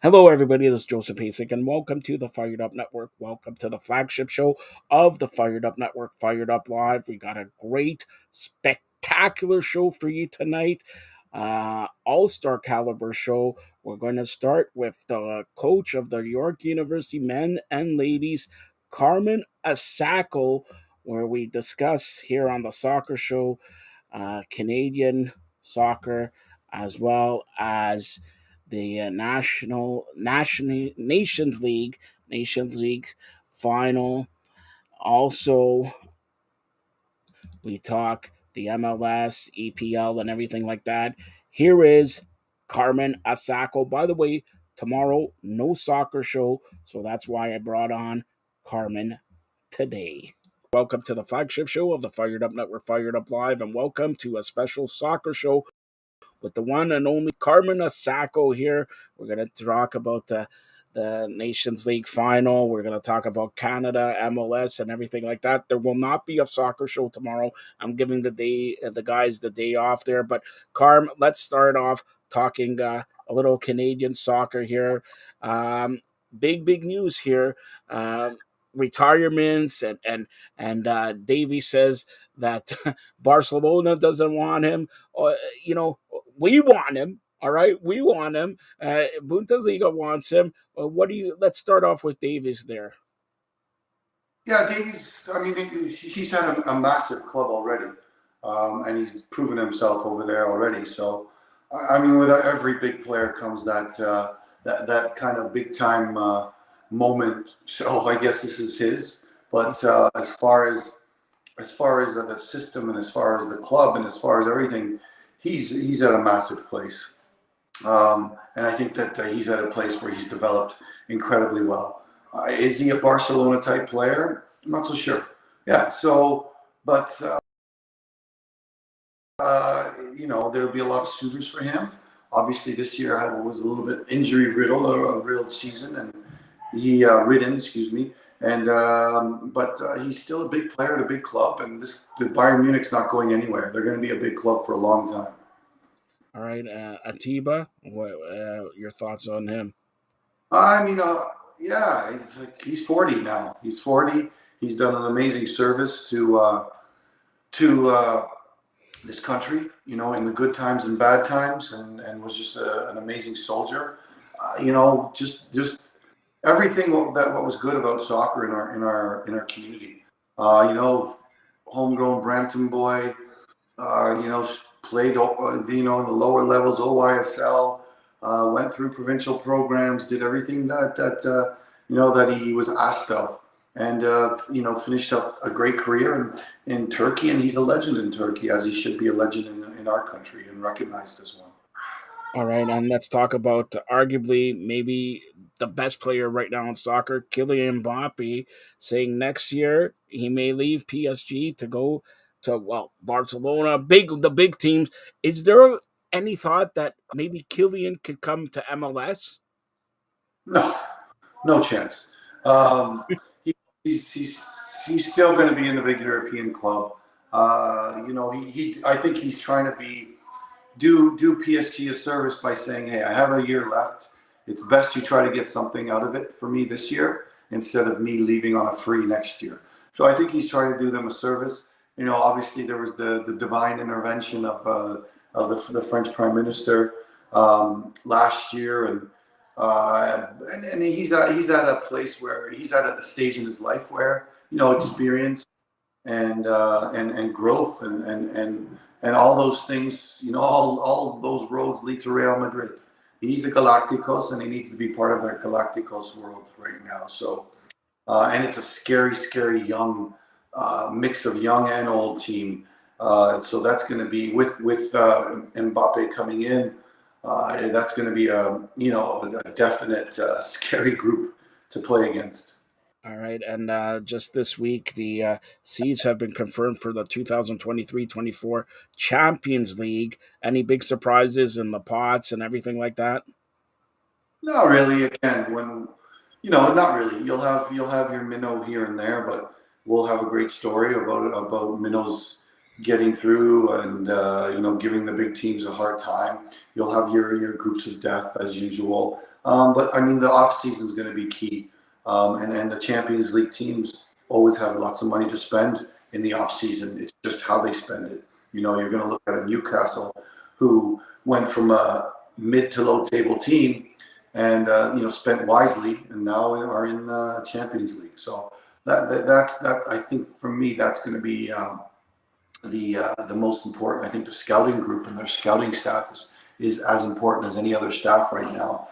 Hello, everybody. This is Joseph Pasek, and welcome to the Fired Up Network. Welcome to the flagship show of the Fired Up Network, Fired Up Live. We got a great, spectacular show for you tonight. All-star caliber show. We're going to start with the coach of the York University men and ladies, Carmen Asako, where we discuss here on the soccer show, Canadian soccer, as well as the Nations League final. Also, we talk the MLS, EPL, and everything like that. Here is Carmen Asako. By the way, tomorrow no soccer show, so that's why I brought on Carmen today. Welcome to the flagship show of the Fired Up Network, Fired Up Live, and welcome to a special soccer show with the one and only Carmen Asako here. We're going to talk about the Nations League final. We're going to talk about Canada, MLS, and everything like that. There will not be a soccer show tomorrow. I'm giving the guys the day off there. But Carm, let's start off talking a little Canadian soccer here. Big news here. Retirements and Davey says that Barcelona doesn't want him. We want him. All right, we want him. Bundesliga wants him. Let's start off with Davies there. Yeah, Davies. I mean, he's had a massive club already, and he's proven himself over there already. So, I mean, with every big player comes that kind of big time moment. So I guess this is his. But as far as the system and as far as the club and as far as everything, he's at a massive place. And I think that he's at a place where he's developed incredibly well. Is he a Barcelona type player? I'm not so sure. Yeah. So, but there'll be a lot of suitors for him. Obviously, this year was a little bit injury riddled season, and he ridden, excuse me. And but he's still a big player at a big club, and the Bayern Munich's not going anywhere. They're going to be a big club for a long time. All right, Atiba, what your thoughts on him? I mean, yeah, he's 40 now. He's 40. He's done an amazing service to this country, in the good times and bad times, and was just an amazing soldier. Just everything what was good about soccer in our community. Homegrown Brampton boy. Played in the lower levels, OYSL. Went through provincial programs, did everything that he was asked of, and finished up a great career in Turkey, and he's a legend in Turkey, as he should be a legend in our country and recognized as well. All right, and let's talk about arguably maybe the best player right now in soccer, Kylian Mbappe, saying next year he may leave PSG to go to Barcelona, the big teams. Is there any thought that maybe Kylian could come to MLS? No chance. He's still going to be in the big European club. I think he's trying to do PSG a service by saying, hey, I have a year left. It's best you try to get something out of it for me this year instead of me leaving on a free next year. So I think he's trying to do them a service. Obviously there was the divine intervention of the French Prime Minister last year, and he's at a place where he's at a stage in his life where experience and growth and all those things, all those roads lead to Real Madrid. He's a Galacticos, and he needs to be part of that Galacticos world right now. So, and it's a scary young mix of young and old team. So that's going to be with Mbappe coming in. That's going to be a definite scary group to play against. All right, and just this week, the seeds have been confirmed for the 2023-24 Champions League. Any big surprises in the pots and everything like that? Not really. Again, not really. You'll have your minnow here and there, but we'll have a great story about minnows getting through and giving the big teams a hard time. You'll have your groups of death as usual. But I mean, the off season is going to be key, and the Champions League teams always have lots of money to spend in the off season. It's just how they spend it. You know, you're going to look at a Newcastle who went from a mid to low table team and spent wisely, and now are in Champions League. So that's I think for me that's going to be the most important. I think the scouting group and their scouting staff is as important as any other staff right now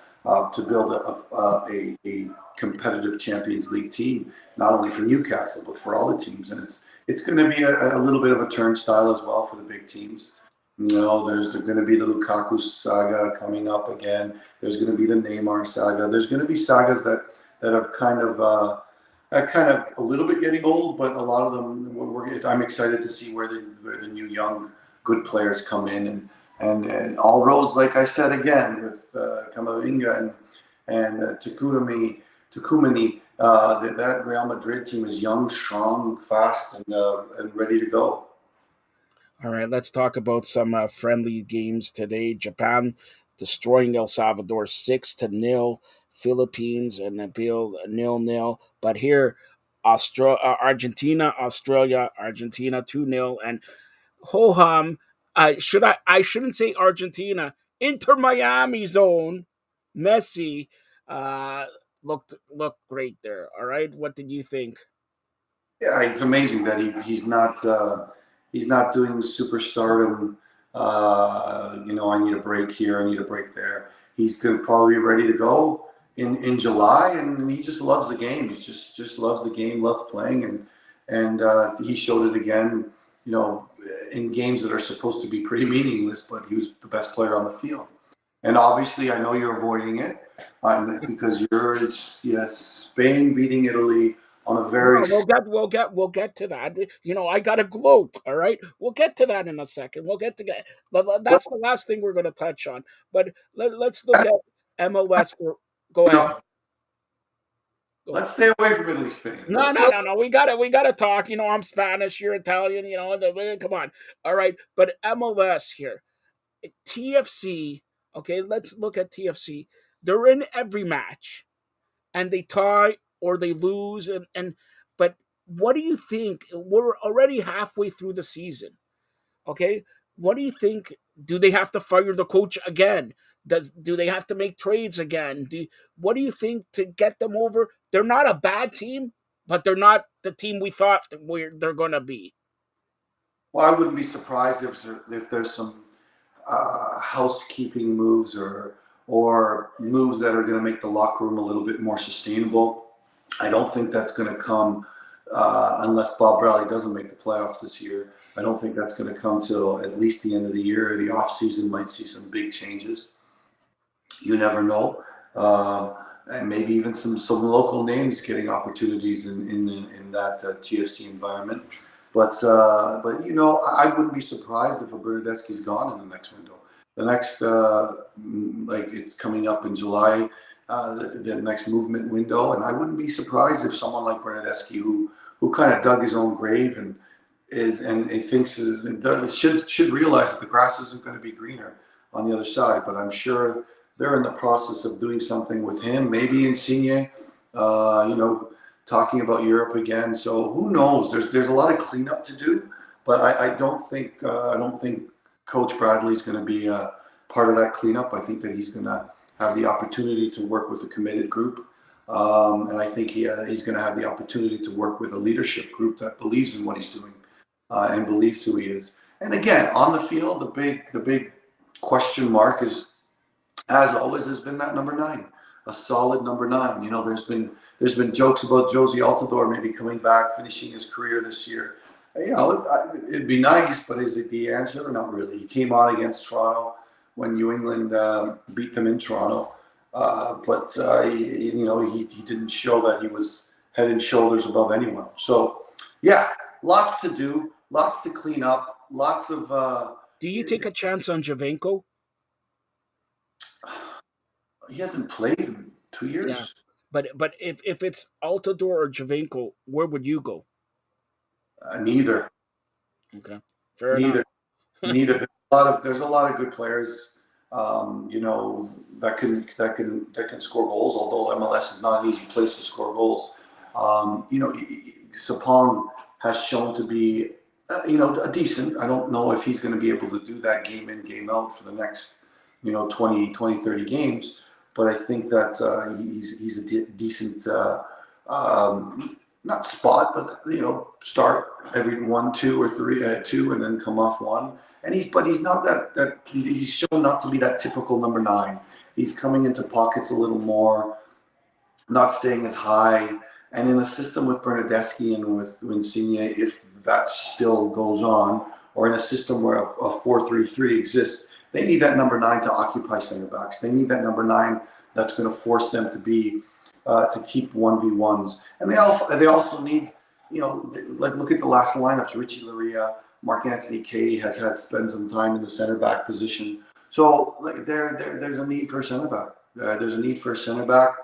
to build a competitive Champions League team, not only for Newcastle but for all the teams. And it's going to be a little bit of a turnstile as well for the big teams. You know, there's going to be the Lukaku saga coming up again. There's going to be the Neymar saga. There's going to be sagas that have kind of a little bit getting old, but a lot of them, I'm excited to see where the new young good players come in, and all roads, like I said again, with Camavinga and Tukumani, that Real Madrid team is young, strong, fast, and ready to go. All right, let's talk about some friendly games today. Japan destroying El Salvador 6-0. Philippines and Nabil 0-0. But here, Argentina, Australia, Argentina 2-0. And ho hum, I shouldn't say Argentina. Inter Miami zone. Messi uh, looked great there. All right, what did you think? Yeah, it's amazing that he's not doing superstardom. I need a break here, I need a break there. He's going to probably be ready to go in July, and he just loves the game. He just loves the game, loves playing, and he showed it again. You know, in games that are supposed to be pretty meaningless, but he was the best player on the field. And obviously, I know you're avoiding it because yes, Spain beating Italy on a very. No, we'll get to that. You know, I got to gloat. All right, we'll get to that in a second. We'll get to get. That's the last thing we're going to touch on. But let's look at MLS. Go ahead. No, Go ahead. let's stay away from Italy, Spain. No, no, no, no. We got to talk. You know, I'm Spanish. You're Italian. You know, come on. All right, but MLS here, TFC. Okay, let's look at TFC. They're in every match, and they tie or they lose, and but what do you think? We're already halfway through the season. Okay, what do you think? Do they have to fire the coach again? Do they have to make trades again? What do you think to get them over? They're not a bad team, but they're not the team we thought they're going to be. Well, I wouldn't be surprised if there's some housekeeping moves or moves that are going to make the locker room a little bit more sustainable. I don't think that's going to come unless Bob Bradley doesn't make the playoffs this year. I don't think that's going to come till at least the end of the year. The off season might see some big changes. You never know, and maybe even some local names getting opportunities in that TFC environment. But I wouldn't be surprised if a Bernadeschi's gone in the next window. The next, it's coming up in July, the next movement window, and I wouldn't be surprised if someone like Bernadeschi, who kind of dug his own grave and he thinks should realize that the grass isn't going to be greener on the other side. But I'm sure they're in the process of doing something with him, maybe Insigne, talking about Europe again. So who knows? There's a lot of cleanup to do, but I don't think Coach Bradley is going to be part of that cleanup. I think that he's going to have the opportunity to work with a committed group, and I think he's going to have the opportunity to work with a leadership group that believes in what he's doing and believes who he is. And again, on the field, the big question mark is, as always, has been that number 9, a solid number 9. You know, there's been jokes about Josie Altidore maybe coming back, finishing his career this year. You know, it'd be nice, but is it the answer? Not really. He came on against Toronto when New England beat them in Toronto, but he didn't show that he was head and shoulders above anyone. So, yeah, lots to do, lots to clean up, lots of. Do you take a chance on Javenko? He hasn't played in 2 years. Yeah, but if it's Altidore or Javenko, where would you go? Neither. Okay, fair Neither. enough. Neither. There's a lot of good players you know, that can score goals. Although MLS is not an easy place to score goals. You know, Sapong has shown to be, you know, a decent. I don't know if he's going to be able to do that game in, game out for the next, you know, 30 games. But I think that he's a decent, not spot, but, you know, start every 1, 2, or 3, 2, and then come off one. And he's not he's shown not to be that typical number 9. He's coming into pockets a little more, not staying as high. And in a system with Bernadeschi and with Insigne, if that still goes on, or in a system where a 4-3-3 exists, they need that number 9 to occupy center backs. They need that number 9 that's going to force them to be to keep 1v1s. And they also need, you know, like look at the last lineups. Richie Laria, Mark Anthony Kaye has had spend some time in the center back position. So like, there's a need for a center back. There's a need for a center back.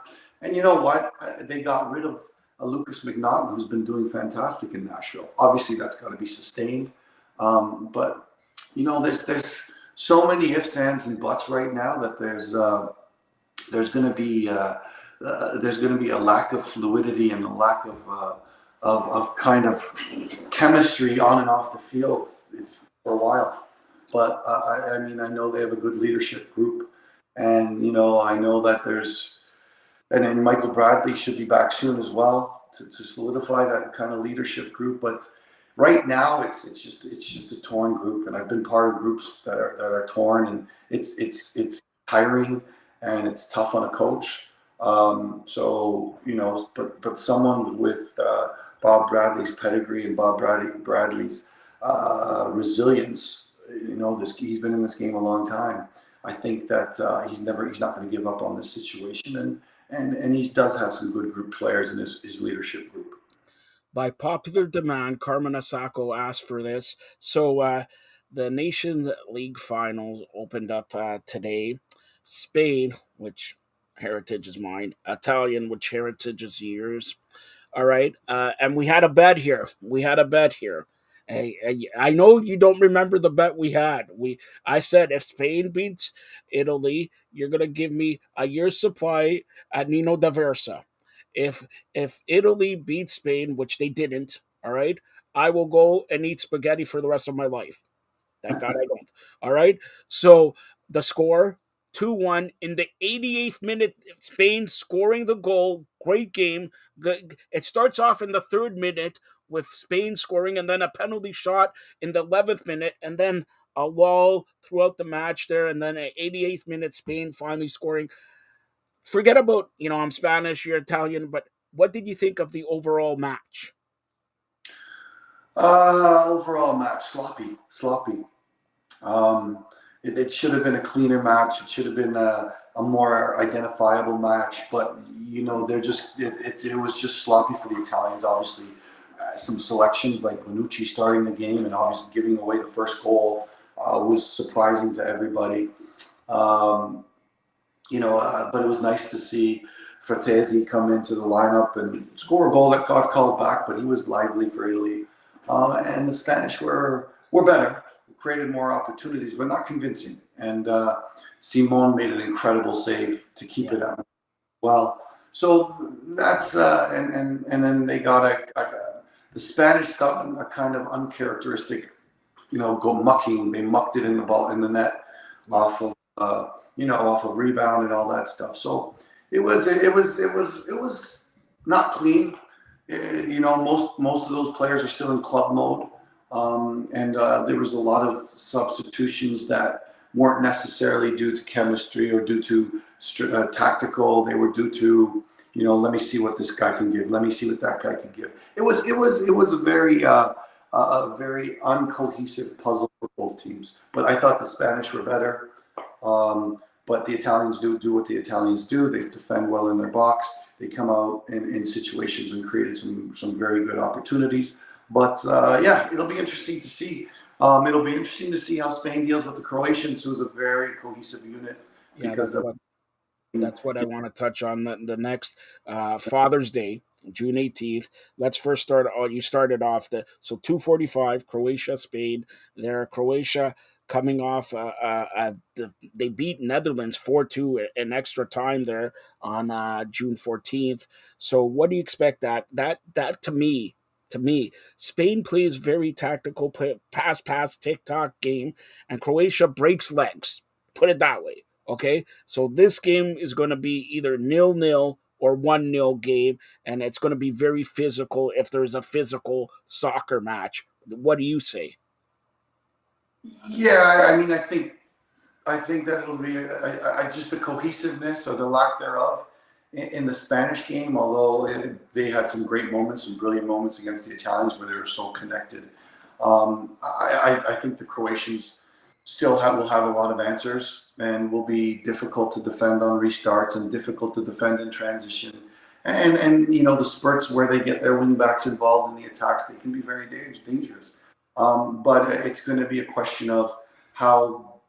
And you know what? They got rid of Lucas McNaughton, who's been doing fantastic in Nashville. Obviously, that's got to be sustained. But you know, there's so many ifs, ands, and buts right now that there's going to be a lack of fluidity and a lack of kind of chemistry on and off the field for a while. But I mean, I know they have a good leadership group, and you know, I know that and then Michael Bradley should be back soon as well to solidify that kind of leadership group. But right now, it's just a torn group, and I've been part of groups that are torn, and it's tiring and it's tough on a coach. So you know, but someone with Bob Bradley's pedigree and Bob Bradley's resilience, you know, he's been in this game a long time. I think that he's not going to give up on this situation, and he does have some good group players in his leadership group. By popular demand, Carmen Asako asked for this. So the Nations League finals opened up today. Spain, which heritage is mine. Italian, which heritage is yours. All right. And we had a bet here. I know you don't remember the bet we had. I said if Spain beats Italy, you're gonna give me a year's supply at Nino D'Aversa. If if Italy beats Spain, which they didn't, all right, I will go and eat spaghetti for the rest of my life. Thank God I don't. All right. So the score 2-1 in the 88th minute. Spain scoring the goal. Great game. It starts off in the 3rd minute with Spain scoring, and then a penalty shot in the 11th minute, and then a lull throughout the match there, and then at 88th minute, Spain finally scoring. Forget about, I'm Spanish, you're Italian, but what did you think of the overall match? Overall match, sloppy. It should have been a cleaner match. It should have been a more identifiable match. But you know, it was just sloppy for the Italians. Obviously, some selections like Bonucci starting the game and obviously giving away the first goal was surprising to everybody. But it was nice to see Fratesi come into the lineup and score a goal that got called back. But he was lively for Italy. And the Spanish were better, created more opportunities, but not convincing. And Simon made an incredible save to keep it up. Well, so that's and then they got the Spanish got a kind of uncharacteristic, go mucking. They mucked it in the net off of off of rebound and all that stuff. So it was not clean. Most of those players are still in club mode, and there was a lot of substitutions that weren't necessarily due to chemistry or due to tactical. They were due to, let me see what this guy can give. Let me see what that guy can give. It was a very uncohesive puzzle for both teams. But I thought the Spanish were better. But the Italians do what the Italians do. They defend well in their box. They come out in situations and created some very good opportunities. But it'll be interesting to see. It'll be interesting to see how Spain deals with the Croatians, who's a very cohesive unit. Because that's what I want to touch on. The next Father's Day, June 18th. Let's first start. You started off the 2:45 Croatia Spain. There, Croatia coming off. They beat Netherlands 4-2 in extra time there on June 14th. So what do you expect? That to me, Spain plays very tactical, pass, TikTok game, and Croatia breaks legs. Put it that way. Okay, so this game is going to be either 0-0 or 1-0 game, and it's going to be very physical if there's a physical soccer match. What do you say? Yeah, I mean, I think that it'll be just the cohesiveness or the lack thereof in the Spanish game. Although they had some great moments, some brilliant moments against the Italians where they were so connected. I think the Croatians still will have a lot of answers and will be difficult to defend on restarts and difficult to defend in transition. And the spurts where they get their wing backs involved in the attacks, they can be very dangerous. But it's going to be a question of how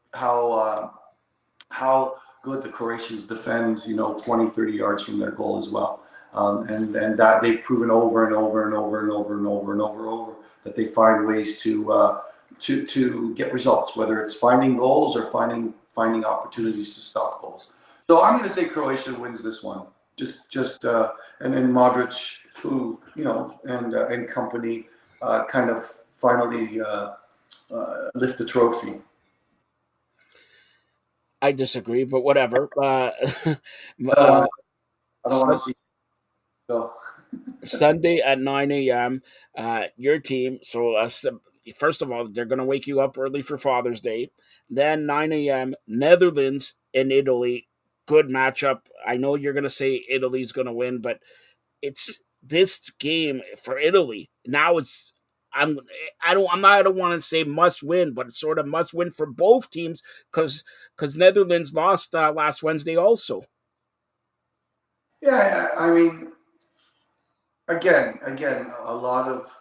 good the Croatians defend, 20, 30 yards from their goal as well. And that they've proven over and over and over and over and over and over that they find ways to get results, whether it's finding goals or finding opportunities to stop goals. So I'm going to say Croatia wins this one. And then Modric, who and company, kind of finally lift the trophy. I disagree, but whatever. I don't want to see. So Sunday at 9 a.m. Your team. So first of all, they're going to wake you up early for Father's Day. Then 9 a.m. Netherlands and Italy. Good matchup. I know you're going to say Italy's going to win, but it's this game for Italy. Now it's I don't want to say must win, but it's sort of must win for both teams because Netherlands lost last Wednesday also. yeah, I mean, again, a lot of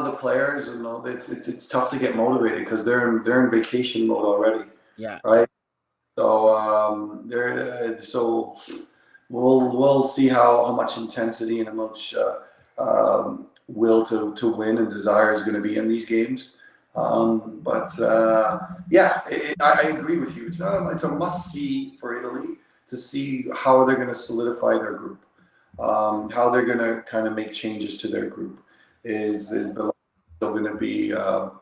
the players, it's tough to get motivated because they're in vacation mode already, Yeah. right? So so we'll see how much intensity and how much will to win and desire is going to be in these games. But yeah, I agree with you. It's a must see for Italy to see how they're going to solidify their group, how they're going to kind of make changes to their group. Is Below still going to be their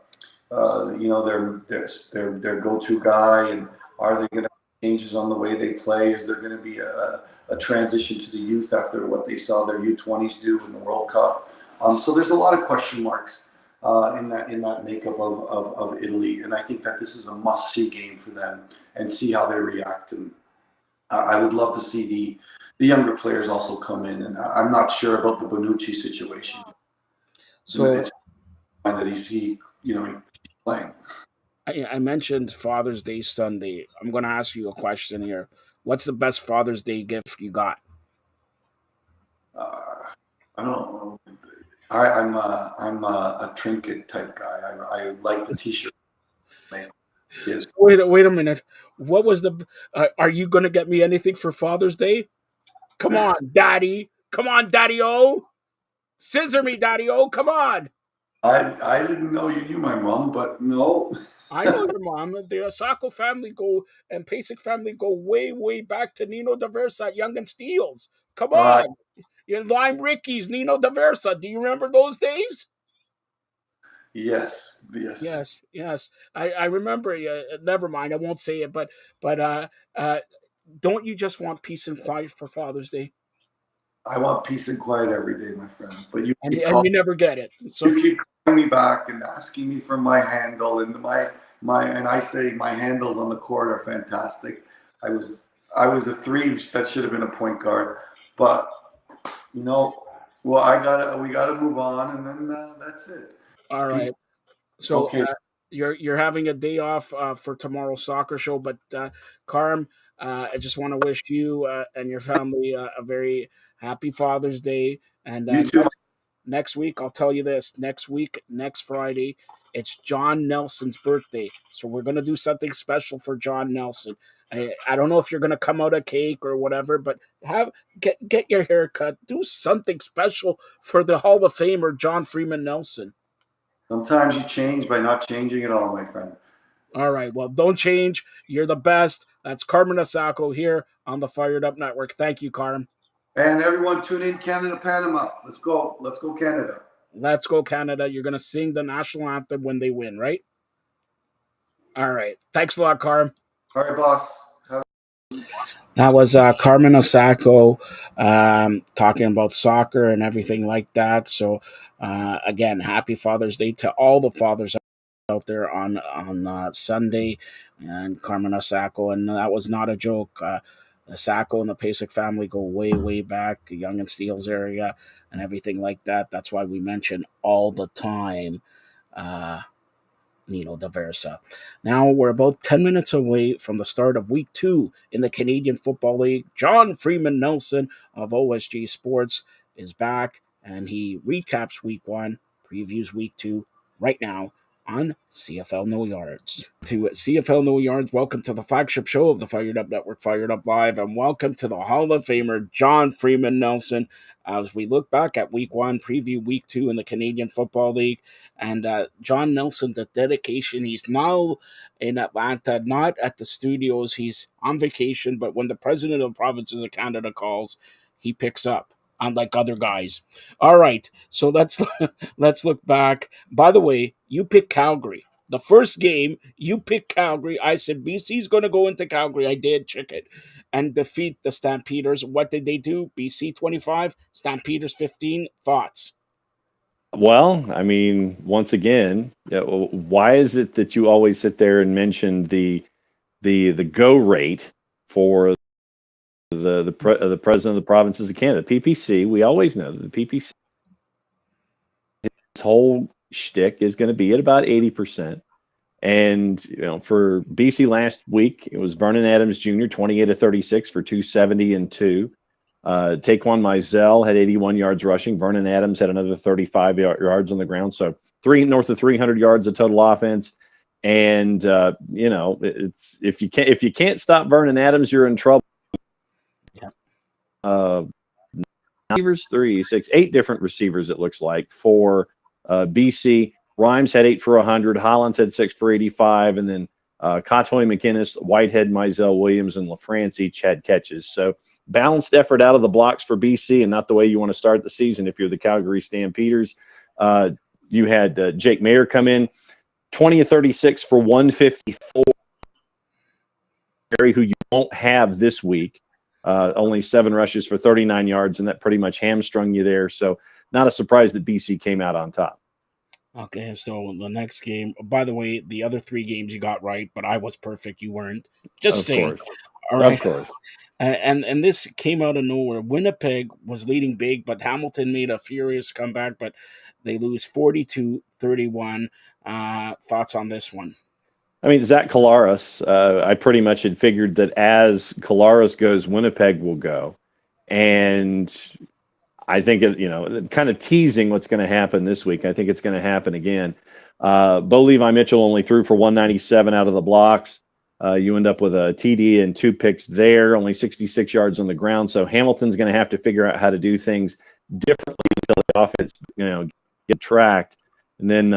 go-to guy, and are they going to make changes on the way they play? Is there going to be a transition to the youth after what they saw their U20s do in the World Cup? So there's a lot of question marks in that makeup of Italy, and I think that this is a must-see game for them and see how they react. And I would love to see the younger players also come in, and I'm not sure about the Bonucci situation. So it's fine that he's playing. I mentioned Father's Day Sunday. I'm going to ask you a question here. What's the best Father's Day gift you got? I don't know. I'm a trinket type guy. I like the T-shirt. Yes. Wait a minute. What was the? Are you going to get me anything for Father's Day? Come on, Daddy. Come on, Daddy O. Scissor me, Daddy O. Come on. I didn't know you knew my mom, but no. I know your mom. The Osako family go and Pasek family go way back to Nino D'Aversa at Young and Steels. Come Right. on. Lime Ricky's, Nino D'Aversa. Do you remember those days? Yes. Yes. I remember. Never mind. I won't say it. But don't you just want peace and quiet for Father's Day? I want peace and quiet every day, my friend. But And you never get it. So you keep calling me back and asking me for my handle and and I say my handles on the court are fantastic. I was a three that should have been a point guard, but well, we gotta move on, and then that's it. all Peace. right. So Okay. you're having a day off for tomorrow's soccer show, but Carm, I just want to wish you and your family a very happy Father's Day, and You too. next week, I'll tell you this. Next week, next Friday, it's John Nelson's birthday. So we're going to do something special for John Nelson. I don't know if you're going to come out a cake or whatever, but get your hair cut. Do something special for the Hall of Famer, John Freeman Nelson. Sometimes you change by not changing at all, my friend. All right. Well, don't change. You're the best. That's Carmen Asako here on the Fired Up Network. Thank you, Carmen. And everyone tune in Canada, Panama. Let's go. Let's go, Canada. Let's go, Canada. You're going to sing the national anthem when they win, right? All right. Thanks a lot, Carmen. All right, boss. That was Carmen Osako talking about soccer and everything like that. So, again, happy Father's Day to all the fathers out there on Sunday, and Carmen Osako. And that was not a joke. The Sacco and the Pasek family go way, way back, Young and Steeles area and everything like that. That's why we mention all the time Nino D'Aversa. Now we're about 10 minutes away from the start of week 2 in the Canadian Football League. John Freeman Nelson of OSG Sports is back, and he recaps week 1, previews week 2 right now on CFL No Yards. To CFL No Yards, welcome to the flagship show of the Fired Up Network, Fired Up Live, and welcome to the Hall of Famer, John Freeman Nelson, as we look back at week 1, preview week 2 in the Canadian Football League. And John Nelson, the dedication, he's now in Atlanta, not at the studios, he's on vacation, but when the president of the provinces of Canada calls, he picks up, unlike other guys. All right, so let's look back. By the way, you picked Calgary. The first game, you picked Calgary. I said BC's going to go into Calgary. I did check it and defeat the Stampeders. What did they do? BC 25, Stampeders 15. Thoughts? Well, I mean, once again, why is it that you always sit there and mention the go rate for the president of the provinces of Canada, PPC? We always know that the PPC, his whole shtick is going to be at about 80%. And for BC last week, it was Vernon Adams Jr. 28 of 36 for 270 and 2. Taquan Mizell had 81 yards rushing. Vernon Adams had another 35 yards on the ground. So north of 300 yards of total offense. And it's if you can't stop Vernon Adams, you're in trouble. Yeah. Receivers 3, 6, 8 different receivers. It looks like for BC. Rhymes had 8 for 100. Hollins had 6 for 85, and then Catoy, McInnes, Whitehead, Mizell, Williams, and LaFrance each had catches. So balanced effort out of the blocks for BC, and not the way you want to start the season if you're the Calgary Stampeders. You had Jake Mayer come in, 20 of 36 for 154. Who you won't have this week. Only 7 rushes for 39 yards, and that pretty much hamstrung you there. So not a surprise that BC came out on top. Okay, so the next game, by the way, the other 3 games you got right, but I was perfect. You weren't. Just saying. Course. All right. Of course. And this came out of nowhere. Winnipeg was leading big, but Hamilton made a furious comeback, but they lose 42-31. Thoughts on this one? I mean, Zach Collaros, I pretty much had figured that as Collaros goes, Winnipeg will go. And I think, kind of teasing what's going to happen this week. I think it's going to happen again. Bo Levi Mitchell only threw for 197 out of the blocks. You end up with a TD and 2 picks there, only 66 yards on the ground. So Hamilton's going to have to figure out how to do things differently until the offense, get tracked. And then,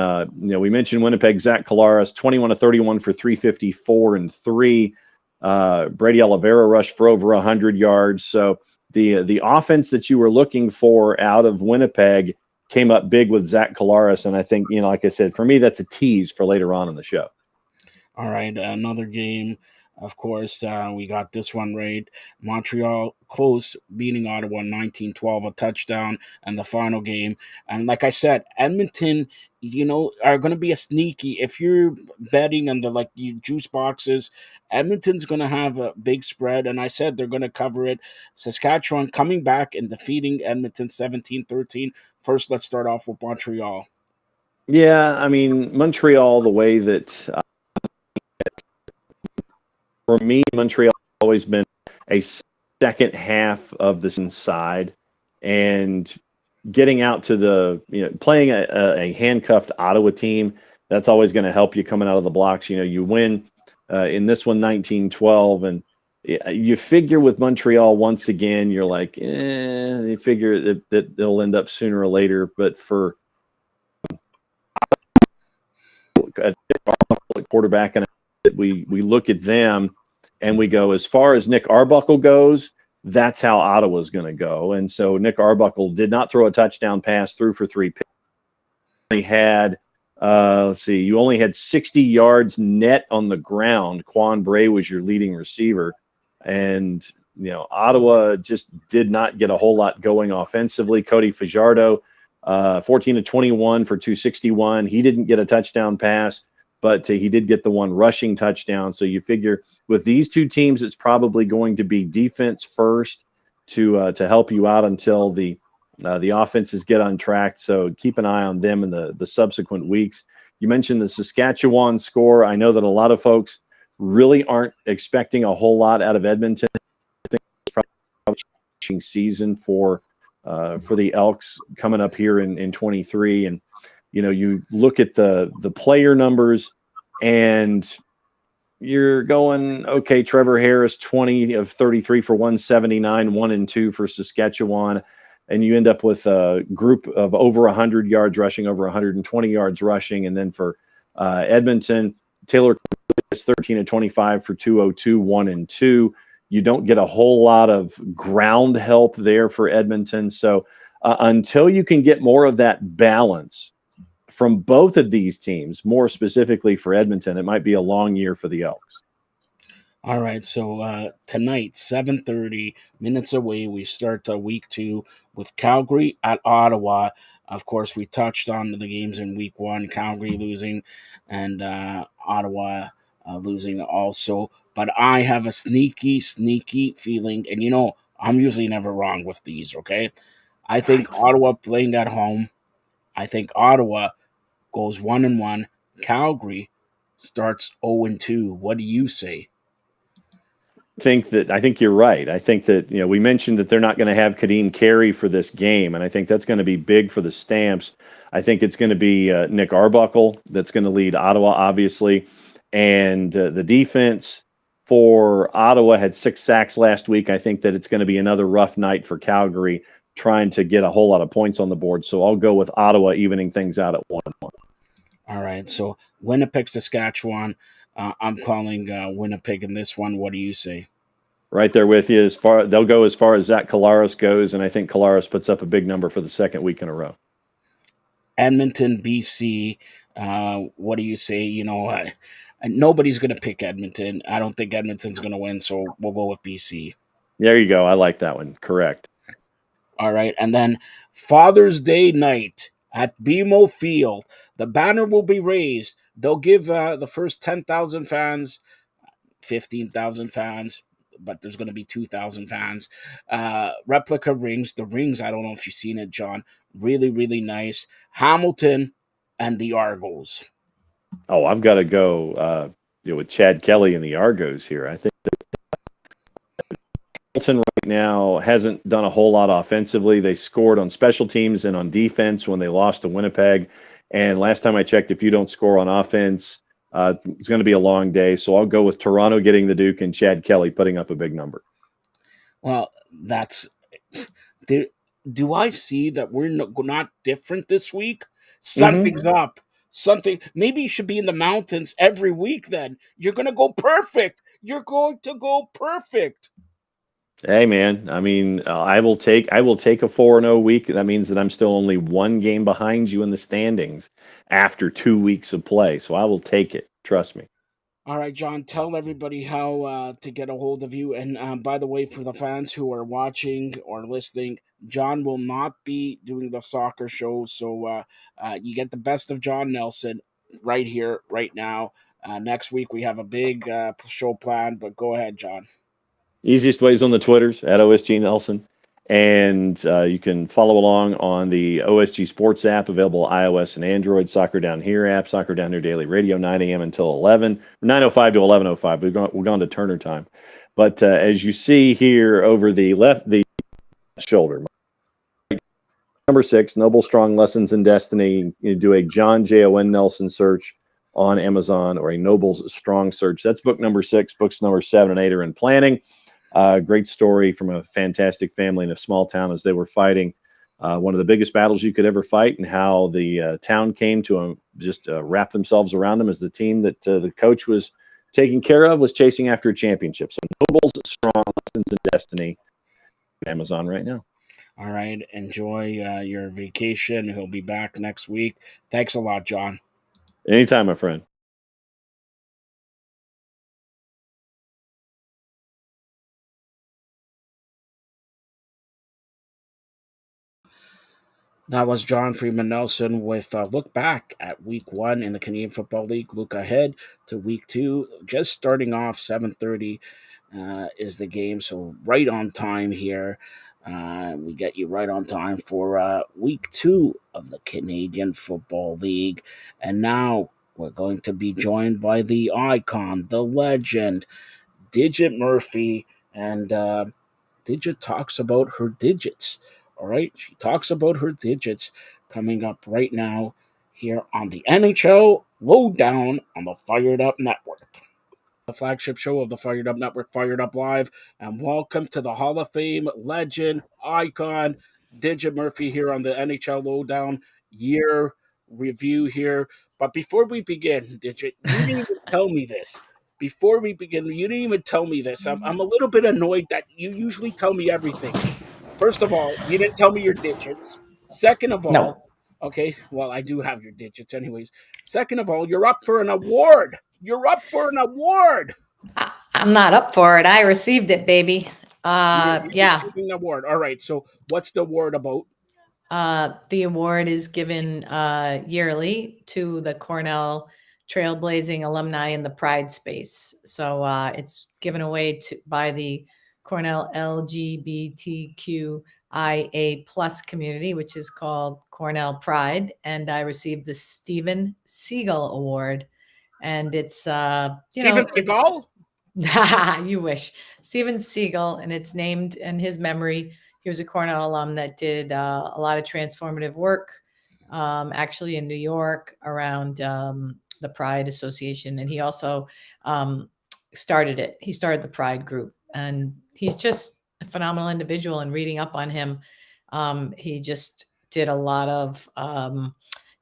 we mentioned Winnipeg, Zach Collaros, 21 of 31 for 354 and 3. Brady Oliveira rushed for over 100 yards. So the offense that you were looking for out of Winnipeg came up big with Zach Collaros. And I think, like I said, for me, that's a tease for later on in the show. All right, another game. Of course, we got this one right. Montreal close, beating Ottawa 19-12, a touchdown, and the final game. And like I said, Edmonton, are going to be a sneaky. If you're betting on the juice boxes, Edmonton's going to have a big spread, and I said they're going to cover it. Saskatchewan coming back and defeating Edmonton 17-13. First, let's start off with Montreal. Yeah, I mean, Montreal, the way that for me, Montreal has always been a second half of this inside. And getting out to playing a handcuffed Ottawa team, that's always going to help you coming out of the blocks. You win in this one 19-12, and you figure with Montreal once again, you're like, you figure that they'll end up sooner or later. But for a quarterback, and we look at them and we go, as far as Nick Arbuckle goes, that's how Ottawa's going to go. And so Nick Arbuckle did not throw a touchdown pass, threw for 3 picks. He had, you only had 60 yards net on the ground. Quan Bray was your leading receiver. And, Ottawa just did not get a whole lot going offensively. Cody Fajardo, 14-21 for 261. He didn't get a touchdown pass, but he did get the one rushing touchdown. So you figure with these two teams, it's probably going to be defense first to help you out until the offenses get on track. So keep an eye on them in the subsequent weeks. You mentioned the Saskatchewan score. I know that a lot of folks really aren't expecting a whole lot out of Edmonton. I think it's probably a season for the Elks coming up here in 23. And, you look at the player numbers and you're going, okay, Trevor Harris, 20 of 33 for 179, 1 and 2 for Saskatchewan. And you end up with a group of over 100 yards rushing, over 120 yards rushing. And then for Edmonton, Taylor is 13-25 for 202, 1 and 2. You don't get a whole lot of ground help there for Edmonton. So until you can get more of that balance from both of these teams, more specifically for Edmonton, it might be a long year for the Elks. All right, so tonight, 7:30, minutes away, we start week 2 with Calgary at Ottawa. Of course, we touched on the games in week 1, Calgary losing and Ottawa losing also. But I have a sneaky feeling, and I'm usually never wrong with these, okay? I think Ottawa playing at home. I think Ottawa goes 1-1. Calgary starts 0-2. What do you say? I think you're right. I think that, we mentioned that they're not going to have Kadeem Carey for this game, and I think that's going to be big for the Stamps. I think it's going to be Nick Arbuckle that's going to lead Ottawa, obviously, and the defense for Ottawa had 6 sacks last week. I think that it's going to be another rough night for Calgary trying to get a whole lot of points on the board. So I'll go with Ottawa evening things out at 1-1. All right, so Winnipeg, Saskatchewan. I'm calling Winnipeg in this one. What do you say? Right there with you. They'll go as far as Zach Collaros goes, and I think Collaros puts up a big number for the second week in a row. Edmonton, BC. What do you say? Nobody's going to pick Edmonton. I don't think Edmonton's going to win, so we'll go with BC. There you go. I like that one. Correct. All right, and then Father's Day night at BMO Field. The banner will be raised. They'll give the first 10,000 fans, 15,000 fans, but there's going to be 2,000 fans. Replica rings. The rings, I don't know if you've seen it, John. Really, really nice. Hamilton and the Argos. Oh, I've got to go with Chad Kelly and the Argos here. I think Hamilton right now hasn't done a whole lot offensively. They scored on special teams and on defense when they lost to Winnipeg. And last time I checked, if you don't score on offense, it's going to be a long day. So I'll go with Toronto getting the Duke and Chad Kelly putting up a big number. Well, that's... Do I see that we're not different this week? Something's up. Maybe you should be in the mountains every week then. You're going to go perfect. You're going to go perfect. Hey, man. I mean, I will take a 4-0 week. That means that I'm still only 1 game behind you in the standings after 2 weeks of play. So I will take it. Trust me. All right, John, tell everybody how to get a hold of you. And by the way, for the fans who are watching or listening, John will not be doing the soccer show. So you get the best of John Nelson right here, right now. Next week, we have a big show planned, but go ahead, John. Easiest ways on the Twitters at OSG Nelson. And you can follow along on the OSG Sports app, available iOS and Android. Soccer Down Here app, Soccer Down Here Daily Radio, 9 a.m. until 11, 9:05 to 11:05. We're gone to Turner time. But as you see here over the shoulder, number 6, Noble Strong Lessons in Destiny. You do a John Jon Nelson search on Amazon, or a Noble Strong search. That's book number 6. Books number 7 and 8 are in planning. Great story from a fantastic family in a small town as they were fighting one of the biggest battles you could ever fight, and how the town came to just wrap themselves around them as the team that the coach was taking care of was chasing after a championship. So Noble's Strong Lessons in Destiny, Amazon right now. All right. Enjoy your vacation. He'll be back next week. Thanks a lot, John. Anytime, my friend. That was John Freeman Nelson with a look back at week 1 in the Canadian Football League. Look ahead to week 2. Just starting off 7:30 is the game, so right on time here. We get you right on time for week 2 of the Canadian Football League. And now we're going to be joined by the icon, the legend, Digit Murphy. And Digit talks about her digits. All right, she talks about her digits coming up right now here on the NHL Lowdown on the Fired Up Network. The flagship show of the Fired Up Network, Fired Up Live, and welcome to the Hall of Fame legend, icon, Digit Murphy here on the NHL Lowdown year review here. But before we begin, Digit, you didn't even tell me this. Before we begin, you didn't even tell me this. I'm a little bit annoyed that you usually tell me everything. First of all, you didn't tell me your digits. Second of all, No, okay, well, I do have your digits anyways. Second of all, you're up for an award. You're up for an award. I'm not up for it. I received it, baby. You're Yeah. receiving an award. All right. So, what's the award about? The award is given yearly to the Cornell Trailblazing alumni in the Pride space. So it's given away by the Cornell LGBTQIA plus community, which is called Cornell Pride. And I received the Steven Siegel Award. And it's, Steven Seagal? you wish. Steven Siegel, and it's named in his memory. He was a Cornell alum that did a lot of transformative work, actually in New York around the Pride Association. And he also started it. He started the Pride group. And he's just a phenomenal individual. And reading up on him, he just did a lot of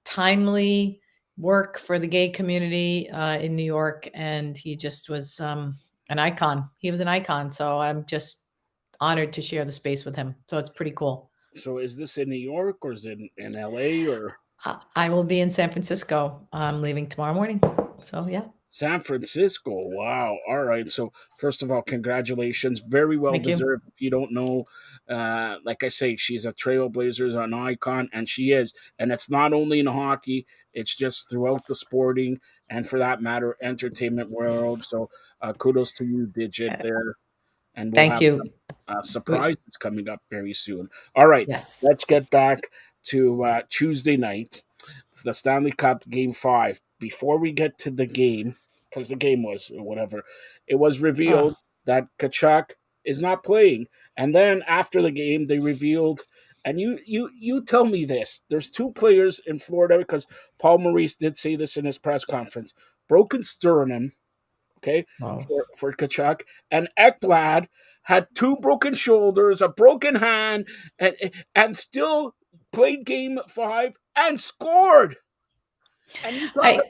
timely work for the gay community in New York. And he just was an icon. He was an icon. So I'm just honored to share the space with him. So it's pretty cool. So, is this in New York or is it in LA or I will be in San Francisco. I'm leaving tomorrow morning. So yeah. San Francisco? Wow. All right. So, first of all, congratulations. Very well Thank you. deserved. If you don't know, like I say, she's a trailblazer, an icon, and she is. And it's not only in hockey, it's just throughout the sporting and, for that matter, entertainment world. So, kudos to you, Digit, there. And we'll Thank have you. surprises coming up very soon. All right. Yes. Let's get back to Tuesday night, the Stanley Cup Game 5. Before we get to the game, because the game was whatever, it was Oh, revealed that Kachuk is not playing. And then after the game, they revealed, and you tell me this, there's 2 players in Florida, because Paul Maurice did say this in his press conference, broken sternum, okay, wow. for Kachuk, and Ekblad had 2 broken shoulders, a broken hand, and still played game 5 and scored. And you talk I about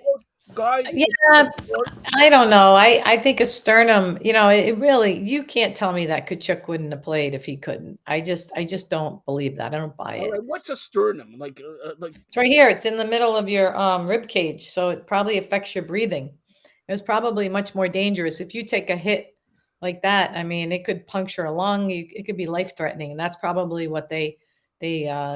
guys that Yeah, scored. I don't know. I think a sternum, it really, you can't tell me that Kachuk wouldn't have played if he couldn't. I just don't believe that. I don't buy All right, it. what's a sternum? Like It's right here. It's in the middle of your rib cage, so it probably affects your breathing. It was probably much more dangerous if you take a hit like that. I mean, it could puncture a lung. It could be life threatening, and that's probably what they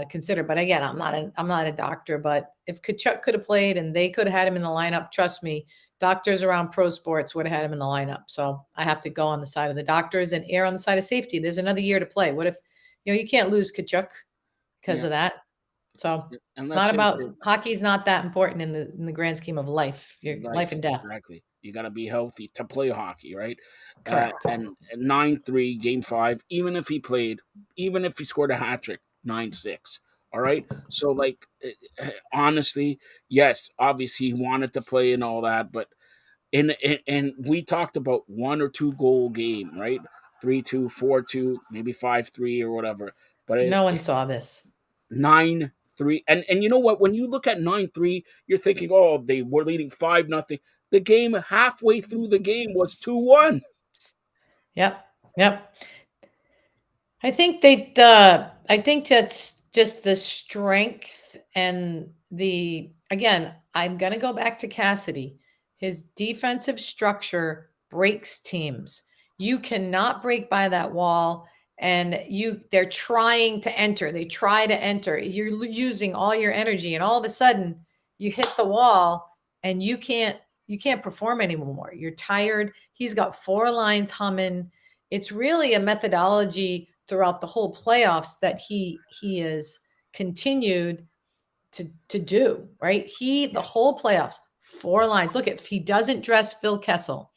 consider. But again, I'm not a doctor. But if Kachuk could have played and they could have had him in the lineup, trust me, doctors around pro sports would have had him in the lineup. So I have to go on the side of the doctors and err on the side of safety. There's another year to play. What if you can't lose Kachuk because yeah, of that? So and it's let's not say about hockey's not that important in the grand scheme of life, your life life and death. exactly. You got to be healthy to play hockey, right? Correct. And 9-3 game 5. Even if he played, even if he scored a hat trick, 9-6. All right. So, like, honestly, yes, obviously he wanted to play and all that, but and we talked about 1 or 2 goal game, right? 3-2, 4-2, maybe 5-3 or whatever. But No one saw this. 9-3, and you know what? When you look at 9-3, you're thinking, oh, they were leading 5-0. The game halfway through the game was 2-1. Yep. Yep. I think that's just the strength and again, I'm going to go back to Cassidy. His defensive structure breaks teams. You cannot break by that wall and they're trying to enter. They try to enter. You're using all your energy and all of a sudden you hit the wall and you can't perform anymore. You're tired. He's got 4 lines humming. It's really a methodology throughout the whole playoffs that he has continued to do, right? The whole playoffs, 4 lines. Look, if he doesn't dress Phil Kessel,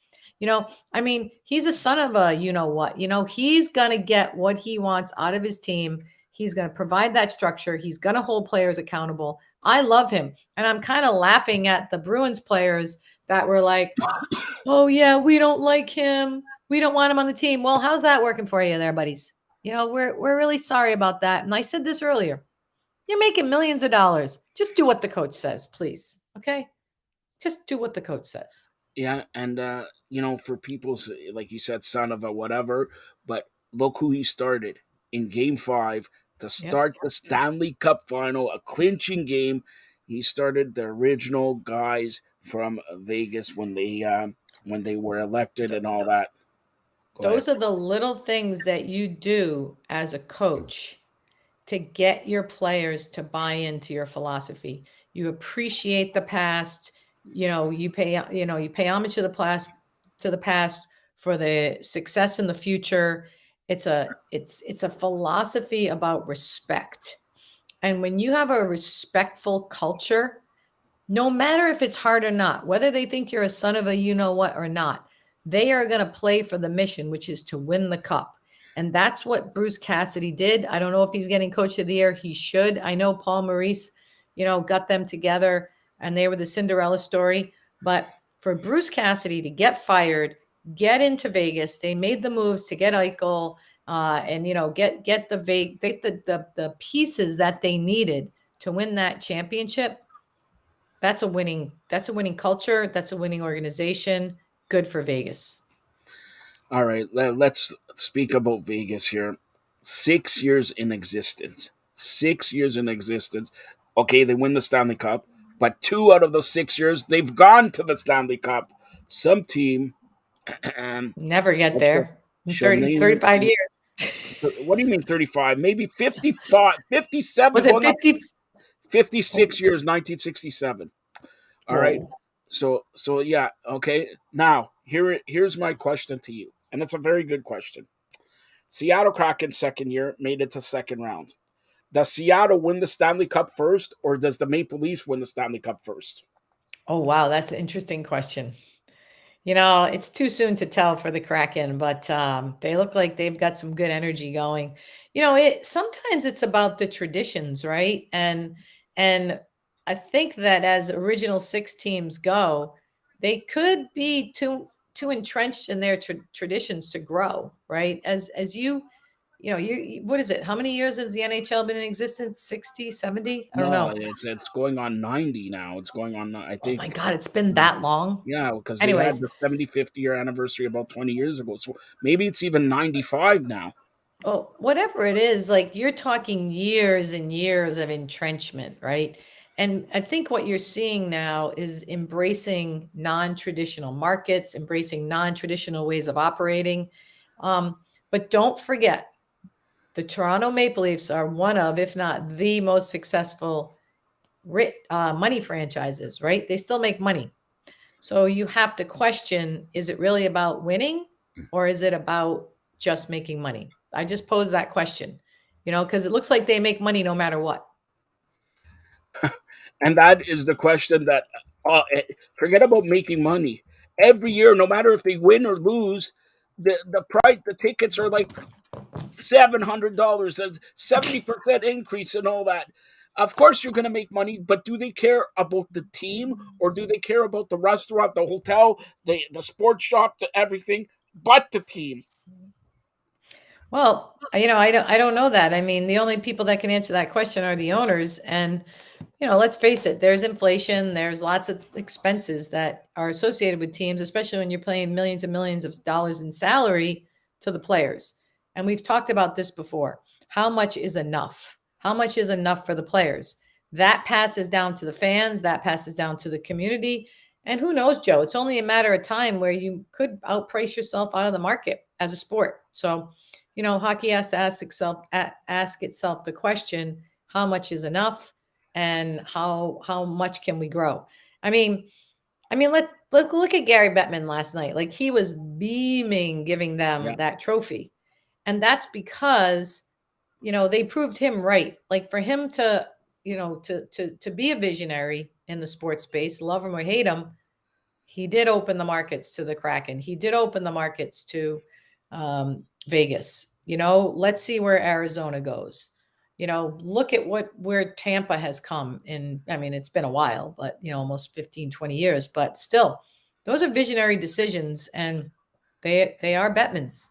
I mean, he's a son of a what. He's going to get what he wants out of his team. He's going to provide that structure. He's going to hold players accountable. I love him. And I'm kind of laughing at the Bruins players that were like, oh yeah, we don't like him. We don't want him on the team. Well, how's that working for you there, buddies? We're really sorry about that. And I said this earlier. You're making millions of dollars. Just do what the coach says, please. Okay? Just do what the coach says. Yeah, and for people, like you said, son of a whatever, but look who he started in Game 5 to Yep. start the Stanley Cup final, a clinching game. He started the original guys from Vegas when they were elected and all that. Go ahead. Those are the little things that you do as a coach to get your players to buy into your philosophy. You appreciate the past, you pay homage to the past for the success in the future. It's a philosophy about respect. And when you have a respectful culture, no matter if it's hard or not, whether they think you're a son of a what or not, they are going to play for the mission, which is to win the cup. And that's what Bruce Cassidy did. I don't know if he's getting coach of the year. He should. I know Paul Maurice, got them together and they were the Cinderella story. But for Bruce Cassidy to get fired, get into Vegas, they made the moves to get Eichel and get the pieces that they needed to win that championship. That's a winning culture. That's a winning organization. Good for Vegas. All right, let's speak about Vegas here. 6 years in existence. 6 years in existence. Okay, they win the Stanley Cup, but 2 out of those 6 years they've gone to the Stanley Cup. Some team Never get shall there in shall 30, name 35 years. what do you mean 35? Maybe 55, 57, Was it going up 50? 56 years, 1967. All right. Whoa. So yeah, okay. Now, here's my question to you. And it's a very good question. Seattle Kraken second year made it to second round. Does Seattle win the Stanley Cup first, or does the Maple Leafs win the Stanley Cup first? Oh, wow. That's an interesting question. It's too soon to tell for the Kraken, but they look like they've got some good energy going. Sometimes it's about the traditions, right? And I think that as original 6 teams go, they could be too entrenched in their traditions to grow, right? As you what is it? How many years has the NHL been in existence? 60, 70? I don't No, know. it's going on 90 now. It's going on, I Oh my think. God, it's been that long. Yeah, because they had Anyways, the 75th year anniversary about 20 years ago. So maybe it's even 95 now. oh, whatever it is, like you're talking years and years of entrenchment, right? And I think what you're seeing now is embracing non-traditional markets, embracing non-traditional ways of operating. But don't forget, the Toronto Maple Leafs are one of, if not the most successful money franchises, right? They still make money. So you have to question, is it really about winning or is it about just making money? I just posed that question, because it looks like they make money no matter what. And that is the question that, forget about making money. Every year, no matter if they win or lose, the price, the tickets are like $700, a 70% increase and all that. Of course, you're going to make money, but do they care about the team, or do they care about the restaurant, the hotel, the sports shop, the everything but the team? Well, I don't know that. I mean, the only people that can answer that question are the owners. And, let's face it, there's inflation, there's lots of expenses that are associated with teams, especially when you're paying millions and millions of dollars in salary to the players. And we've talked about this before. How much is enough? How much is enough for the players? That passes down to the fans, that passes down to the community. And who knows, Joe? It's only a matter of time where you could outprice yourself out of the market as a sport. So, hockey has to ask itself the question: how much is enough, and how much can we grow? I mean, let's look at Gary Bettman last night. Like, he was beaming, giving them Yeah. that trophy, and that's because they proved him right. Like, for him to to be a visionary in the sports space, love him or hate him, he did open the markets to the Kraken. He did open the markets to Vegas. Let's see where Arizona goes. Look at where Tampa has come in. I mean, it's been a while, but almost 15, 20 years, but still, those are visionary decisions, and they are Bettman's.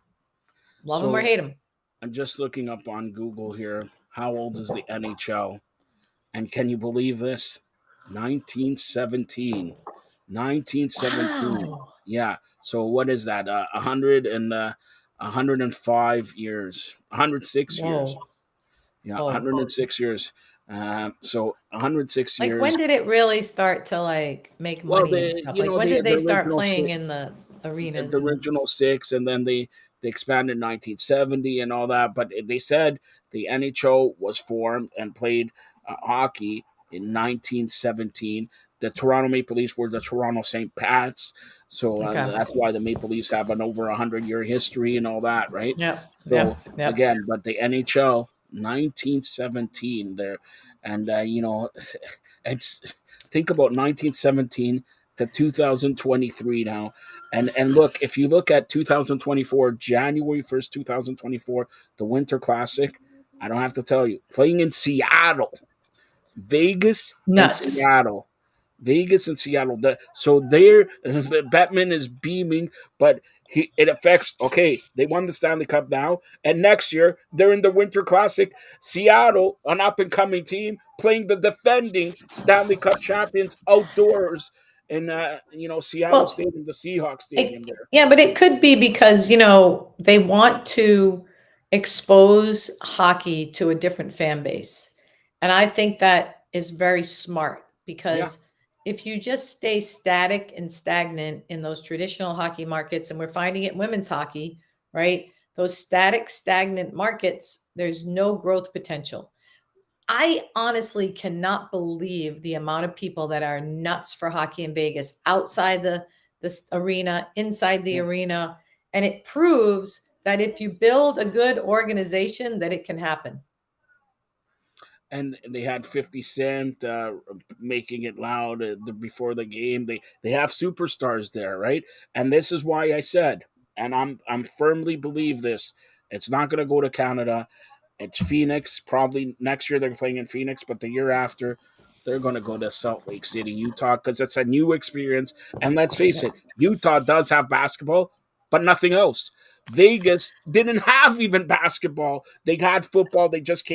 Love them or So hate them. I'm just looking up on Google here. How old is the NHL? And can you believe this? 1917. 1917. Wow. Yeah. So what is that? 105 years. 106 years. Whoa. Yeah, Whoa. 106 years. So 106 Like, years. when did it really start to make Well, money and stuff? Like, when did they start playing in the the arenas and original six, and then they expanded in 1970 and all that. But they said the NHL was formed and played hockey in 1917. The Toronto Maple Leafs were the Toronto St. Pats, so okay. that's why the Maple Leafs have an over 100-year history and all that, right? Yep. So Yep. Yep. again, but the NHL 1917 there, and it's think about 1917 to 2023 now. And look, if you look at 2024, January 1st, 2024, the Winter Classic, I don't have to tell you, playing in Seattle, Vegas and Nuts. Seattle. Vegas and Seattle. So there, Batman is beaming, but it affects. Okay, they won the Stanley Cup now, and next year they're in the Winter Classic. Seattle, an up and coming team, playing the defending Stanley Cup champions outdoors in Seattle Well, Stadium, the Seahawks Stadium there. yeah, but it could be because, they want to expose hockey to a different fan base. And I think that is very smart, Yeah, because if you just stay static and stagnant in those traditional hockey markets, and we're finding it in women's hockey, right? Those static, stagnant markets, there's no growth potential. I honestly cannot believe the amount of people that are nuts for hockey in Vegas, outside this arena, inside the yeah. arena, and it proves that if you build a good organization, that it can happen. And they had 50 Cent making it loud before the game. They have superstars there, right? And this is why I said, and I'm firmly believe this. It's not going to go to Canada. It's Phoenix. Probably next year they're playing in Phoenix, but the year after they're going to go to Salt Lake City, Utah, because it's a new experience. And let's face Yeah. it, Utah does have basketball, but nothing else. Vegas didn't have even basketball. They got football. They just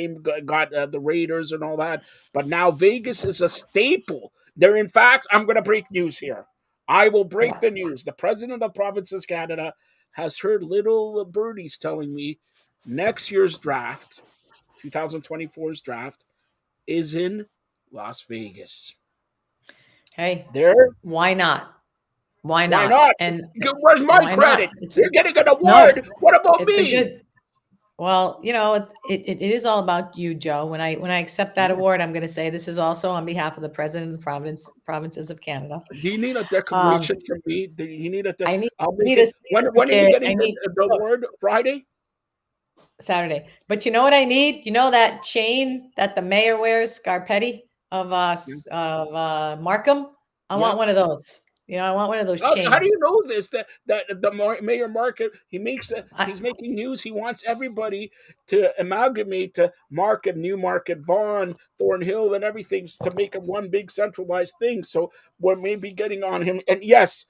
got the Raiders and all that. But now Vegas is a staple. They're, in fact, I'm going to break news here. I will break Yeah. the news. The president of Provinces Canada has heard little birdies telling me next year's draft, 2024's draft, is in Las Vegas. Hey, There, why not? Why why not? not? And Where's my why not? credit? You're getting an No, award. What about it's a me? good. Well, it is all about you, Joe. When I accept that Yeah. award, I'm going to say this is also on behalf of the president of the provinces of Canada. Do you need a Um, decoration from me? Do you need a? I need I'll make need a it. When are you certificate. getting the award? Friday? Saturday. But you know what I need? You know that chain that the mayor wears, Scarpetti of Yeah. Markham? I Yeah. want one of those. I want one of those How do chains. you know this? That the mayor market, I, he's making news. He wants everybody to amalgamate to Market, Newmarket, Vaughan, Thornhill, and everything to make it one big centralized thing. So we're maybe getting on him. And yes,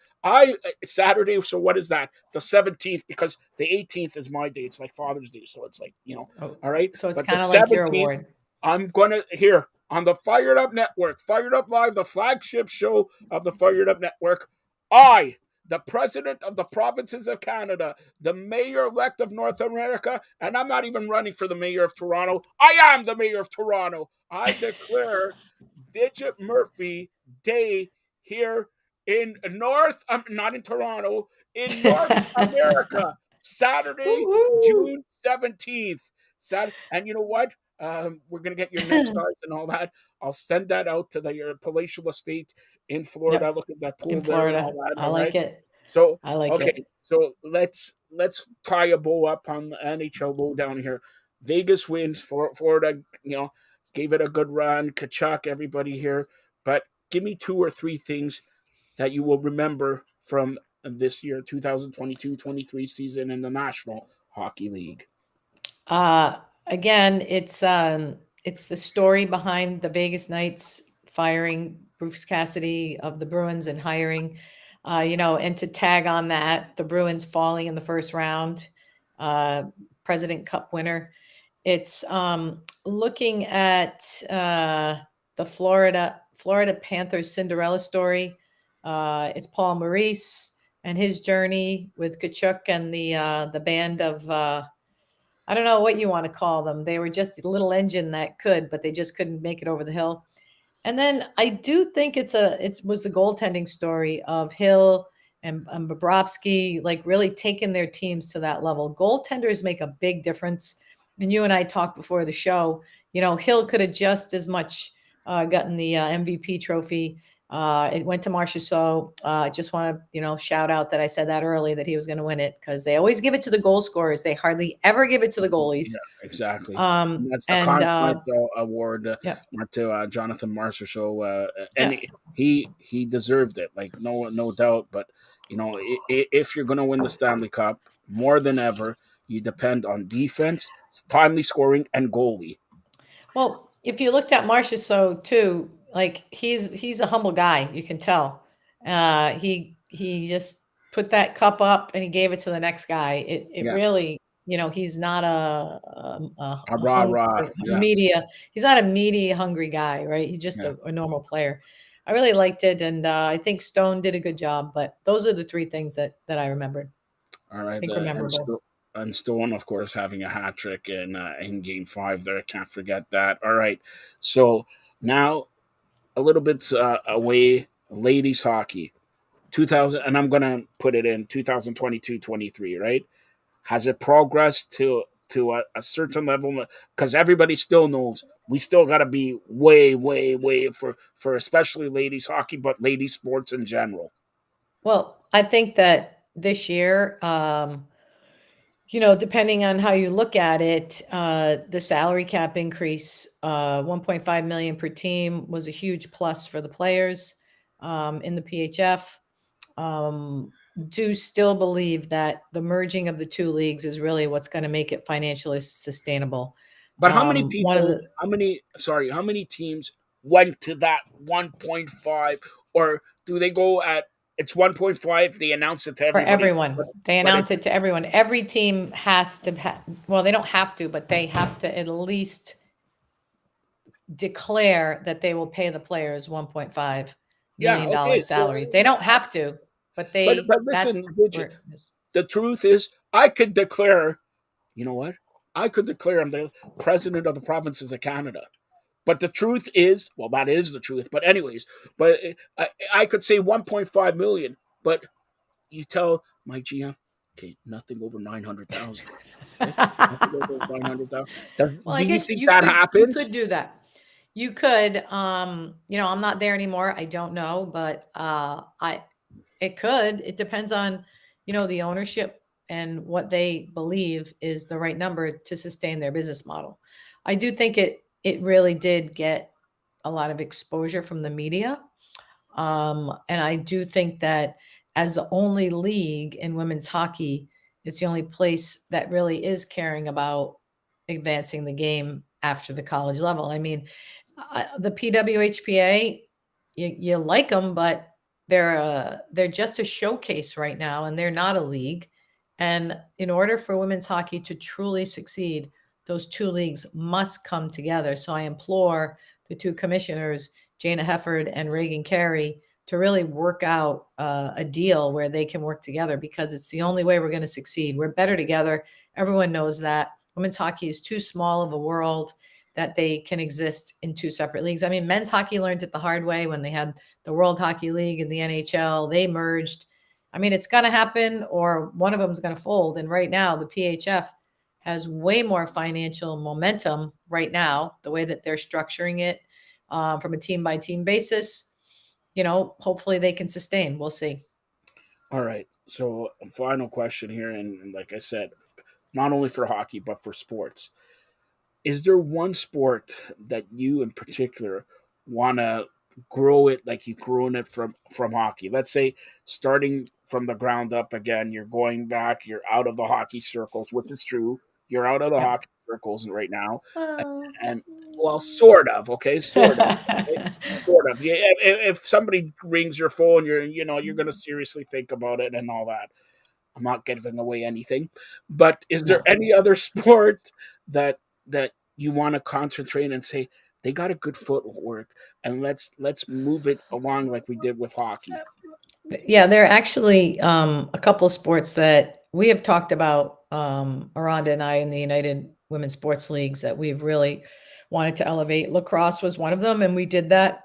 Saturday. So what is that? The 17th, because the 18th is my day. It's like Father's Day, so it's like oh, all right. so it's But the kind of like your 17th, award. I'm gonna here on the Fired Up Network, Fired Up Live, the flagship show of the Fired Up Network. I, the president of the provinces of Canada, the mayor-elect of North America, and I'm not even running for the mayor of Toronto. I am the mayor of Toronto. I declare Digit Murphy Day here in not in Toronto, in North America, Saturday, Woo-hoo. June 17th. And you know what? We're gonna get your next stars and all that. I'll send that out to your palatial estate in Florida. Yep, Look at that in pool there and all Florida. that. I All like right. it. So I like okay, it. so let's tie a bow up on the NHL lowdown here. Vegas wins for Florida. Gave it a good run. Kachuk, everybody here. But give me 2 or 3 things that you will remember from this year, 2022-23 season in the National Hockey League. Again, it's the story behind the Vegas Knights firing Bruce Cassidy of the Bruins and hiring, and to tag on that, the Bruins falling in the first round, President Cup winner. It's looking at the Florida Panthers Cinderella story. It's Paul Maurice and his journey with Kachuk and the band of I don't know what you want to call them. They were just a little engine that could, but they just couldn't make it over the hill. And then I do think it was the goaltending story of Hill and Bobrovsky, like really taking their teams to that level. Goaltenders make a big difference. And you and I talked before the show. Hill could have just as much gotten the MVP trophy. It went to Marchessault. I just want to, shout out that I said that early that he was going to win it, because they always give it to the goal scorers. They hardly ever give it to the goalies. Yeah, exactly. Um, And that's the and Conn Award yeah, to Jonathan Marchessault, and yeah. he deserved it, like no doubt. But if you're going to win the Stanley Cup, more than ever, you depend on defense, timely scoring, and goalie. Well, if you looked at Marchessault too, like he's a humble guy, you can tell. He just put that cup up and he gave it to the next guy. It Yeah, really, he's not a a rah hungry rah. Yeah. media. He's not a media hungry guy, right? He's just Yes. a normal player. I really liked it, and I think Stone did a good job. But those are the 3 things that I remembered. All right, Think were memorable. And Stone, of course, having a hat trick in Game 5 there. I can't forget that. All right, so now a little bit away, ladies hockey, 2000, and I'm gonna put it in 2022-23. Right? Has it progressed to a certain level? Because everybody still knows we still got to be way, way, way for especially ladies hockey, but ladies sports in general. Well, I think that this year, depending on how you look at it, the salary cap increase, 1.5 million per team, was a huge plus for the players in the PHF. Do still believe that the merging of the 2 leagues is really what's going to make it financially sustainable. But how many One of people? the How many teams went to that 1.5, or do they go at it's 1.5? They announce it to For everybody, everyone, they but announce it to everyone. Every team has to. Well, they don't have to, but they have to at least declare that they will pay the players 1.5 yeah, million okay. dollars So, salaries. They don't have to, but but that's listen, Bridget, where it is. the truth is, I could declare. You know what? I could declare I'm the president of the provinces of Canada. But the truth is, well, that is the truth. But anyways, but I could say 1.5 million. But you tell my GM, okay, nothing over 900,000. Okay, nothing over 900,000. Well, I Do you guess think you that could happens? do that. You could, I'm not there anymore. I don't know, but it could. It depends on, the ownership and what they believe is the right number to sustain their business model. I do think it really did get a lot of exposure from the media. And I do think that as the only league in women's hockey, it's the only place that really is caring about advancing the game after the college level. I mean, the PWHPA, you like them, but they're just a showcase right now, and they're not a league. And in order for women's hockey to truly succeed, those two leagues must come together. So I implore the two commissioners, Jana Hefford and Reagan Carey, to really work out a deal where they can work together, because it's the only way we're going to succeed. We're better together. Everyone knows that. Women's hockey is too small of a world that they can exist in two separate leagues. I mean, men's hockey learned it the hard way when they had the World Hockey League and the NHL. They merged. I mean, it's going to happen, or one of them is going to fold. And right now, the PHF has way more financial momentum right now, the way that they're structuring it from a team by team basis. Hopefully they can sustain. We'll see. All right. So, final question here, and like I said, not only for hockey but for sports. Is there one sport that you in particular want to grow it like you've grown it from hockey? Let's say starting from the ground up again, you're going back, you're out of the hockey circles, which is true. You're out of the Yep. hockey circles right now, Well, and well, sort of, okay, sort of. Okay? Sort of. Yeah, if somebody rings your phone, you're going to seriously think about it and all that. I'm not giving away anything, but is there no. any other sport that you want to concentrate and say they got a good footwork and let's move it along like we did with hockey? Yeah, there are actually a couple of sports that we have talked about, Aranda and I, in the United Women's Sports Leagues, that we've really wanted to elevate. Lacrosse was one of them, and we did that,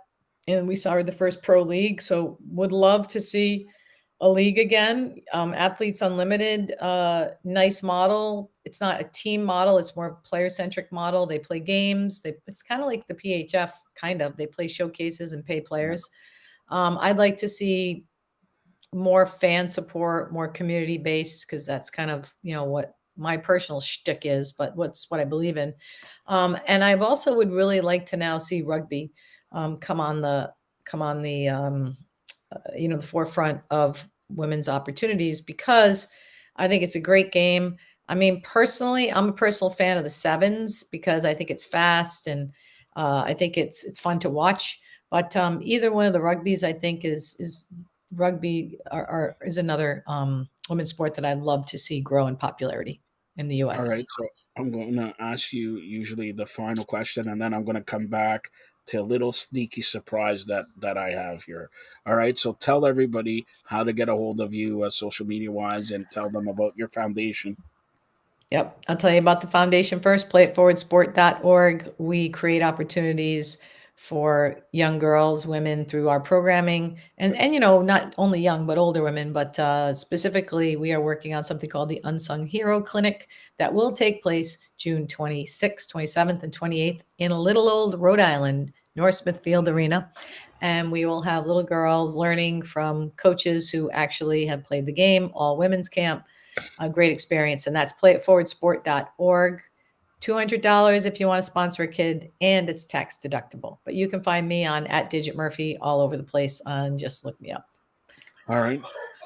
and we started the first pro league. So would love to see a league again. Athletes Unlimited, nice model. It's not a team model; it's more player centric model. They play games. It's kind of like the PHF, kind of. They play showcases and pay players. I'd like to see more fan support, more community based, because that's kind of what my personal shtick is, but what I believe in. And I've also would really like to now see rugby come on the the forefront of women's opportunities, because I think it's a great game. I mean, personally, I'm a personal fan of the sevens because I think it's fast, and I think it's fun to watch. But either one of the rugbies, I think, is rugby is another women's sport that I'd love to see grow in popularity in the All U.S. right, so I'm going to ask you usually the final question, and then I'm going to come back to a little sneaky surprise that I have here. All right, so tell everybody how to get a hold of you, social media wise, and tell them about your foundation. Yep. I'll tell you about the foundation first, playitforwardsport.org. We create opportunities for young girls, women through our programming, and not only young, but older women. But specifically, we are working on something called the Unsung Hero Clinic that will take place June 26th, 27th, and 28th in Little Old Rhode Island, North Smithfield Arena. And we will have little girls learning from coaches who actually have played the game, all women's camp. A great experience. And that's playitforwardsport.org. $200 if you want to sponsor a kid, and it's tax deductible. But you can find me on @DigitMurphy all over the place, and just look me up. All right.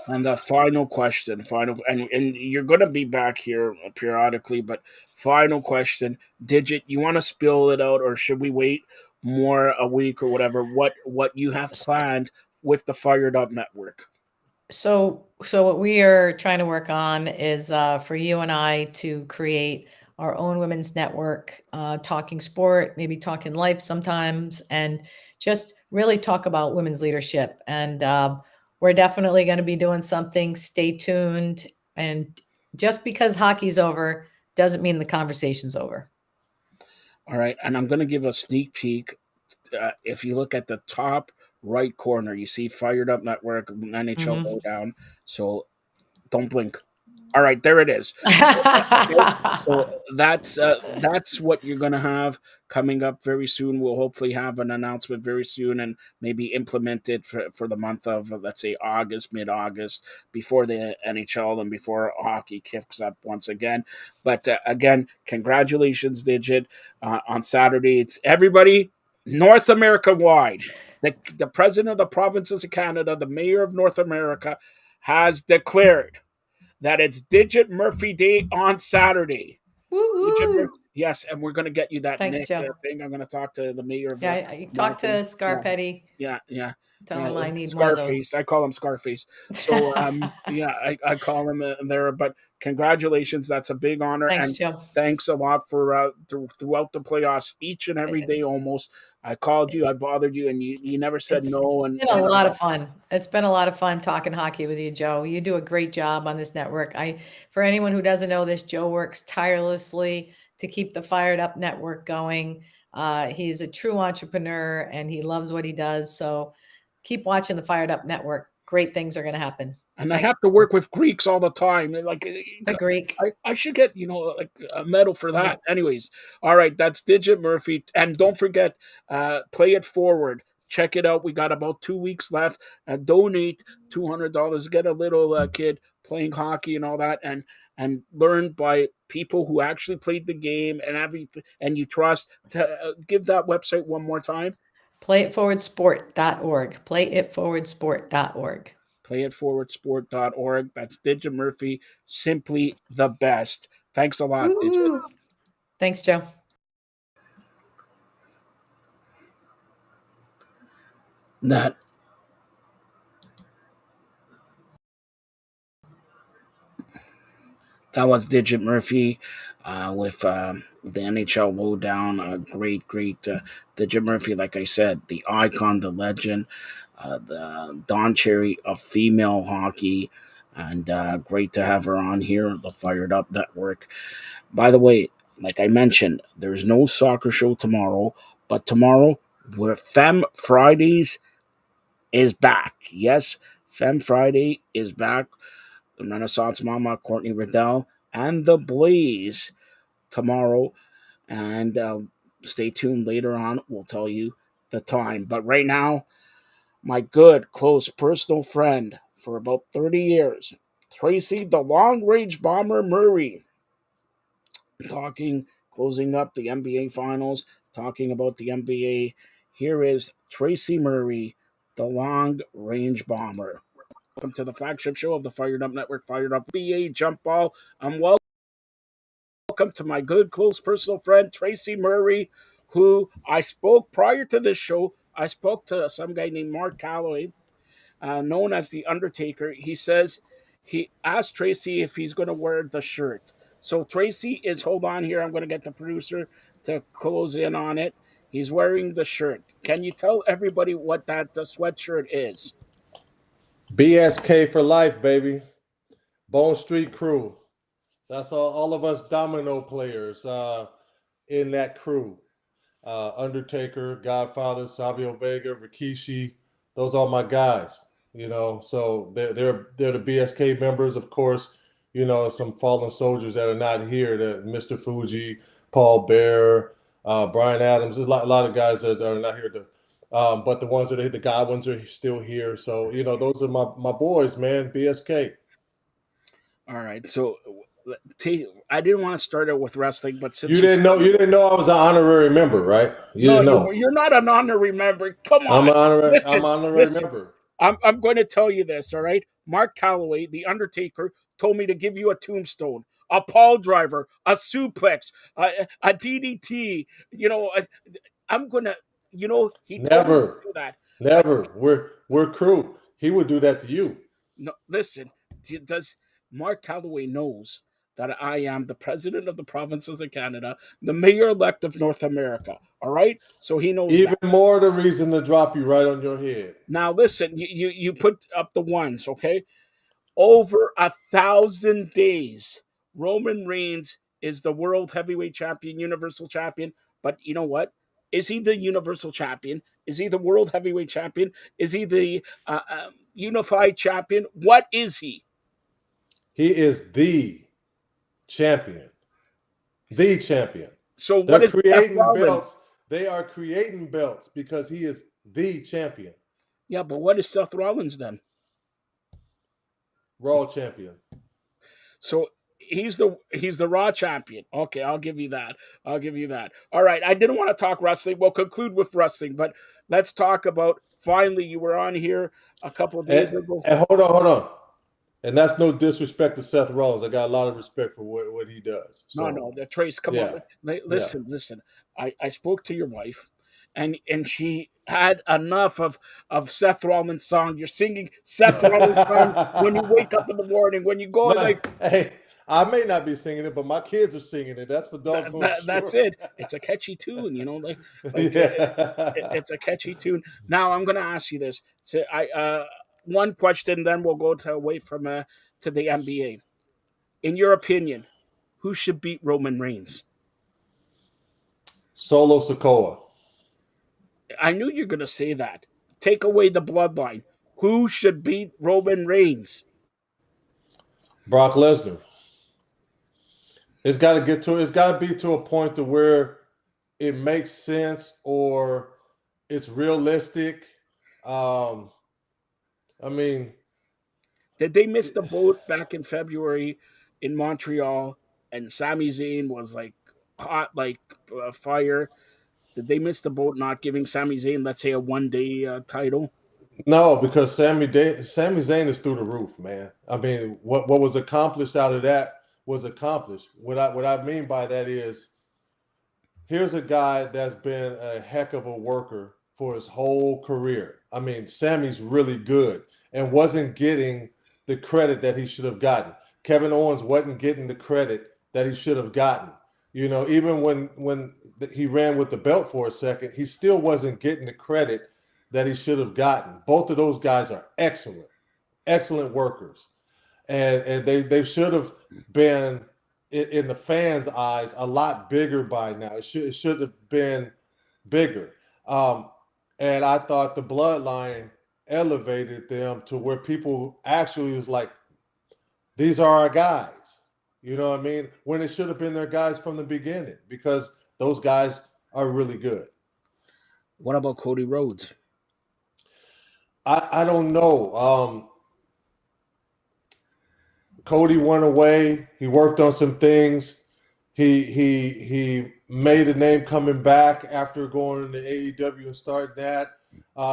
And the final question, and you're going to be back here periodically, but final question, Digit, you want to spill it out, or should we wait more a week or whatever? What you have planned with the Fired Up Network? So what we are trying to work on is for you and I to create our own women's network, talking sport, maybe talking life sometimes, and just really talk about women's leadership. And we're definitely going to be doing something. Stay tuned. And just because hockey's over doesn't mean the conversation's over. All right. And I'm going to give a sneak peek. If you look at the top right corner, you see Fired Up Network, NHL Mhm. Lowdown. So don't blink. All right, there it is. Okay, so that's what you're gonna have coming up very soon. We'll hopefully have an announcement very soon and maybe implement it for the month of, let's say, August, mid-August, before the NHL and before hockey kicks up once again. But again, congratulations, Digit, on Saturday. It's everybody. North America wide. The president of the provinces of Canada, the mayor of North America, has declared that it's Digit Murphy Day on Saturday. Woo-hoo. Yes, and we're going to get you that Thanks, Nick Joe. thing. I'm going to talk to the mayor of Yeah, I talked to Moncton. Scarpetti. Yeah. Tell him I need one of Scarface. those. I call him Scarface. So yeah, I call him there. But congratulations, that's a big honor, Thanks, and Joe. thanks a lot for throughout the playoffs, each and every day almost. I called you, I bothered you, and you never said It's no. And been a lot of fun. It's been a lot of fun talking hockey with you, Joe. You do a great job on this network. For anyone who doesn't know this, Joe works tirelessly to keep the Fired Up Network going. He's a true entrepreneur and he loves what he does. So keep watching the Fired Up Network. Great things are going to happen. and I Thank have to you. work with Greeks all the time. Like The Greek. I should get like a medal for that. Anyways, all right, that's Digit Murphy, and don't forget, play it forward. Check it out. We got about 2 weeks left. Donate $200. Get a little kid playing hockey and all that, and learn by people who actually played the game and everything, and you trust. Give that website one more time. Playitforwardsport.org. Playitforwardsport.org. Playitforwardsport.org. That's Digit Murphy. Simply the best. Thanks a lot, Digit. Woo-hoo. Thanks, Joe. That was Digit Murphy with the NHL lowdown. Great Digit Murphy. Like I said, the icon, the legend, the Don Cherry of female hockey, and great to have her on here, the Fired Up Network. By the way, like I mentioned, there's no soccer show tomorrow, but tomorrow, where Femme Fridays is back. Yes, Femme Friday is back. The Renaissance Mama, Courtney Riddell, and the Blaze tomorrow. And stay tuned later on. We'll tell you the time. But right now, my good, close personal friend for about 30 years, Tracy the Long Range Bomber Murray, closing up the NBA Finals, talking about the NBA. Here is Tracy Murray, the Long Range Bomber. Welcome to the flagship show of the Fired Up Network, Fired Up BA Jump Ball. Welcome to my good, close personal friend, Tracy Murray, who I spoke prior to this show. I spoke to some guy named Mark Calloway, known as The Undertaker. He says he asked Tracy if he's going to wear the shirt. So Tracy is, hold on here, I'm going to get the producer to close in on it. He's wearing the shirt. Can you tell everybody what that sweatshirt is? BSK for life, baby. Bone Street Crew. That's all of us domino players in that crew. Undertaker, Godfather, Savio Vega, Rikishi. Those are my guys. So they're the BSK members, of course. Some fallen soldiers that are not here. Mr. Fuji, Paul Bear, Brian Adams. There's a lot of guys that are not here. But the ones that are the Godwins are still here. So those are my boys, man. BSK. All right. So I didn't want to start out with wrestling, but since You didn't know I was an honorary member, right? You no, didn't know. you're not an honorary member. Come I'm on, an honorary. I'm listen, an honorary listen. member. I'm going to tell you this. All right, Mark Calloway, the Undertaker, told me to give you a tombstone, a Paul driver, a suplex, a DDT. I'm gonna. He told me to Never, do that. But never. We're crew. He would do that to you. no, listen. Does Mark Calloway knows that I am the president of the provinces of Canada, the mayor-elect of North America. All right, so he knows Even that. more the reason to drop you right on your head. Now listen, you put up the ones, okay? Over 1,000 days, Roman Reigns is the world heavyweight champion, universal champion. But you know what? Is he the universal champion? Is he the world heavyweight champion? Is he the unified champion? What is he? He is the champion. The champion. So what They're is Seth creating Rollins? belts. They are creating belts because he is the champion. Yeah, but what is Seth Rollins then? Raw champion. So he's the Raw champion. Okay, I'll give you that. All right, I didn't want to talk wrestling. We'll conclude with wrestling, but let's talk about. Finally, you were on here a couple of days ago. And hold on. And that's no disrespect to Seth Rollins. I got a lot of respect for what he does. So, No, the Trace, come yeah, on. Listen. I spoke to your wife, and she had enough of Seth Rollins' song. You're singing Seth Rollins' song when you wake up in the morning, when you go hey, I may not be singing it, but my kids are singing it. That's for doggone sure. That's it. It's a catchy tune, Yeah. it's a catchy tune. Now I'm going to ask you this. So one question, then we'll go away from to the NBA. In your opinion, who should beat Roman Reigns? Solo Sikoa. I knew you're going to say that. Take away the bloodline. Who should beat Roman Reigns? Brock Lesnar. It's got to be to a point to where it makes sense or it's realistic. I mean, did they miss the boat back in February in Montreal, and Sami Zayn was like hot like fire? Did they miss the boat not giving Sami Zayn, let's say, a one-day title? No, because Sami Zayn is through the roof, man. I mean, what was accomplished out of that was accomplished. What I mean by that is, here's a guy that's been a heck of a worker for his whole career. I mean, Sami's really good and wasn't getting the credit that he should have gotten. Kevin Owens wasn't getting the credit that he should have gotten. You know, even when he ran with the belt for a second, he still wasn't getting the credit that he should have gotten. Both of those guys are excellent workers. And they should have been, in the fans' eyes, a lot bigger by now. It should have been bigger. And I thought the bloodline elevated them to where people actually was like, these are our guys. You know what I mean? When it should have been their guys from the beginning, because those guys are really good. What about Cody Rhodes? I don't know. Cody went away. He worked on some things. He made a name coming back after going to AEW and starting that.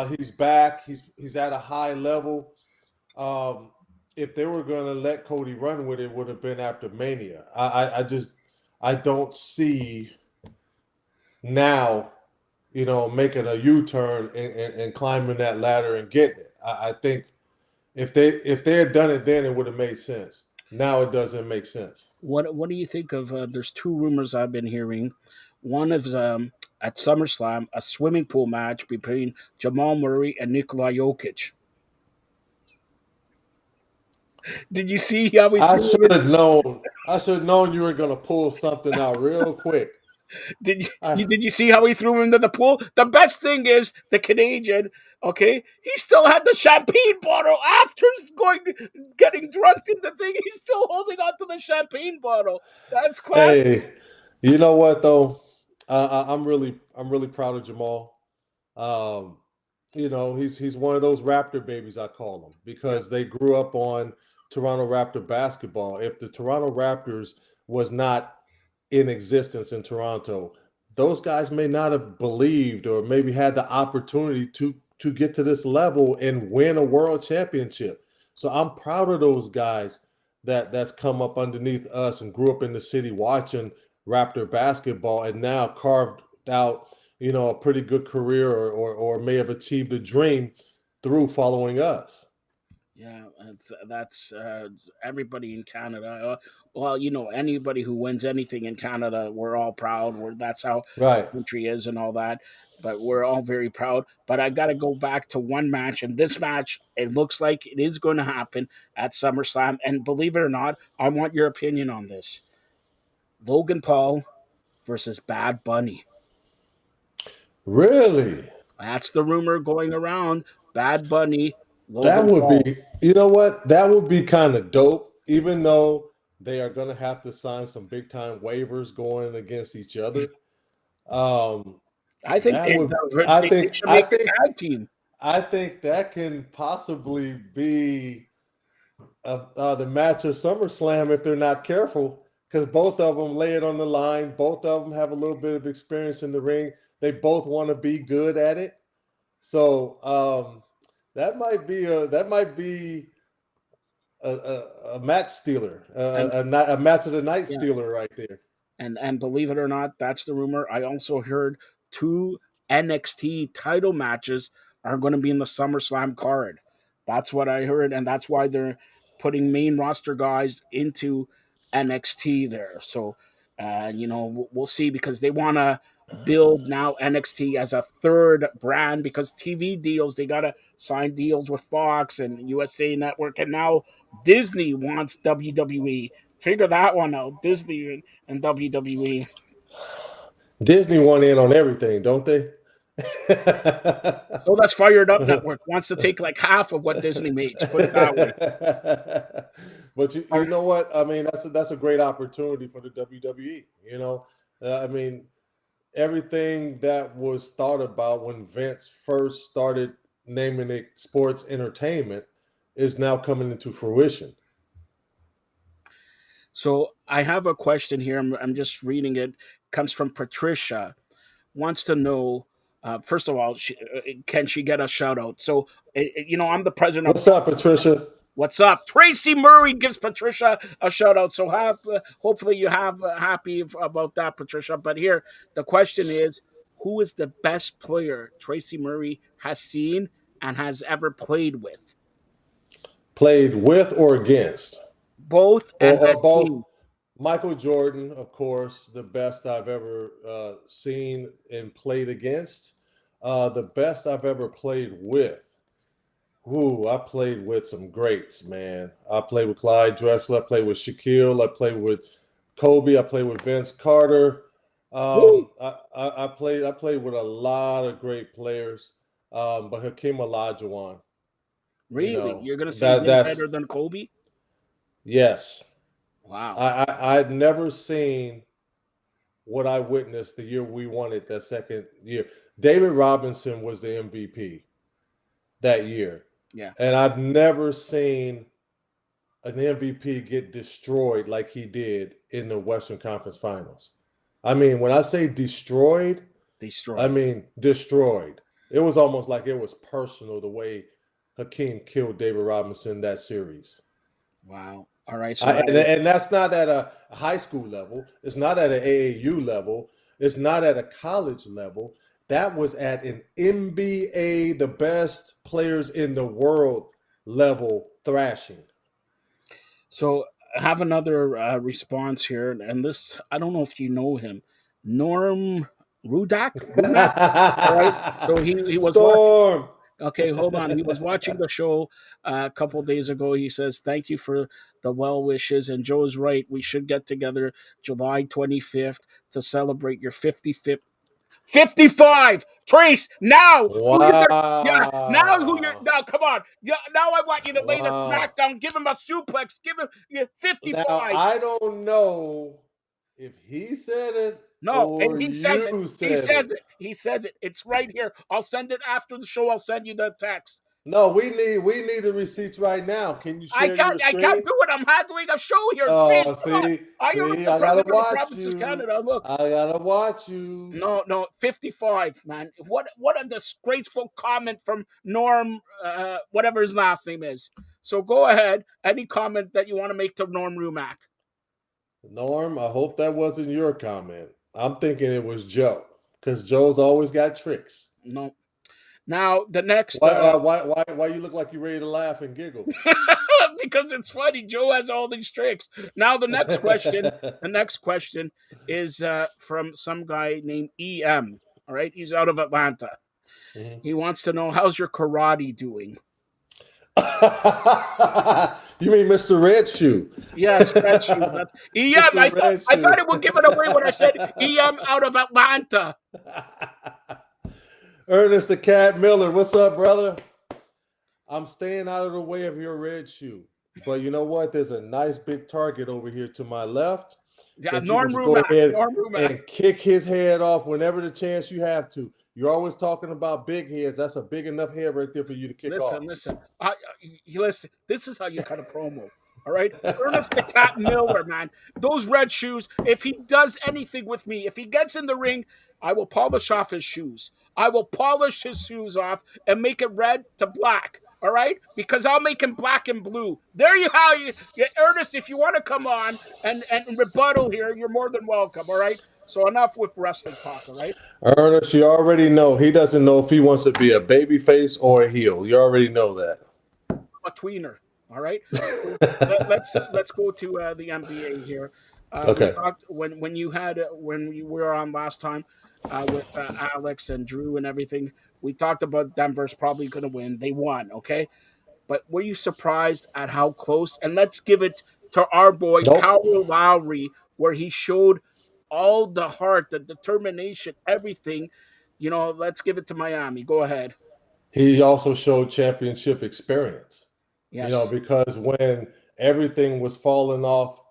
He's back. He's at a high level. If they were going to let Cody run with it, would have been after Mania. I don't see now, making a U-turn and climbing that ladder and getting it. I think if they had done it then, it would have made sense. Now it doesn't make sense. What do you think of? There's two rumors I've been hearing. One is at SummerSlam, a swimming pool match between Jamal Murray and Nikola Jokic. Did you see how we? I should have known you were going to pull something out real quick. Did you see how he threw him into the pool? The best thing is the Canadian. Okay, he still had the champagne bottle after getting drunk in the thing. He's still holding on to the champagne bottle. That's classic. Hey, you know what though? I'm really proud of Jamal. He's one of those Raptor babies, I call them, because they grew up on Toronto Raptor basketball. If the Toronto Raptors was not in existence in Toronto, those guys may not have believed or maybe had the opportunity to get to this level and win a world championship. So I'm proud of those guys that's come up underneath us and grew up in the city watching Raptor basketball and now carved out, a pretty good career or may have achieved a dream through following us. Yeah, that's everybody in Canada. Well, anybody who wins anything in Canada, we're all proud. That's how Right. the country is and all that. But we're all very proud. But I got to go back to one match, and this match, it looks like it is going to happen at SummerSlam. And believe it or not, I want your opinion on this: Logan Paul versus Bad Bunny. Really? That's the rumor going around. Bad Bunny. That would be, you know what? That would be kind of dope, even though they are going to have to sign some big time waivers going against each other. I think they should make a tag team. I think that can possibly be the match of SummerSlam if they're not careful, because both of them lay it on the line. Both of them have a little bit of experience in the ring. They both want to be good at it. So that might be a match stealer, a match of the night Yeah. stealer right there. And believe it or not, that's the rumor. I also heard 2 NXT title matches are going to be in the SummerSlam card. That's what I heard, and that's why they're putting main roster guys into NXT there. So, we'll see, because they want to build now NXT as a third brand, because TV deals, they got to sign deals with Fox and USA Network, and now Disney wants WWE. Figure that one out, Disney and WWE. Disney want in on everything, don't they? So that's Fired Up Network wants to take like half of what Disney makes. Put it that way. But you know what? I mean, that's a great opportunity for the WWE. I mean, everything that was thought about when Vince first started naming it sports entertainment is now coming into fruition. So I have a question here. I'm just reading it. It comes from Patricia. Wants to know, first of all, can she get a shout out? So, I'm the president. What's up, Patricia? What's up? Tracy Murray gives Patricia a shout out. So hopefully you have happy about that, Patricia. But here, the question is, who is the best player Tracy Murray has seen and has ever played with? Played with or against? Both and or has both. seen. Michael Jordan, of course, the best I've ever seen and played against. The best I've ever played with. Ooh, I played with some greats, man. I played with Clyde Drexler. I played with Shaquille. I played with Kobe. I played with Vince Carter. I played with a lot of great players. But Hakeem Olajuwon. Really? You're going to say he's better than Kobe? Yes. Wow. I'd never seen what I witnessed the year we won it that second year. David Robinson was the MVP that year. Yeah. And I've never seen an MVP get destroyed like he did in the Western Conference Finals. I mean, when I say destroyed, I mean destroyed. It was almost like it was personal the way Hakeem killed David Robinson that series. Wow. All right. So and that's not at a high school level. It's not at an AAU level. It's not at a college level. That was at an NBA, the best players in the world level thrashing. So I have another response here. And this, I don't know if you know him. Norm Rudak? All right. So he was Storm. Watching, okay, hold on. He was watching the show a couple days ago. He says, thank you for the well wishes. And Joe's right. We should get together July 25th to celebrate your 55th. 55, Trace. Now, wow. Now, come on. Yeah, now I want you to lay the smackdown. Give him a suplex. Give him 55. Now, I don't know if he said it. No, and he says it. He says it. It's right here. I'll send it after the show. I'll send you the text. No, we need the receipts right now. Can you share your screen? I can't do it. I'm handling a show here. Oh, see, I gotta watch you. Of Canada. Look, I gotta watch you. No, 55, man. What a disgraceful comment from Norm, whatever his last name is. So go ahead. Any comment that you want to make to Norm Rumack? Norm, I hope that wasn't your comment. I'm thinking it was Joe, because Joe's always got tricks. No. Now the next. Why you look like you're ready to laugh and giggle? Because it's funny. Joe has all these tricks. Now the next question. The next question is from some guy named EM. All right, he's out of Atlanta. Mm-hmm. He wants to know, how's your karate doing? You mean Mr. Red Shoe? Yes, Red Shoe. That's EM. I thought it would give it away when I said EM out of Atlanta. Ernest the Cat Miller, what's up, brother? I'm staying out of the way of your red shoe. But you know what? There's a nice big target over here to my left. Yeah, Norm Rumack. And kick his head off whenever the chance you have to. You're always talking about big heads. That's a big enough head right there for you to kick off. Listen. Listen. This is how you cut a promo. All right, Ernest the Cat Miller, man. Those red shoes. If he does anything with me, if he gets in the ring, I will polish off his shoes. I will polish his shoes off and make it red to black. All right, because I'll make him black and blue. There you how you Ernest. If you want to come on and rebuttal here, you're more than welcome. All right. So enough with wrestling talk. All right. Ernest, you already know he doesn't know if he wants to be a baby face or a heel. You already know that. A tweener. All right. So let's go to the NBA here. Okay. We talked when we were on last time with Alex and Drew and everything. We talked about Denver's probably going to win. They won. Okay. But were you surprised at how close? And let's give it to our boy Nope. Kyle Lowry, where he showed all the heart, the determination, everything. Let's give it to Miami. Go ahead. He also showed championship experience. Yes. Because when everything was falling off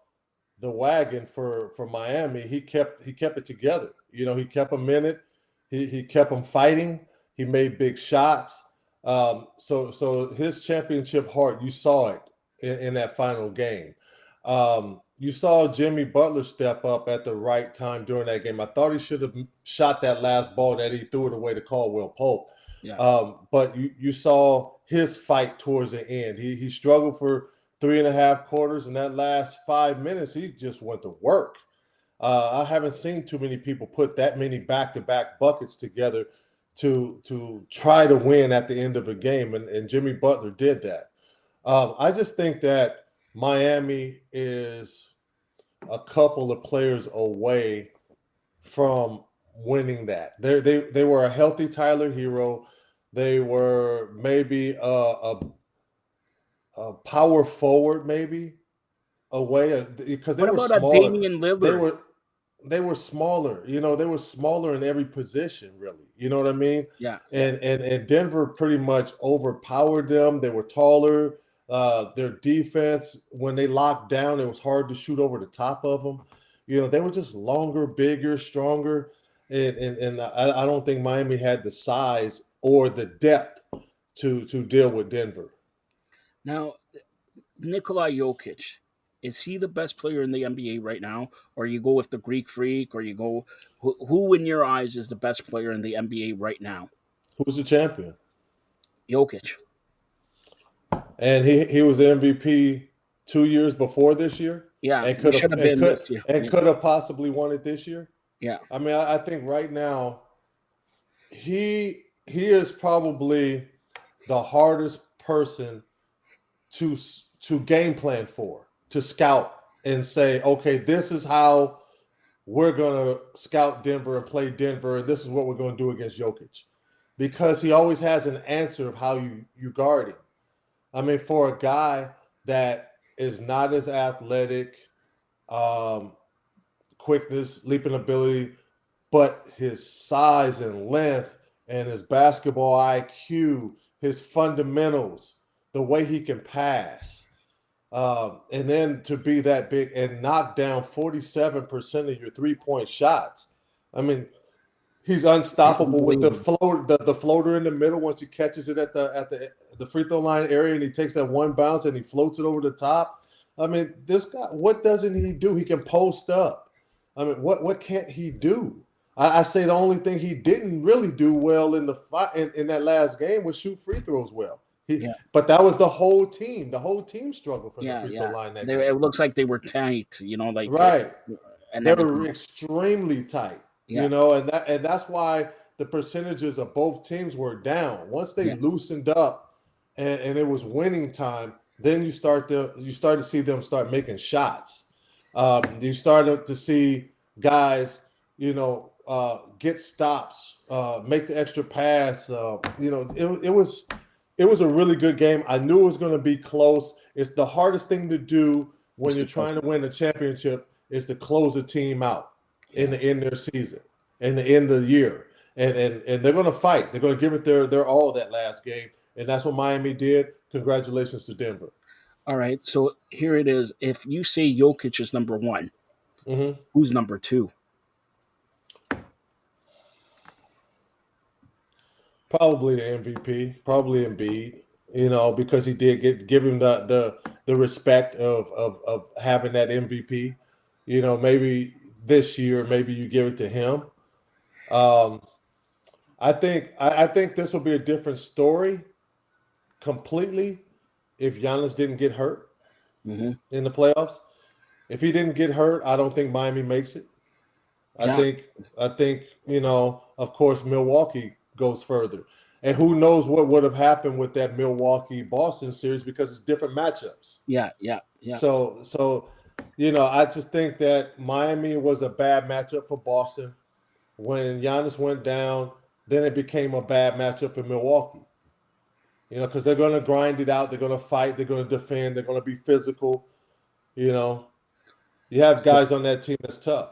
the wagon for Miami, he kept it together. He kept them in it. He kept them fighting. He made big shots. So his championship heart, you saw it in that final game. You saw Jimmy Butler step up at the right time during that game. I thought he should have shot that last ball that he threw it away to Caldwell Pope. Yeah. But you saw his fight towards the end. He struggled for 3.5 quarters, and that last 5 minutes, he just went to work. I haven't seen too many people put that many back-to-back buckets together to try to win at the end of a game, and Jimmy Butler did that. I just think that Miami is a couple of players away from winning that. They were a healthy Tyler Hero. They were maybe a power forward, maybe away, because they What were about a smaller. Damian Lillard? They were smaller. They were smaller in every position, really. You know what I mean? Yeah. And Denver pretty much overpowered them. They were taller. Their defense, when they locked down, it was hard to shoot over the top of them. They were just longer, bigger, stronger. And I don't think Miami had the size or the depth to deal with Denver. Now, Nikola Jokic, is he the best player in the NBA right now? Or you go with the Greek Freak, or you go who in your eyes is the best player in the NBA right now? Who's the champion? Jokic. And he was the MVP 2 years before this year. Yeah, and he should have been this year. And could have possibly won it this year. Yeah. I mean, I think right now he is probably the hardest person to game plan for, to scout and say, okay, this is how we're going to scout Denver and play Denver, and this is what we're going to do against Jokic. Because he always has an answer of how you guard him. I mean, for a guy that is not as athletic, quickness, leaping ability, but his size and length and his basketball IQ, his fundamentals, the way he can pass, and then to be that big and knock down 47% of your three-point shots. I mean, he's unstoppable with the floater in the middle. Once he catches it at the free throw line area, and he takes that one bounce and he floats it over the top. I mean, this guy, what doesn't he do? He can post up. I mean, what can't he do? I say the only thing he didn't really do well in the fight in that last game was shoot free throws well. But that was the whole team. The whole team struggled from the free throw line. It looks like they were tight, right. And they were extremely tight, and that's why the percentages of both teams were down. Once they loosened up and it was winning time, then you start to see them start making shots. You started to see guys, get stops, make the extra pass. It was a really good game. I knew it was going to be close. It's the hardest thing to do when you're trying to win a championship is to close a team out in the end of their season, in the end of the year. And they're going to fight. They're going to give it their all that last game. And that's what Miami did. Congratulations to Denver. All right. So here it is. If you say Jokic is number one, who's number two? Probably the MVP, probably Embiid. Because he did give him the respect of having that MVP. Maybe this year, maybe you give it to him. Um, I think this will be a different story completely if Giannis didn't get hurt Hmm. in the playoffs. If he didn't get hurt, I don't think Miami makes it. I Yeah, think I think of course, Milwaukee goes further. And who knows what would have happened with that Milwaukee Boston series because it's different matchups. yeah, yeah, yeah. So I just think that Miami was a bad matchup for Boston. When Giannis went down, then it became a bad matchup for Milwaukee. Because they're going to grind it out, they're going to fight, they're going to defend, they're going to be physical. You know, you have guys on that team that's tough.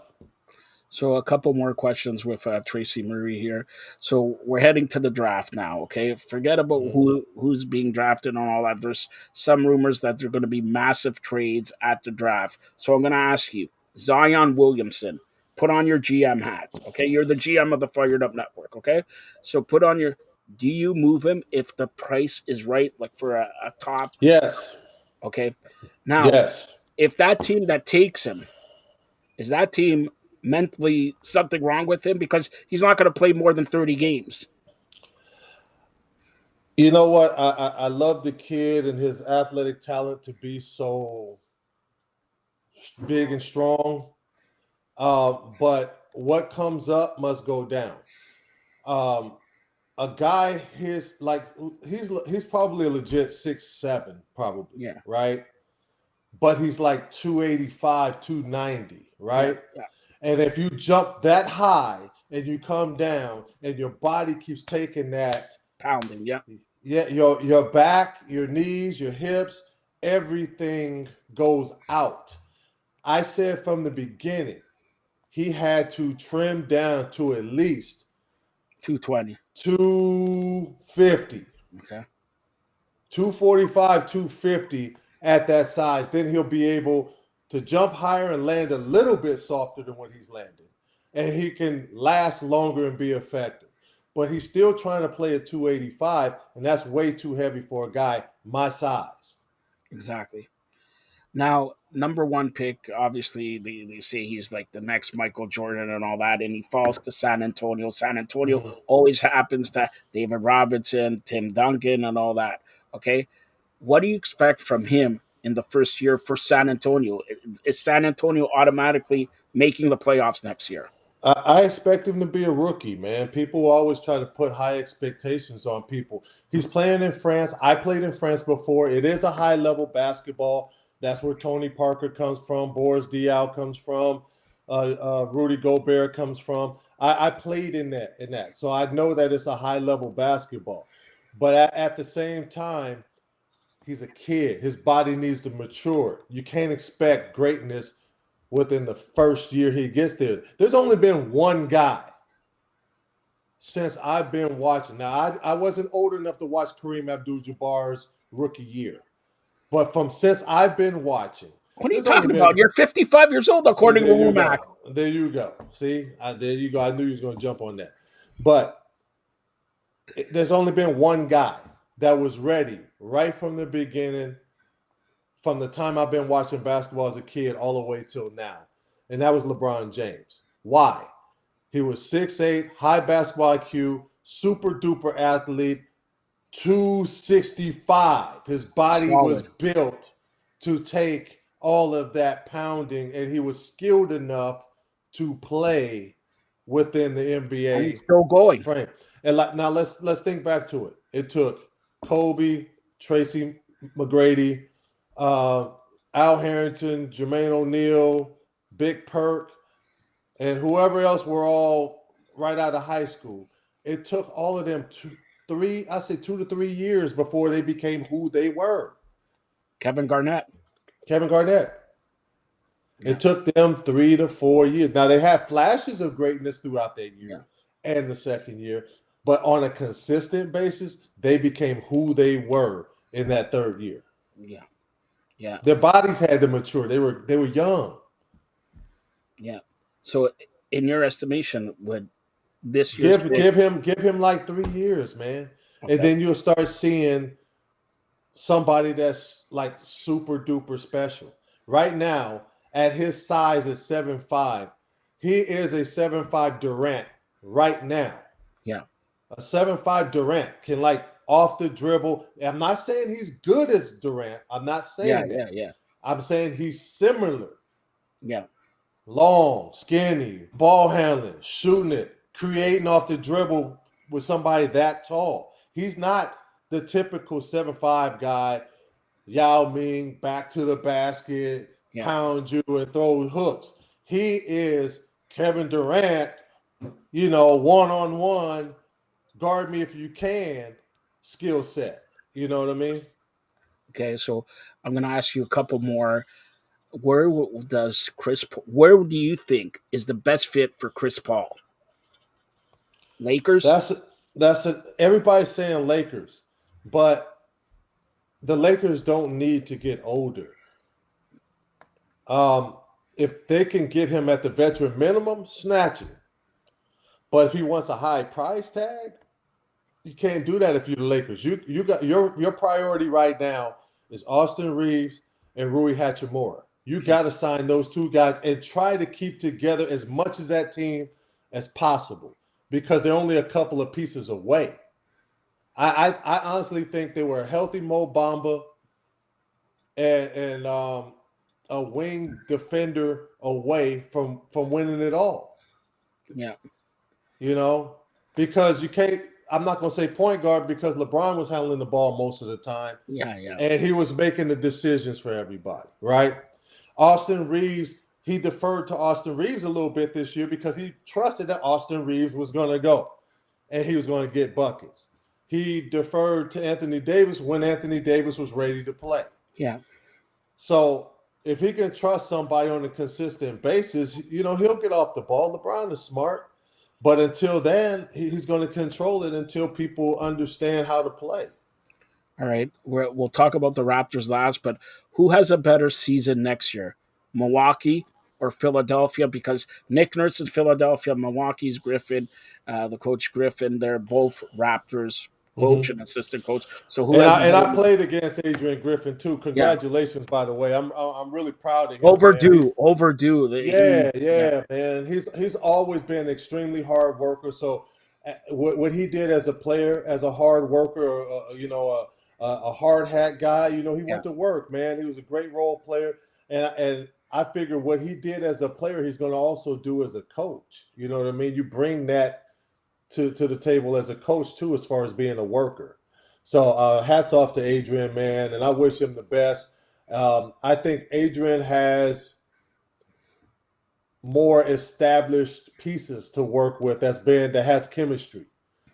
So a couple more questions with Tracy Murray here. So we're heading to the draft now. Okay, forget about Mhm. who's being drafted and all that. There's some rumors that there are going to be massive trades at the draft. So I'm going to ask you, Zion Williamson, put on your GM hat. Okay, you're the GM of the Fired Up Network. Okay, so put on your. Do you move him if the price is right, like for a top? Yes, Okay, now yes. if that team that takes him is that team mentally something wrong with him because he's not going to play more than 30 games? You know what? I love the kid and his athletic talent to be so big and strong. But what comes up must go down. Um, a guy his like he's probably a legit 6'7", probably, Yeah, right? But he's like 285, 290, yeah, right? yeah. And if you jump that high and you come down and your body keeps taking that, Pounding, yeah. yeah, your back, your knees, your hips, everything goes out. I said from the beginning, he had to trim down to at least 220. 250, Okay. 245, 250 at that size. Then he'll be able to jump higher and land a little bit softer than what he's landing. And he can last longer and be effective. But he's still trying to play at 285, and that's way too heavy for a guy my size. Exactly. Now, number one pick, obviously, they say he's like the next Michael Jordan and all that, and he falls to San Antonio. San Antonio Mhm. always happens to David Robinson, Tim Duncan, and all that. Okay. What do you expect from him in the first year for San Antonio? Is San Antonio automatically making the playoffs next year? I expect him to be a rookie, man. People always try to put high expectations on people. He's playing in France. I played in France before. It is a high level basketball. That's where Tony Parker comes from, Boris Diaw comes from, Rudy Gobert comes from. I played in that, so I know that it's a high level basketball. But at the same time, he's a kid. His body needs to mature. You can't expect greatness within the first year he gets there. There's only been one guy since I've been watching. Now, I wasn't old enough to watch Kareem Abdul-Jabbar's rookie year, but from since I've been watching, What are you there's only talking been. about? You're 55 years old, See, according to there you Lumac. go. There you go. See, there you go. I knew you was going to jump on that, but there's only been one guy that was ready right from the beginning, from the time I've been watching basketball as a kid all the way till now, and that was LeBron James. Why? He was 6'8", high basketball IQ, super duper athlete, 265. His body was Solid. built to take all of that pounding, and he was skilled enough to play within the And he's NBA still going. frame. And now let's think back to it. It took Kobe, Tracy McGrady, uh, Al Harrington, Jermaine O'Neal, Big Perk, and whoever else were all right out of high school. It took all of them 2 to 3 years before they became who they were. Kevin Garnett. Kevin Garnett. Yeah. It took them 3 to 4 years. Now they had flashes of greatness throughout that year and the second year, but on a consistent basis, they became who they were in that third year. Yeah. Yeah. Their bodies had to mature. They were young. Yeah. So, in your estimation, would this year's give him like 3 years, man. Okay. And then you'll start seeing somebody that's like super duper special. Right now, at his size at 7'5", he is a 7'5" Durant right now. Yeah. A 7'5" Durant can like off the dribble. I'm not saying he's good as Durant. I'm not saying that. Yeah. I'm saying he's similar. Yeah. Long, skinny, ball handling, shooting it, creating off the dribble with somebody that tall. He's not the typical 7'5" guy, Yao Ming, back to the basket, pound you and throw hooks. He is Kevin Durant, one-on-one, guard me if you can, skill set. You know what I mean? Okay, so I'm going to ask you a couple more. Where do you think is the best fit for Chris Paul? Lakers? Everybody's saying Lakers, but the Lakers don't need to get older. If they can get him at the veteran minimum, snatch him. But if he wants a high price tag, you can't do that if you're the Lakers. You got your priority right now is Austin Reeves and Rui Hachimura. You got to sign those two guys and try to keep together as much as that team as possible because they're only a couple of pieces away. I honestly think they were a healthy Mo Bamba and a wing defender away from winning it all. Yeah. Because you can't. I'm not going to say point guard because LeBron was handling the ball most of the time. Yeah. And he was making the decisions for everybody, right? Austin Reeves, he deferred to Austin Reeves a little bit this year because he trusted that Austin Reeves was going to go and he was going to get buckets. He deferred to Anthony Davis when Anthony Davis was ready to play. Yeah. So if he can trust somebody on a consistent basis, he'll get off the ball. LeBron is smart. But until then, he's going to control it until people understand how to play. All right. We'll talk about the Raptors last, but who has a better season next year? Milwaukee or Philadelphia? Because Nick Nurse is Philadelphia, Milwaukee's Griffin, the coach Griffin. They're both Raptors, coach and assistant coach. So who? I played against Adrian Griffin too. Congratulations, by the way. I'm really proud of him. Overdue. Man. He's always been an extremely hard worker. So what he did as a player, as a hard worker, a hard hat guy, he went to work, man. He was a great role player, and I figure what he did as a player, he's going to also do as a coach. You know what I mean? You bring that to the table as a coach too, as far as being a worker. So hats off to Adrian, man, and I wish him the best. I think Adrian has more established pieces to work with that has chemistry.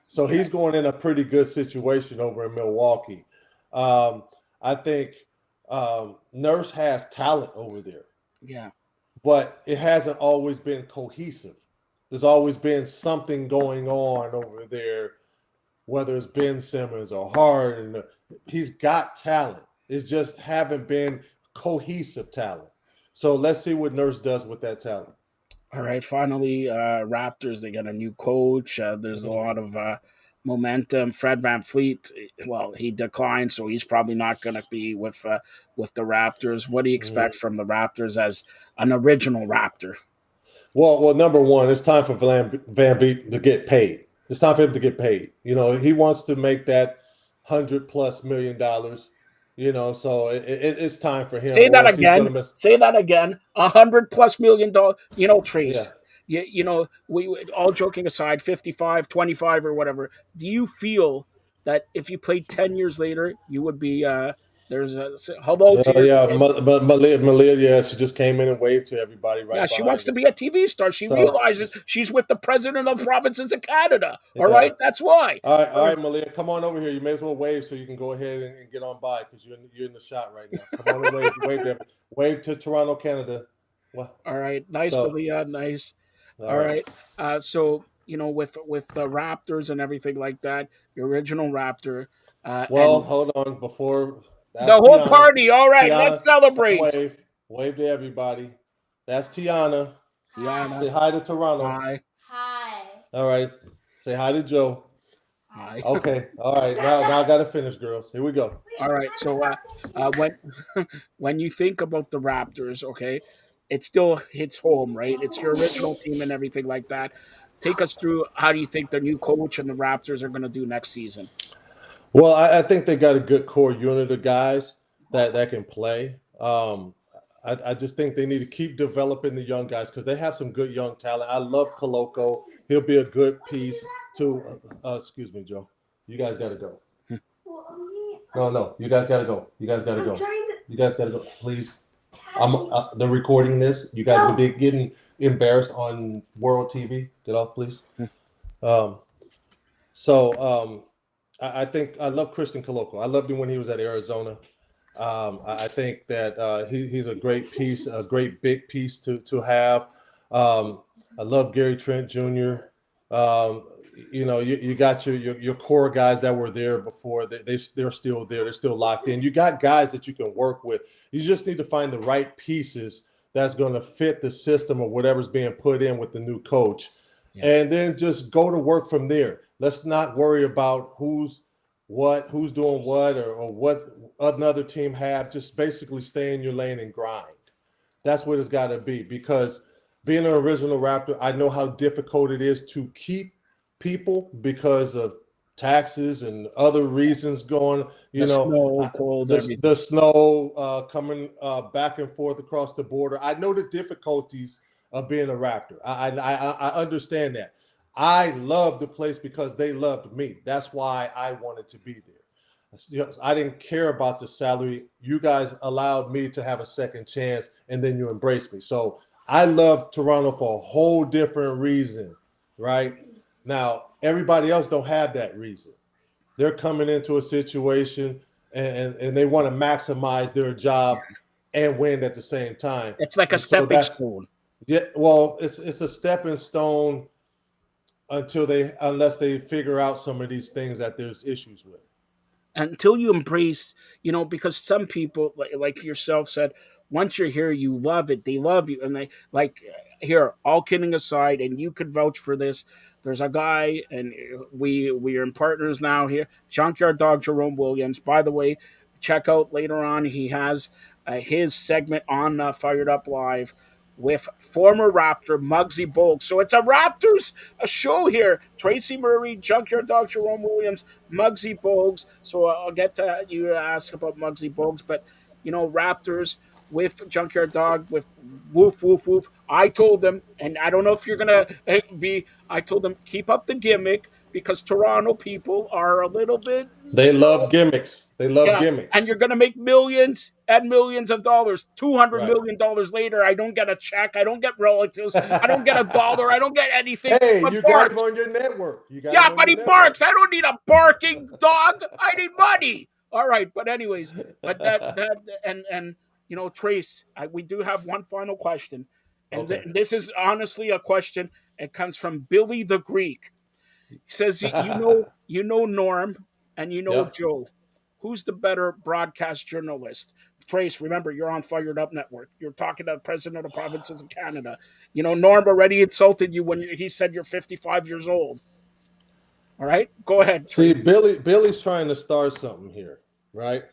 So he's going in a pretty good situation over in Milwaukee. I think Nurse has talent over there. Yeah. But it hasn't always been cohesive. There's always been something going on over there, whether it's Ben Simmons or Harden. He's got talent. It's just haven't been cohesive talent. So let's see what Nurse does with that talent. All right. Finally, Raptors, they got a new coach. There's a lot of momentum. Fred VanVleet, well, he declined, so he's probably not going to be with the Raptors. What do you expect from the Raptors as an original Raptor? Well, number one, it's time for VanVleet to get paid. It's time for him to get paid. He wants to make that $100+ million. So it's time for him. Say that again. $100+ million. Trace. Yeah. We all joking aside, 55, 25, or whatever. Do you feel that if you played 10 years later, you would be? There's a hello to your Malia. She just came in and waved to everybody. Right. Yeah, she wants to be a TV star. She realizes she's with the president of the provinces of Canada. All right, that's why. All right, Malia, come on over here. You may as well wave so you can go ahead and get on by because you're in the shot right now. Come on and wave to Toronto, Canada. Well, all right, nice, Malia, nice. All right. So with the Raptors and everything like that, your original Raptor. Hold on before. That's the whole Tiana. Party. All right, Tiana, let's celebrate. Wave to everybody. That's Tiana. Tiana. Say hi to Toronto. Hi. All right. Say hi to Joe. Hi. Okay. All right. Now I got to finish, girls. Here we go. All right. So when when you think about the Raptors, okay, it still hits home, right? It's your original team and everything like that. Take us through how do you think the new coach and the Raptors are going to do next season? Well, I think they got a good core unit of guys that can play. I just think they need to keep developing the young guys because they have some good young talent. I love Koloko. He'll be a good piece to. Excuse me, Joe. You guys got to go. No. You guys got to go. You guys got to go. You guys got to go. Please. They're recording this. You guys will be getting embarrassed on World TV. Get off, please. Um, so I think I love Christian Koloko. I loved him when he was at Arizona. I think that he's a great piece, a great big piece to have. I love Gary Trent Jr. You got your core guys that were there before. They're still there. They're still locked in. You got guys that you can work with. You just need to find the right pieces that's going to fit the system of whatever's being put in with the new coach. Yeah. And then just go to work from there. Let's not worry about who's doing what, or what another team have. Just basically stay in your lane and grind. That's what it's got to be, because being an original Raptor, I know how difficult it is to keep people because of taxes and other reasons going, the snow coming back and forth across the border. I know the difficulties of being a Raptor. I understand that. I loved the place because they loved me. That's why I wanted to be there. I didn't care about the salary. You guys allowed me to have a second chance, and then you embraced me. So I love Toronto for a whole different reason, right? Now, everybody else don't have that reason. They're coming into a situation and they want to maximize their job and win at the same time. It's like a stepping stone. Yeah, well, it's a stepping stone unless they figure out some of these things that there's issues with. Until you embrace, because some people like yourself said, once you're here, you love it. They love you, and they like. Here, all kidding aside, and you could vouch for this. There's a guy, and we are in partners now here. Junkyard Dog Jerome Williams. By the way, check out later on. He has his segment on Fired Up Live with former Raptor Muggsy Bogues. So it's a Raptors show here. Tracy Murray, Junkyard Dog Jerome Williams, Muggsy Bogues. So I'll get to you to ask about Muggsy Bogues, but Raptors with Junkyard Dog, with woof, woof, woof. I told them, and I don't know if you're going to I told them, keep up the gimmick, because Toronto people are a little bit. They love gimmicks. They love gimmicks. And you're going to make millions and millions of dollars. $200 million later, I don't get a check. I don't get relatives. I don't get a dollar. I don't get anything. Hey, you got him on your network. But he barks. I don't need a barking dog. I need money. All right. But anyways, and Trace, we do have one final question. And this is honestly a question. It comes from Billy the Greek. He says, you know Norm and Joe. Who's the better broadcast journalist? Trace, remember, you're on Fired Up Network. You're talking to the President of the Provinces of Canada. Norm already insulted you when he said you're 55 years old. All right? Go ahead, Trace. See, Billy's trying to start something here, right?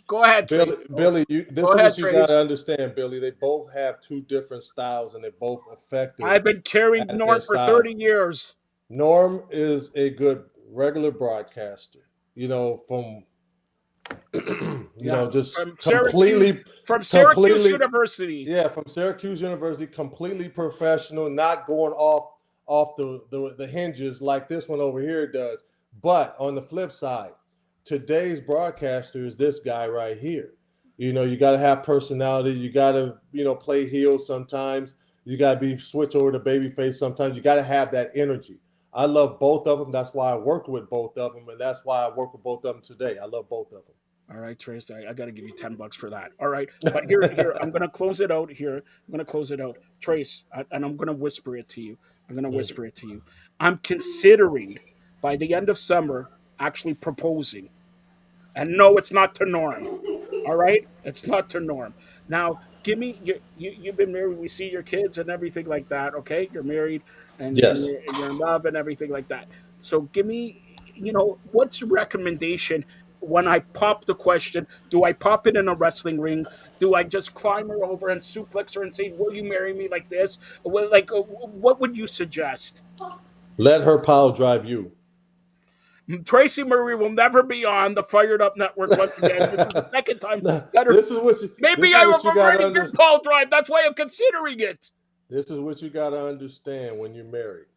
Go ahead, Billy. This is what you got to understand, Billy. They both have two different styles, and they're both effective. I've been carrying Norm for 30 years. Norm is a good regular broadcaster. From just from completely from Syracuse University. Yeah, from Syracuse University, completely professional, not going off the hinges like this one over here does. But on the flip side, today's broadcaster is this guy right here. You got to have personality. You got to, play heel sometimes. You got to switch over to babyface sometimes. You got to have that energy. I love both of them. That's why I worked with both of them, and that's why I work with both of them today. I love both of them. All right, Trace, I got to give you $10 for that. All right, but here, I'm going to close it out here. I'm going to close it out. Trace, and I'm going to whisper it to you. I'm considering, by the end of summer, actually proposing. And no, it's not to Norm. All right? It's not to Norm. Now, give me you've been married. We see your kids and everything like that. Okay, you're married and Yes. you're in love and everything like that. So give me, what's your recommendation when I pop the question? Do I pop it in a wrestling ring? Do I just climb her over and suplex her and say, "Will you marry me like this?" What would you suggest? Let her pile drive you. Tracy Murray will never be on the Fired Up Network once again. This is the second time Nah, that her. this is what you Maybe this I is what have you got to already been Paul Drive. That's why I'm considering it. this is what you got to understand when you're married.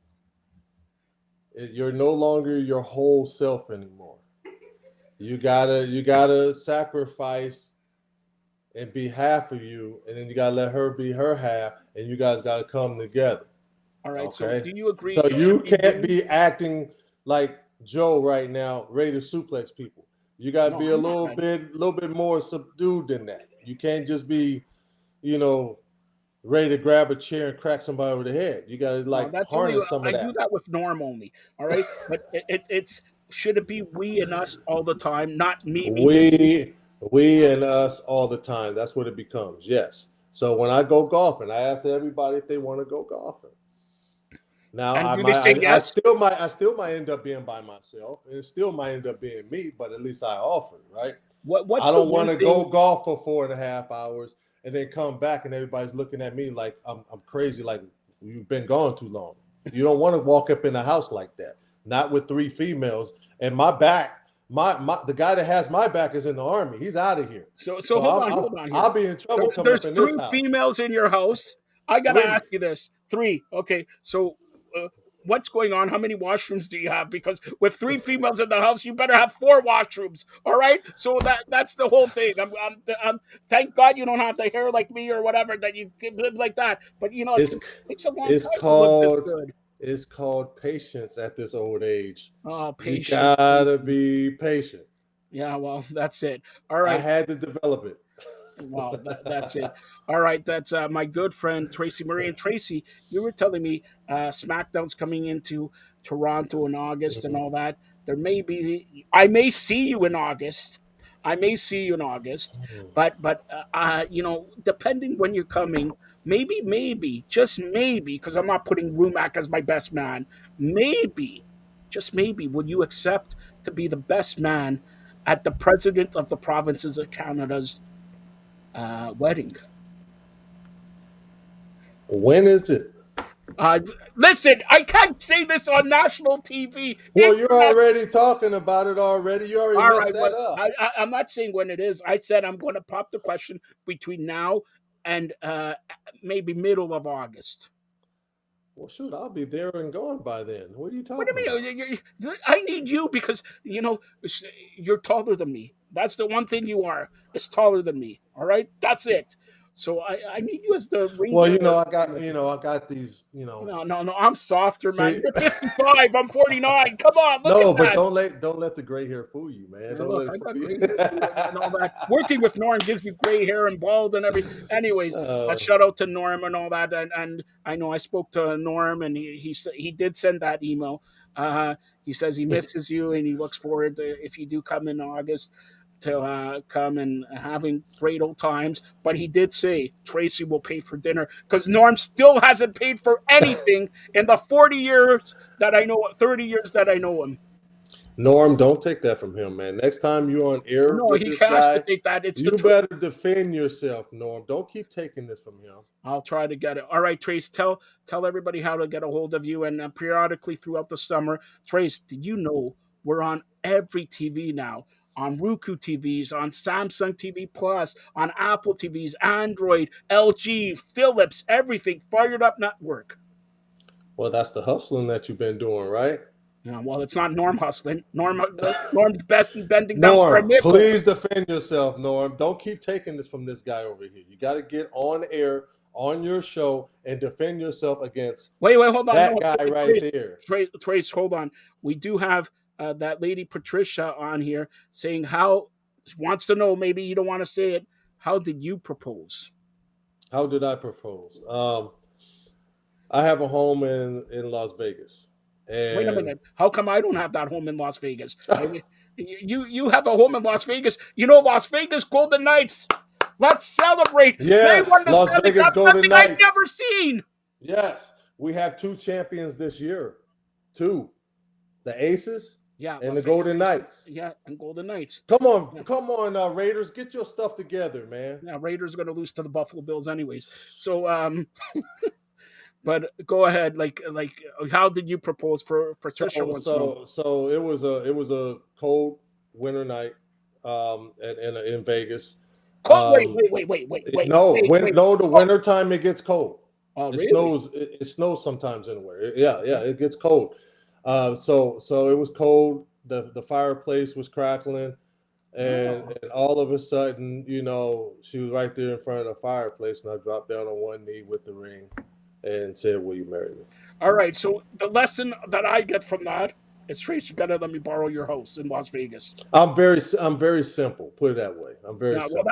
You're no longer your whole self anymore. You gotta sacrifice and be half of you, and then you gotta let her be her half, and you guys gotta come together. All right. So, Okay? do you agree So it you should be can't we? be acting like Joe right now, ready to suplex people. You gotta No, be a I'm not little ready. bit more subdued than that. You can't just be, you know, ready to grab a chair and crack somebody over the head. You gotta No, like that's only harness some of I do that. that with Norm only. All right, but it's should it be we and us all the time, not me, me, me, me, me? We and us all the time. That's what it becomes. Yes. So when I go golfing, I ask everybody if they want to go golfing. Now And do they say yes? I still might end up being by myself, and it still might end up being me, but at least I offered, right? I What's the don't want one to thing? go golf for 4.5 hours and then come back and everybody's looking at me like I'm crazy, like you've been gone too long. You don't want to walk up in the house like that. Not with three females and my back. My the guy that has my back is in the army. He's out of here. So So hold on here. I'll be in trouble coming up There's in this three house. females in your house. I gotta Three. ask you this. Three. Okay. So what's going on? How many washrooms do you have? Because with three females in the house, you better have four washrooms. All right. So that's the whole thing. Thank God you don't have the hair like me or whatever that you can live like that. But it It's takes a long it's time to live this called good. it's called patience at this old age. Oh, You patience, gotta patience. be patient. Yeah. Well, that's it. All I right. had to develop it. Wow, that's it. All right, that's my good friend Tracy Murray. And Tracy, you were telling me SmackDown's coming into Toronto in August and all that. I may see you in August. I may see you in August, but depending when you're coming, maybe, just maybe, because I'm not putting Rumac as my best man. Maybe, just maybe, would you accept to be the best man at the President of the Provinces of Canada's wedding? When is it? Uh, Listen, I can't say this on national TV. Well, you're already talking about it already. You already All messed right, that well, up. I'm not saying when it is. I said I'm going to pop the question between now and maybe middle of August. Well, shoot, I'll be there and gone by then. What are you What do talking you about? mean? I need you because you're taller than me. That's the one thing you are. Is taller than me. All right, that's it. So I need you as the ring Well, bearer. I got these, No. I'm softer, man. see, You're 55. I'm 49. Come on, look at no, but that. don't let the gray hair fool you, man. Man, Don't look, let it I fool got you. gray hair too and all that. Working with Norm gives you gray hair and bald and everything. Anyways, uh, shout out to Norm and all that. And I know I spoke to Norm and he did send that email. He says he misses you and he looks forward to if you do come in August to come and having great old times. But he did say Tracy will pay for dinner because Norm still hasn't paid for anything in the 40 years that I know, 30 years that I know him. Norm, don't take that from him, man. Next time you're on air No, with he this has to guy, take that. It's the you truth. better defend yourself, Norm. Don't keep taking this from him. I'll try to get it. All right, Trace, tell everybody how to get a hold of you and periodically throughout the summer. Trace, did you know we're on every TV now? On Roku TVs, on Samsung TV Plus, on Apple TVs, Android, LG, Philips, everything. Fired Up Network. Well, that's the hustling that you've been doing, right? Yeah, well, it's not Norm hustling. Norm's best in bending down for a Norm, nickel. please defend yourself, Norm. Don't keep taking this from this guy over here. You got to get on air on your show and defend yourself against Wait, hold on. No, that guy right there. Trace, hold on. We do have that lady Patricia on here saying how wants to know. Maybe you don't want to say it. How did you propose? How did I propose? I have a home in Las Vegas, Wait a and minute. How come I don't have that home in Las Vegas? You have a home in Las Vegas. You know Las Vegas Golden Knights. Let's celebrate. They won Yes, the Las Stanley Vegas Cup. Golden Something I've Knights. never seen. Yes, we have 2 champions this year. 2. The Aces Yeah, and Las the Vegas Golden Aces. Knights. Yeah, and Golden Knights. Come on, Yeah. come on, Raiders, get your stuff together, man. Yeah, Raiders are going to lose to the Buffalo Bills anyways. So, but go ahead. Like, how did you propose for Patricia once more? So it was a cold winter night, in Vegas. Cold, wait, Um, no, the winter time it gets cold. Oh, It really? snows. It snows sometimes anywhere. Yeah, it gets cold. So it was cold. The fireplace was crackling, and all of a sudden, she was right there in front of the fireplace, and I dropped down on one knee with the ring, and said, "Will you marry me?" All right. So the lesson that I get from that is, Trace, you got to let me borrow your house in Las Vegas. I'm very simple. Put it that way. I'm very Yeah, well, simple.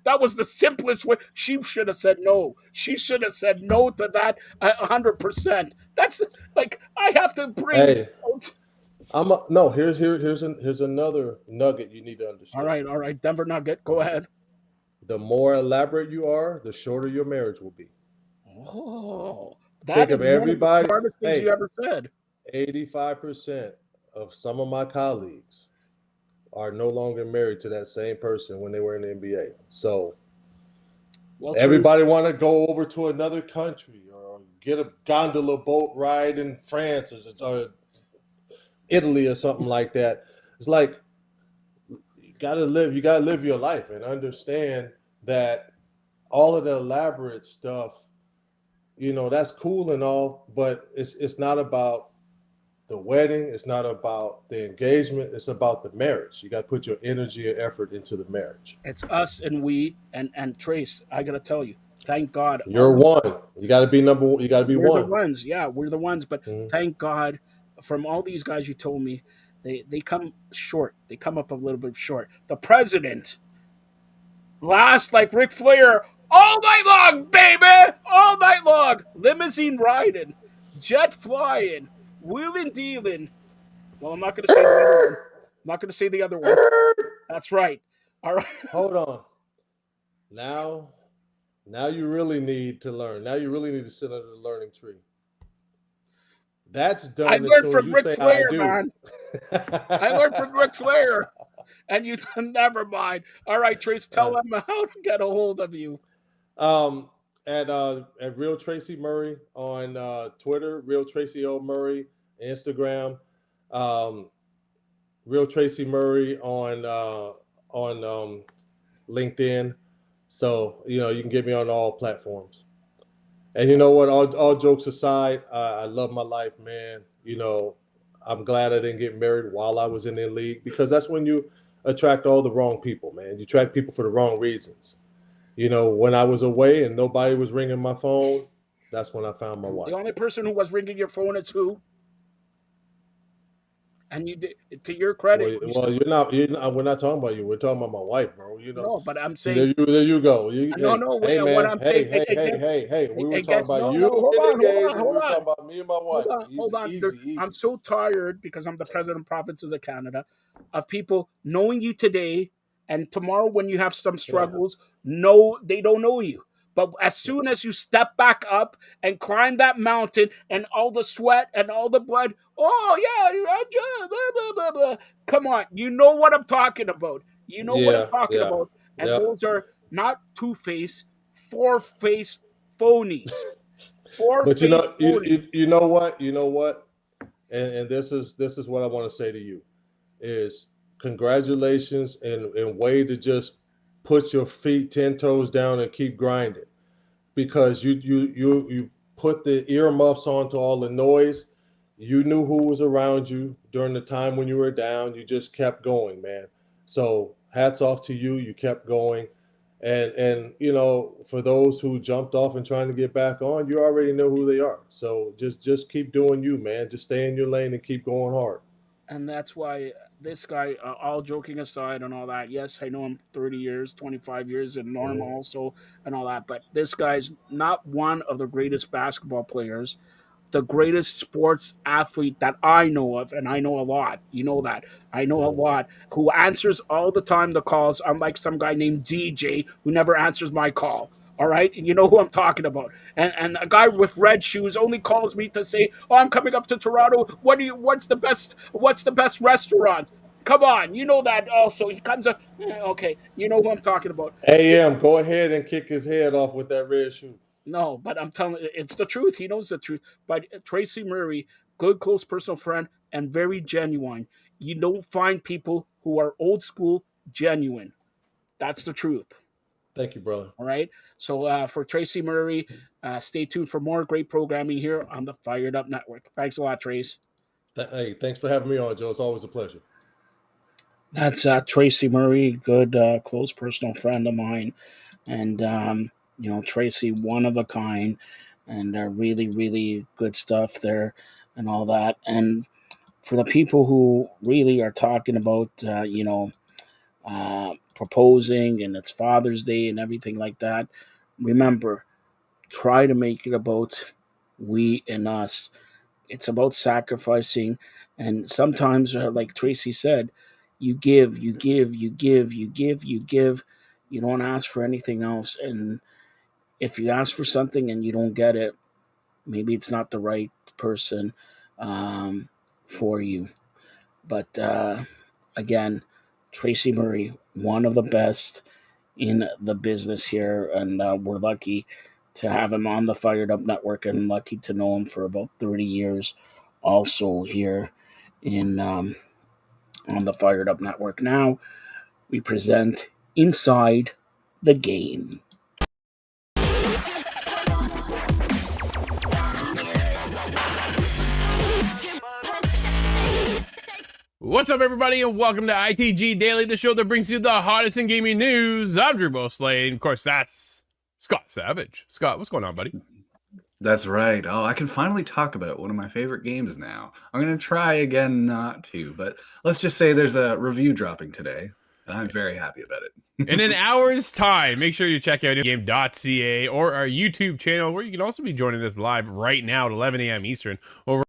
that was the simplest way. She should have said no. She should have said no to that 100%. That's like I have to bring. Hey, no. Here's another nugget you need to understand. All right. Denver Nugget, go ahead. The more elaborate you are, the shorter your marriage will be. Oh, Think that is of one of the everybody. smartest things you Hey, ever said. 85% of some of my colleagues are no longer married to that same person when they were in the NBA. So Well, everybody want to go over to another country or get a gondola boat ride in France or Italy or something like that. It's like you gotta live your life and understand that all of the elaborate stuff, that's cool and all, but it's not about the wedding. It's not about the engagement. It's about the marriage. You got to put your energy and effort into the marriage. it's us and we and Trace. I gotta tell you, thank God. You're one. You got to be number one. You got to be We're the one. ones. Yeah, we're the ones. But Mhm. thank God, from all these guys you told me, they come short. They come up a little bit short. The president last like Ric Flair all night long, baby, all night long. Limousine riding, jet flying, wheeling dealing. Well, I'm not going to say the other one. I'm not going to say the other one. That's right. All right. Hold on. Now you really need to learn. Now you really need to sit under the learning tree. That's I done as learned soon as from you Ric say I Flair, do. man. I learned from Ric Flair. And you never mind. All right, Trace, tell them how to get a hold of you. Um, at Real Tracy Murray on Twitter, Real Tracy O Murray, Instagram, Real Tracy Murray on LinkedIn. So you can get me on all platforms. And you know what? All jokes aside, I love my life, man. I'm glad I didn't get married while I was in the league because that's when you attract all the wrong people, man. You attract people for the wrong reasons. When I was away and nobody was ringing my phone, that's when I found my wife. The only person who was ringing your phone is who? And you did, to your credit. Well, you're not. We're not talking about you. We're talking about my wife, bro. No, but I'm See, saying there you go. no, Hey, no. hey, What man. I'm saying, Hey. We were it talking gets about no, you no. Hold getting on, engaged, and we hold were on. talking about me and my wife. Hold on. Easy. I'm so tired because I'm the president of provinces of Canada of people knowing you today and tomorrow when you have some struggles, no, they don't know you. But as soon as you step back up and climb that mountain and all the sweat and all the blood, oh yeah, I'm just blah, blah, blah, blah. Come on, you know what I'm talking about. You know what I'm talking about. And Yeah. those are not two-faced, four-faced phonies. But Four-faced phonies. you know what, and this is what I want to say to you is congratulations and way to just put your feet 10 toes down and keep grinding because you put the earmuffs on to all the noise. You knew who was around you during the time when you were down. You just kept going, man. So hats off to you. You kept going. And for those who jumped off and trying to get back on, you already know who they are. So just keep doing you, man. Just stay in your lane and keep going hard. And that's why this guy, all joking aside and all that, yes, I know him 30 years, 25 years, and Norm also, and all that, but this guy's not one of the greatest basketball players the greatest sports athlete that I know of, and I know a lot. You know that. I know a lot, who answers all the time the calls, unlike some guy named DJ who never answers my call. All right, and you know who I'm talking about. And a guy with red shoes only calls me to say, "Oh, I'm coming up to Toronto. What's the best restaurant?" Come on, you know that also. He comes up, okay, you know who I'm talking about. AM, go ahead and kick his head off with that red shoe. No, but I'm telling you, it's the truth. He knows the truth. But Tracy Murray, good, close personal friend, and very genuine. You don't find people who are old school, genuine. That's the truth. Thank you, brother. All right. So for Tracy Murray, stay tuned for more great programming here on the Fired Up Network. Thanks a lot, Trace. Hey, thanks for having me on, Joe. It's always a pleasure. That's Tracy Murray, good, close personal friend of mine. And, Tracy, one of a kind, and really, really good stuff there and all that. And for the people who really are talking about, proposing and it's Father's Day and everything like that, remember, try to make it about we and us. It's about sacrificing. And sometimes, like Tracy said, you give, you give, you give, you give, you give. You don't ask for anything else. And if you ask for something and you don't get it, maybe it's not the right person for you. But again, Tracy Murray, one of the best in the business here, and we're lucky to have him on the Fired Up Network, and lucky to know him for about 30 years also here in on the Fired Up Network. Now we present Inside the Game. What's up, everybody, and welcome to ITG Daily, the show that brings you the hottest in gaming news. I'm Drew Bosley, and of course, that's Scott Savage. Scott, what's going on, buddy? That's right. Oh, I can finally talk about one of my favorite games now. I'm going to try again not to, but let's just say there's a review dropping today, and I'm very happy about it. In an hour's time, make sure you check out game.ca or our YouTube channel, where you can also be joining us live right now at 11 a.m. Eastern over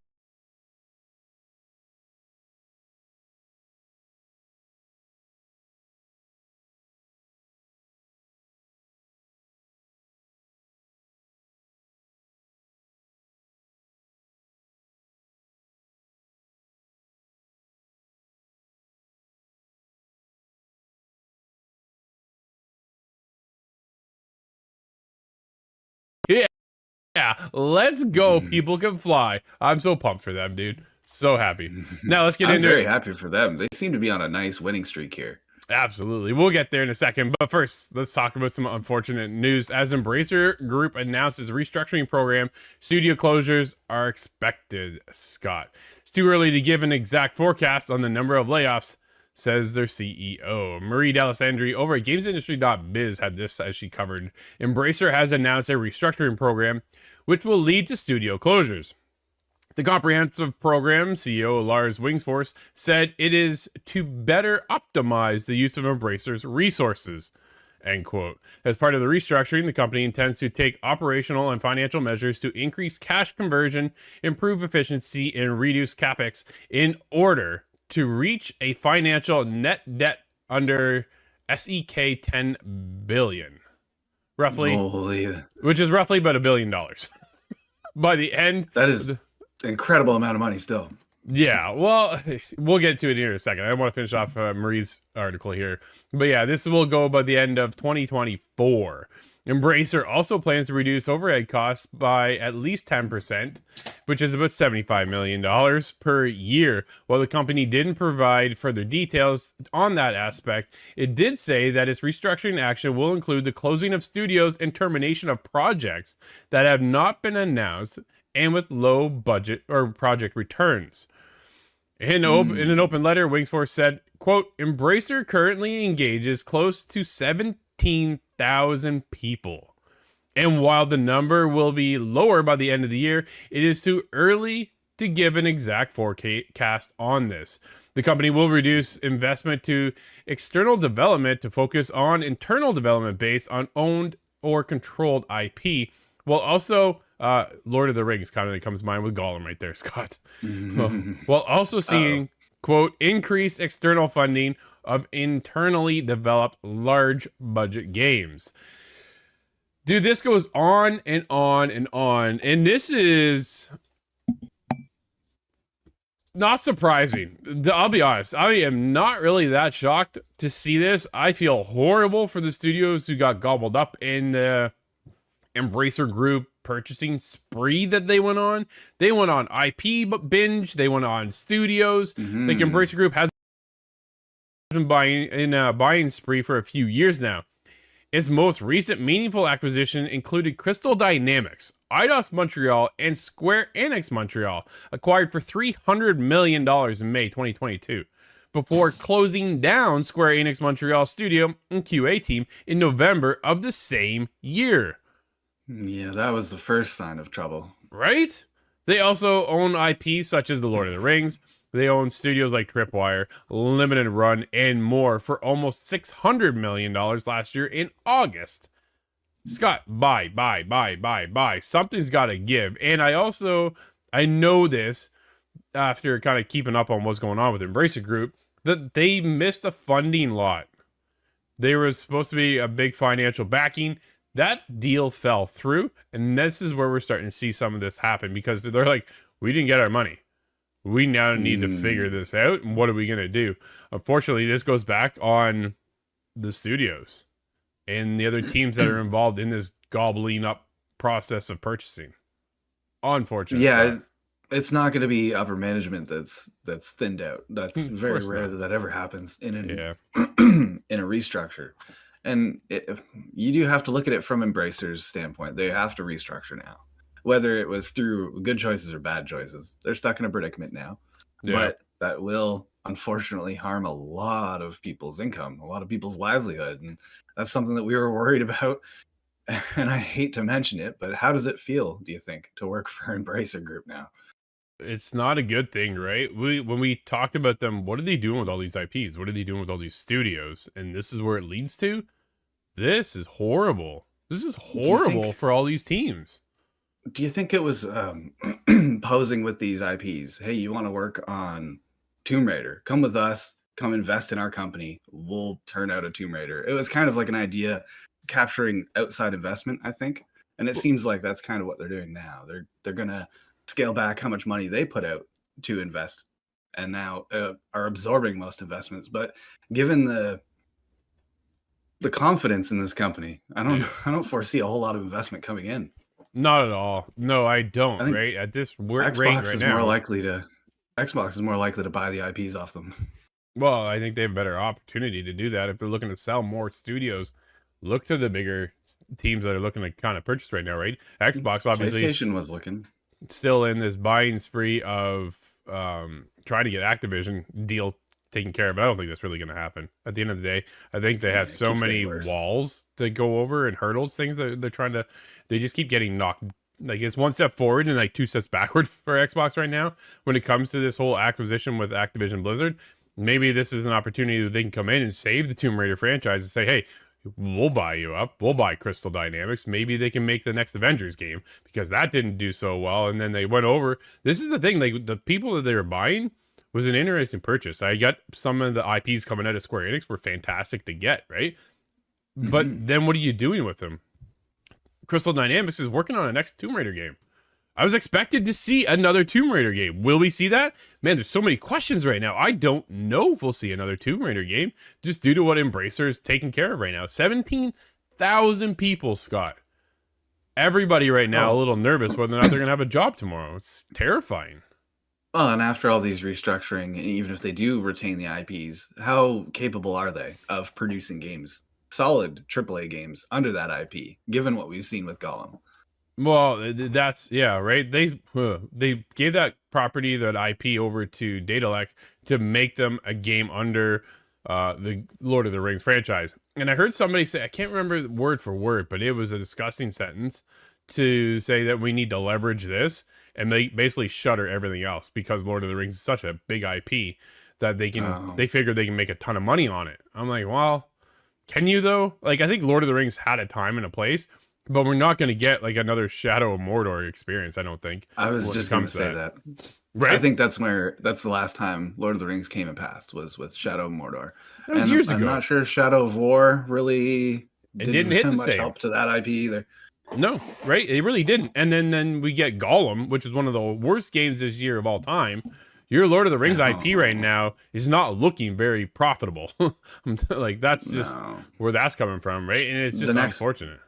Yeah, let's go. People can fly. I'm so pumped for them, dude. So happy. Now let's get into it. I'm very happy for them. They seem to be on a nice winning streak here. Absolutely. We'll get there in a second. But first, let's talk about some unfortunate news. As Embracer Group announces a restructuring program, studio closures are expected, Scott. It's too early to give an exact forecast on the number of layoffs, says their CEO. Marie D'Alessandri over at GamesIndustry.biz had this as she covered. Embracer has announced a restructuring program which will lead to studio closures. The comprehensive program, CEO Lars Wingsforce, said it is to better optimize the use of Embracer's resources. End quote. As part of the restructuring, the company intends to take operational and financial measures to increase cash conversion, improve efficiency, and reduce capex in order to reach a financial net debt under SEK 10 billion. Roughly, which is roughly about $1 billion. By the end, that is an incredible amount of money still. Yeah, well, we'll get to it here in a second. I want to finish off Marie's article here. But yeah, this will go by the end of 2024. Embracer also plans to reduce overhead costs by at least 10%, which is about $75 million per year. While the company didn't provide further details on that aspect, it did say that its restructuring action will include the closing of studios and termination of projects that have not been announced and with low budget or project returns. In an open letter, Wingsforce said, quote, Embracer currently engages close to 17,000 people. And while the number will be lower by the end of the year, it is too early to give an exact forecast on this. The company will reduce investment to external development to focus on internal development based on owned or controlled IP, Well, also, Lord of the Rings kind of comes to mind with Gollum right there, Scott. While also seeing, quote, increased external funding of internally developed large budget games. Dude, this goes on and on and on. And this is not surprising. I'll be honest. I am not really that shocked to see this. I feel horrible for the studios who got gobbled up in the Embracer Group purchasing spree that they went on. They went on IP binge. They went on studios. Like Embracer Group has been buying in a buying spree for a few years now. Its most recent meaningful acquisition included Crystal Dynamics, Eidos Montreal, and Square Enix Montreal, acquired for $300 million in May 2022, before closing down Square Enix Montreal studio and QA team in November of the same year. Yeah, that was the first sign of trouble. Right? They also own IPs such as The Lord of the Rings. They own studios like Tripwire, Limited Run, and more for almost $600 million last year in August. Scott, buy. Something's got to give. And I know this after kind of keeping up on what's going on with Embracer Group, that they missed a funding lot. There was supposed to be a big financial backing. That deal fell through, and this is where we're starting to see some of this happen because they're like, we didn't get our money. We now need to figure this out, and what are we going to do? Unfortunately, this goes back on the studios and the other teams that are involved in this gobbling up process of purchasing. Unfortunately. Yeah, it's not going to be upper management that's thinned out. That's very rare that ever happens in in a restructure. And you do have to look at it from Embracer's standpoint. They have to restructure now. Whether it was through good choices or bad choices, they're stuck in a predicament now. Yeah. But that will unfortunately harm a lot of people's income, a lot of people's livelihood. And that's something that we were worried about. And I hate to mention it, but how does it feel, do you think, to work for Embracer Group now? It's not a good thing, right? When we talked about them, what are they doing with all these IPs? What are they doing with all these studios? And this is where it leads to. This is horrible. This is horrible for all these teams. Do you think it was posing with these IPs? Hey, you want to work on Tomb Raider? Come with us. Come invest in our company. We'll turn out a Tomb Raider. It was kind of like an idea capturing outside investment, I think. And it seems like that's kind of what they're doing now. They're going to scale back how much money they put out to invest and now are absorbing most investments. But given the confidence in this company, I don't foresee a whole lot of investment coming in. Not at all. No, I don't. Right at this rate right now, Xbox is more likely to buy the IPs off them. Well, I think they have a better opportunity to do that if they're looking to sell more studios. Look to the bigger teams that are looking to kind of purchase right now, right? Xbox obviously PlayStation was looking still in this buying spree of trying to get Activision deal taken care of. But I don't think that's really going to happen. At the end of the day, I think they have so many walls to go over and hurdles, things that they're trying to. They just keep getting knocked. Like it's one step forward and like two steps backward for Xbox right now when it comes to this whole acquisition with Activision Blizzard. Maybe this is an opportunity that they can come in and save the Tomb Raider franchise and say, hey, we'll buy you up. We'll buy Crystal Dynamics. Maybe they can make the next Avengers game because that didn't do so well. And then they went over. This is the thing. Like the people that they were buying was an interesting purchase. I got some of the IPs coming out of Square Enix were fantastic to get, right? But then what are you doing with them? Crystal Dynamics is working on a next Tomb Raider game. I was expected to see another Tomb Raider game. Will we see that? Man, there's so many questions right now. I don't know if we'll see another Tomb Raider game just due to what Embracer is taking care of right now. 17,000 people, Scott. Everybody right now a little nervous whether or not they're going to have a job tomorrow. It's terrifying. Well, and after all these restructuring, even if they do retain the IPs, how capable are they of producing games? Solid AAA games under that IP, given what we've seen with Gollum. Well, that's right. They gave that property, that IP, over to Daedalus to make them a game under the Lord of the Rings franchise. And I heard somebody say, I can't remember word for word, but it was a disgusting sentence to say that we need to leverage this and they basically shutter everything else because Lord of the Rings is such a big IP that they can they figure they can make a ton of money on it. I'm like, well, can you though? Like, I think Lord of the Rings had a time and a place. but we're not going to get like another Shadow of Mordor experience. I don't think. I was just going to say that. Right? I think that's the last time Lord of the Rings came and passed was with Shadow of Mordor. That was years ago. I'm not sure Shadow of War really didn't hit the much same help to that IP either. No, right? It really didn't. And then we get Gollum, which is one of the worst games this year of all time. Your Lord of the Rings IP right now is not looking very profitable. Like that's just where that's coming from, right? And it's just unfortunate.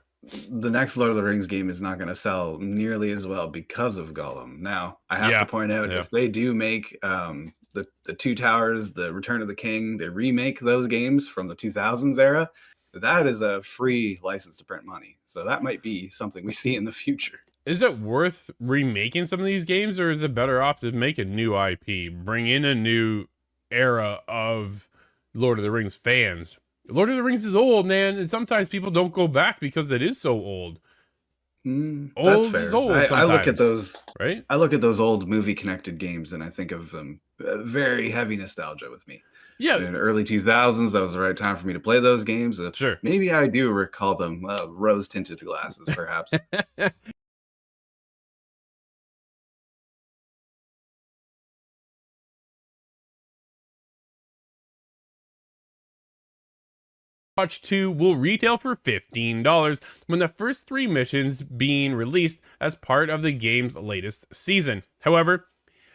The next Lord of the Rings game is not going to sell nearly as well because of Gollum. Now, I have to point out, if they do make the Two Towers, the Return of the King, they remake those games from the 2000s era, that is a free license to print money. So that might be something we see in the future. Is it worth remaking some of these games, or is it better off to make a new IP, bring in a new era of Lord of the Rings fans? Lord of the Rings is old, man, and sometimes people don't go back because it is so old. That's fair. Is old. I look at those, right? I look at those old movie-connected games, and I think of them very heavy nostalgia with me. Yeah, in the early 2000s, that was the right time for me to play those games. Sure. Maybe I do recall them rose-tinted glasses, perhaps. Overwatch 2 will retail for $15 when the first 3 missions being released as part of the game's latest season. However,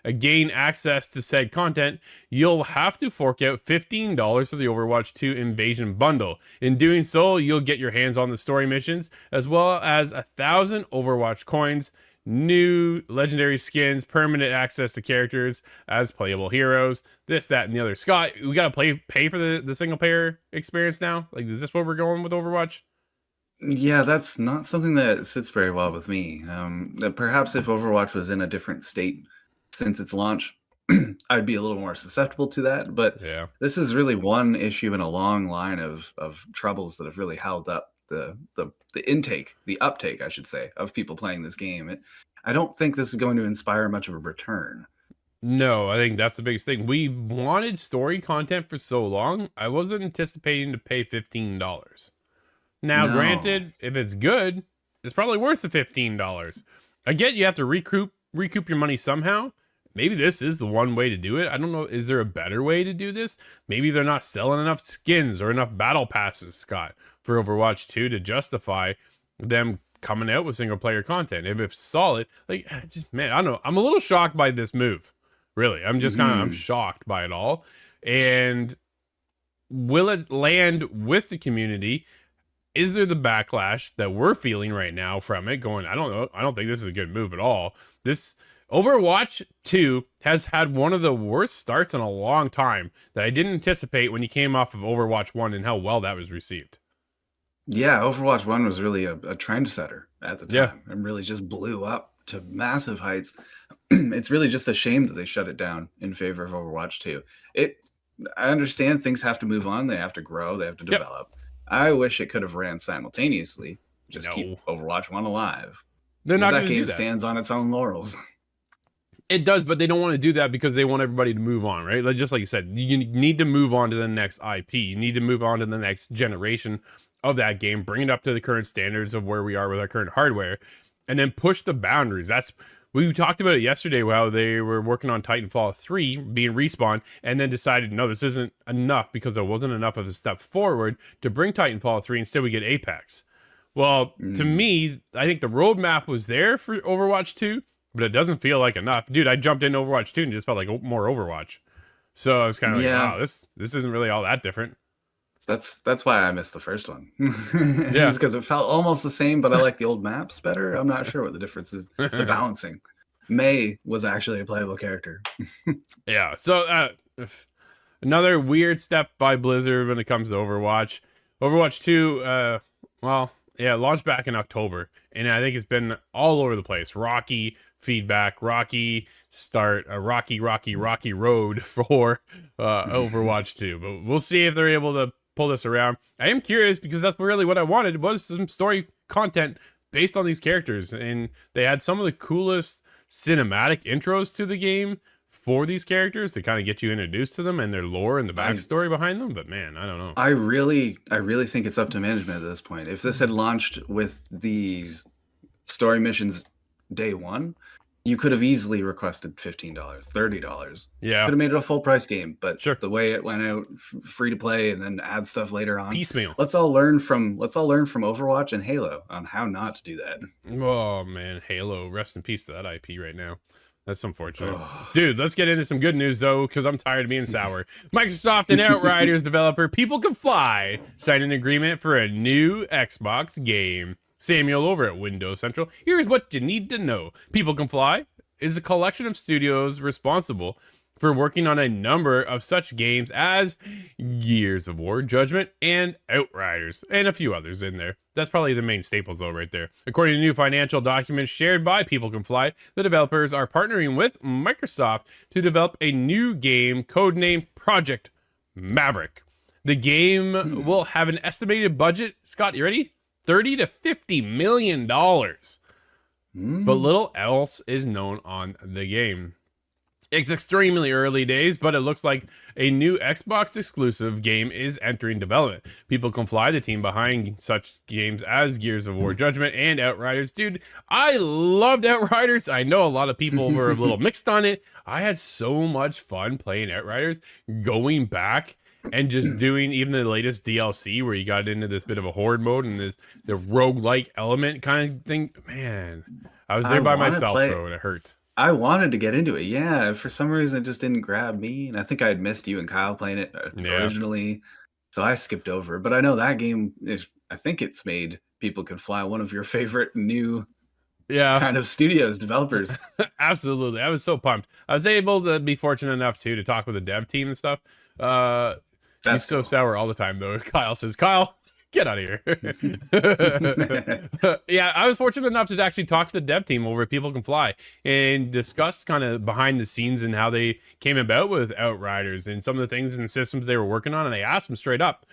to gain access to said content, you'll have to fork out $15 for the Overwatch 2 Invasion Bundle. In doing so, you'll get your hands on the story missions, as well as 1,000 Overwatch coins, new legendary skins, permanent access to characters as playable heroes, this, that, and the other. Scott, we gotta pay for the single player experience now? Like, is this where we're going with Overwatch? Yeah, that's not something that sits very well with me. Perhaps if Overwatch was in a different state since its launch, I'd be a little more susceptible to that. But this is really one issue in a long line of troubles that have really held up the intake, the uptake, I should say, of people playing this game. I don't think this is going to inspire much of a return. No, I think that's the biggest thing. We've wanted story content for so long. I wasn't anticipating to pay $15. Now, granted, if it's good, it's probably worth the $15. I get you have to recoup your money somehow. Maybe this is the one way to do it. I don't know. Is there a better way to do this? Maybe they're not selling enough skins or enough battle passes, Scott, for Overwatch 2 to justify them coming out with single player content. If it's solid, like, just, man, I don't know. I'm a little shocked by this move. Really. I'm just I'm shocked by it all. And will it land with the community? Is there the backlash that we're feeling right now from it going, I don't know. I don't think this is a good move at all. This Overwatch 2 has had one of the worst starts in a long time that I didn't anticipate when you came off of Overwatch 1 and how well that was received. Yeah, Overwatch 1 was really a trendsetter at the time and really just blew up to massive heights. It's really just a shame that they shut it down in favor of Overwatch 2. I understand things have to move on. They have to grow. They have to develop. I wish it could have ran simultaneously. Just keep Overwatch 1 alive. They're not going to do that. That game stands on its own laurels. It does, but they don't want to do that because they want everybody to move on, right? Like, just like you said, you need to move on to the next IP. You need to move on to the next generation of that game, bring it up to the current standards of where we are with our current hardware, and then push the boundaries. We talked about it yesterday, how they were working on Titanfall 3 being Respawn, and then decided, no, this isn't enough because there wasn't enough of a step forward to bring Titanfall 3. Instead, we get Apex. Well, to me, I think the roadmap was there for Overwatch 2, but it doesn't feel like enough. Dude, I jumped into Overwatch 2 and just felt like more Overwatch. So I was kind of like, wow, this isn't really all that different. That's why I missed the first one. Yeah, because it felt almost the same, but I like the old maps better. I'm not sure what the difference is. The balancing. May was actually a playable character. Yeah. So another weird step by Blizzard when it comes to Overwatch. Overwatch 2, launched back in October, and I think it's been all over the place. Rocky feedback, rocky start, a rocky road for Overwatch 2. But we'll see if they're able to pull this around. I am curious because that's really what I wanted, was some story content based on these characters, and they had some of the coolest cinematic intros to the game for these characters to kind of get you introduced to them and their lore and the backstory behind them. But man, I don't know. I really think it's up to management at this point. If this had launched with these story missions day one, you could have easily requested $15, $30. Yeah, could have made it a full price game. But sure, the way it went out, free to play, and then add stuff later on, piecemeal. Let's all learn from Overwatch and Halo on how not to do that. Oh man, Halo, rest in peace to that IP right now. That's unfortunate. Dude, let's get into some good news, though, because I'm tired of being sour. Microsoft and Outriders developer People Can Fly signed an agreement for a new Xbox game. Samuel over at Windows Central. Here's what you need to know. People Can Fly is a collection of studios responsible for working on a number of such games as Gears of War, Judgment, and Outriders, and a few others in there. That's probably the main staples, though, right there. According to new financial documents shared by People Can Fly, the developers are partnering with Microsoft to develop a new game codenamed Project Maverick. The game will have an estimated budget, Scott, you ready? $30 to $50 million. But little else is known on the game. It's extremely early days, but it looks like a new Xbox exclusive game is entering development. People Can Fly, the team behind such games as Gears of War, Judgment, and Outriders. Dude, I loved Outriders. I know a lot of people were a little mixed on it. I had so much fun playing Outriders, going back and just doing even the latest DLC where you got into this bit of a horde mode and the roguelike element kind of thing. Man, I was there by myself, though, and it hurt. I wanted to get into it. Yeah, for some reason it just didn't grab me. And I think I had missed you and Kyle playing it originally. So I skipped over. But I know that game I think it's made People Can Fly one of your favorite new kind of studios, developers. Absolutely. I was so pumped. I was able to be fortunate enough to talk with the dev team and stuff. He's so sour all the time, though. Kyle says, Kyle, get out of here. Yeah, I was fortunate enough to actually talk to the dev team over at People Can Fly and discuss kind of behind the scenes and how they came about with Outriders and some of the things and systems they were working on. And I asked them straight up,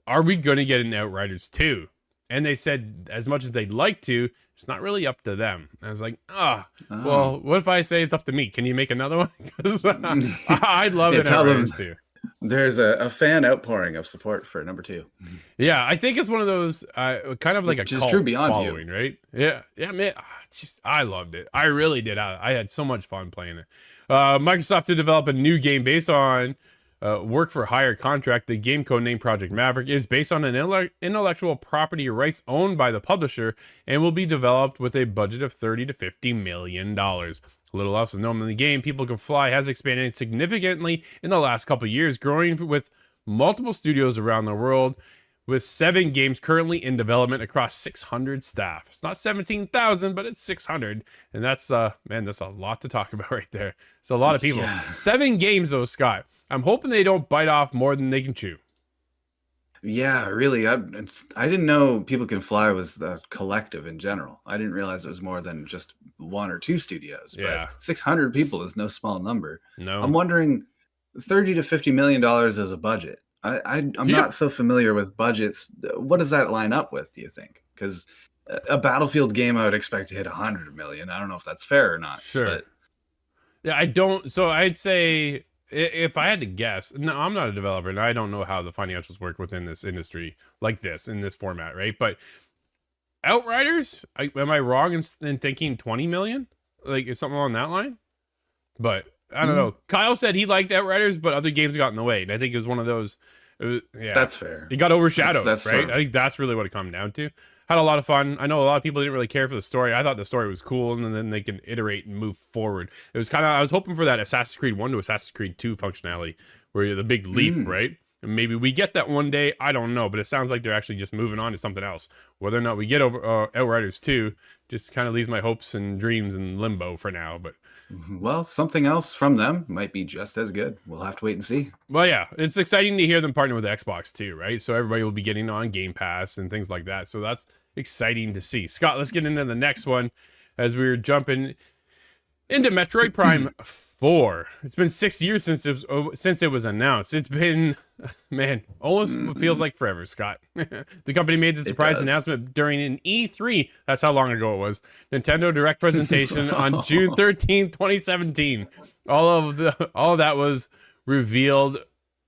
are we going to get an Outriders 2? And they said, as much as they'd like to, it's not really up to them. And I was like, well, what if I say it's up to me? Can you make another one? Because I'd love an Outriders 2. There's a fan outpouring of support for number 2. Yeah, I think it's one of those kind of like a cult true beyond following, right? Yeah, man. I loved it. I really did. I had so much fun playing it. Microsoft to develop a new game based on work for hire contract. The game code named Project Maverick is based on an intellectual property rights owned by the publisher and will be developed with a budget of $30 to $50 million. A little else is known in the game. People Can Fly has expanded significantly in the last couple of years, growing with multiple studios around the world, with 7 games currently in development across 600 staff. It's not 17,000, but it's 600, and that's that's a lot to talk about right there. It's a lot of people. Yeah. 7 games, though, Scott. I'm hoping they don't bite off more than they can chew. Yeah, really. I didn't know People Can Fly was the collective in general. I didn't realize it was more than just 1 or 2 studios. Yeah, but 600 people is no small number. No, I'm wondering, $30 to $50 million as a budget. I'm not so familiar with budgets. What does that line up with, do you think? Because a Battlefield game, I would expect to hit 100 million. I don't know if that's fair or not. Sure. But... Yeah, I don't. So I'd say, if I had to guess, no, I'm not a developer, and I don't know how the financials work within this industry like this, in this format, right? But Outriders, am I wrong in thinking 20 million? Like, is something on that line? But I don't know. Kyle said he liked Outriders, but other games got in the way. And I think it was one of those. That's fair. He got overshadowed, that's right? I think that's really what it come down to. Had a lot of fun. I know a lot of people didn't really care for the story. I thought the story was cool, and then they can iterate and move forward. It was kind of, I was hoping for that Assassin's Creed 1 to Assassin's Creed 2 functionality, where you're the big leap, right? And maybe we get that one day. I don't know, but it sounds like they're actually just moving on to something else. Whether or not we get over Outriders 2 just kind of leaves my hopes and dreams in limbo for now. But well, something else from them might be just as good. We'll have to wait and see. Well, yeah, it's exciting to hear them partner with Xbox too, right? So everybody will be getting on Game Pass and things like that. So that's exciting to see. Scott, let's get into the next one as we're jumping Into Metroid Prime 4. It's been 6 years since it was announced. It's been, man, almost feels like forever, Scott. The company made the surprise announcement during an E3. That's how long ago it was. Nintendo Direct presentation on June 13th, 2017. All of that was revealed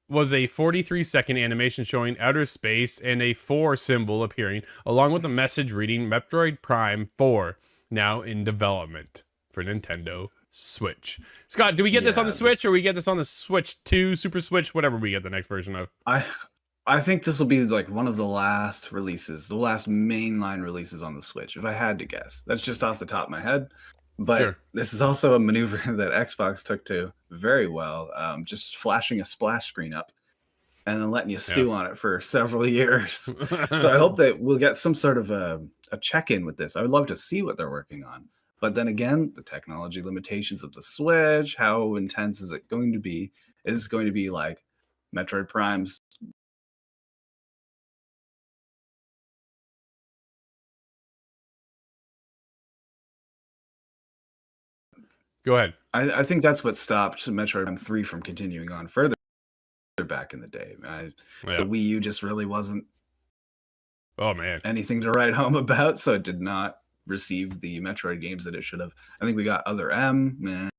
was a 43-second animation showing outer space and a 4 symbol appearing, along with a message reading Metroid Prime 4, now in development for Nintendo Switch. Scott, do we get this on the Switch, or we get this on the Switch 2, Super Switch, whatever we get the next version of? I think this will be like one of the last releases, the last mainline releases on the Switch, if I had to guess. That's just off the top of my head. But This is also a maneuver that Xbox took to very well, just flashing a splash screen up and then letting you stew on it for several years. So I hope that we'll get some sort of a check-in with this. I would love to see what they're working on. But then again, the technology limitations of the Switch, how intense is it going to be? Is it going to be like Metroid Prime's? Go ahead. I think that's what stopped Metroid Prime 3 from continuing on further back in the day. The Wii U just really wasn't anything to write home about, so it did not receive the Metroid games that it should have. I think we got Other M.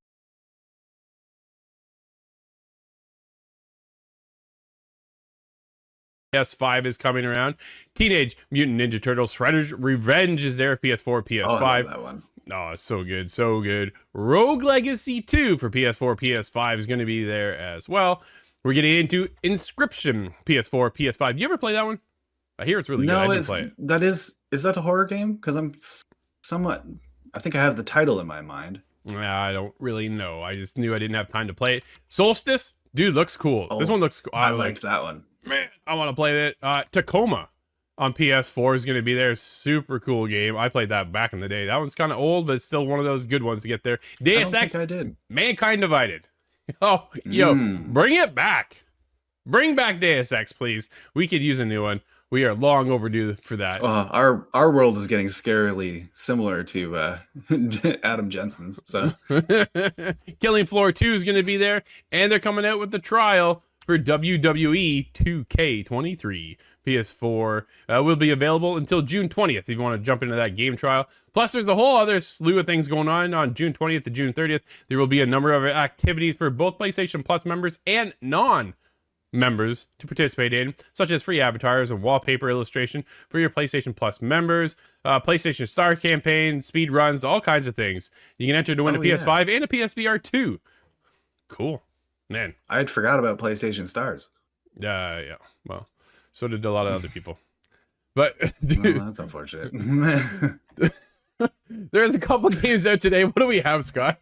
PS5 is coming around. Teenage Mutant Ninja Turtles Shredder's Revenge is there. PS4, PS5. Oh, I love that one. Oh, so good, so good. Rogue Legacy 2 for PS4, PS5 is going to be there as well. We're getting into Inscription, PS4, PS5. You ever play that one? I hear it's really good. I didn't play it. Is that a horror game? Because I think I have the title in my mind. I don't really know. I just knew I didn't have time to play it. Solstice, dude, looks cool. This one looks cool. I liked that one. Man, I want to play that. Tacoma on PS4 is going to be there. Super cool game. I played that back in the day. That one's kind of old, but it's still one of those good ones to get there. Deus Ex, I did. Mankind Divided. Oh, yo, bring it back. Bring back Deus Ex, please. We could use a new one. We are long overdue for that. Our world is getting scarily similar to Adam Jensen's. So, Killing Floor 2 is going to be there, and they're coming out with the trial for WWE 2K23. PS4 will be available until June 20th if you want to jump into that game trial. Plus, there's a whole other slew of things going on June 20th to June 30th. There will be a number of activities for both PlayStation Plus members and non-members to participate in, such as free avatars and wallpaper illustration for your PlayStation Plus members, PlayStation Star campaign, speed runs, all kinds of things. You can enter to win a PS5 and a PSVR 2. Cool. Man. I had forgot about PlayStation Stars. Yeah. Well, so did a lot of other people. But, dude. Well, that's unfortunate. There's a couple games out today. What do we have, Scott?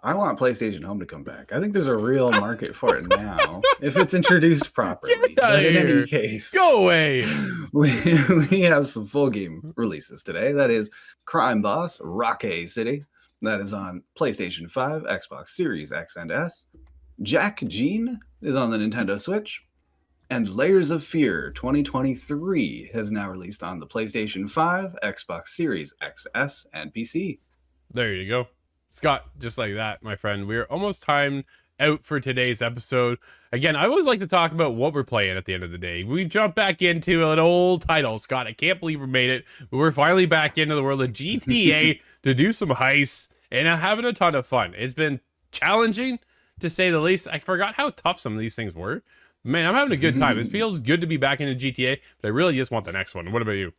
I want PlayStation Home to come back. I think there's a real market for it now, if it's introduced properly. But in any case, go away. We have some full game releases today. That is Crime Boss, Rocky City. That is on PlayStation 5, Xbox Series X and S. Jack Gene is on the Nintendo Switch. And Layers of Fear 2023 has now released on the PlayStation 5, Xbox Series XS, and PC. There you go. Scott, just like that, my friend, we're almost time out for today's episode. Again, I always like to talk about what we're playing at the end of the day. We jump back into an old title, Scott. I can't believe we made it, but we're finally back into the world of GTA to do some heists and having a ton of fun. It's been challenging, to say the least. I forgot how tough some of these things were. Man, I'm having a good time. It feels good to be back into GTA, but I really just want the next one. What about you?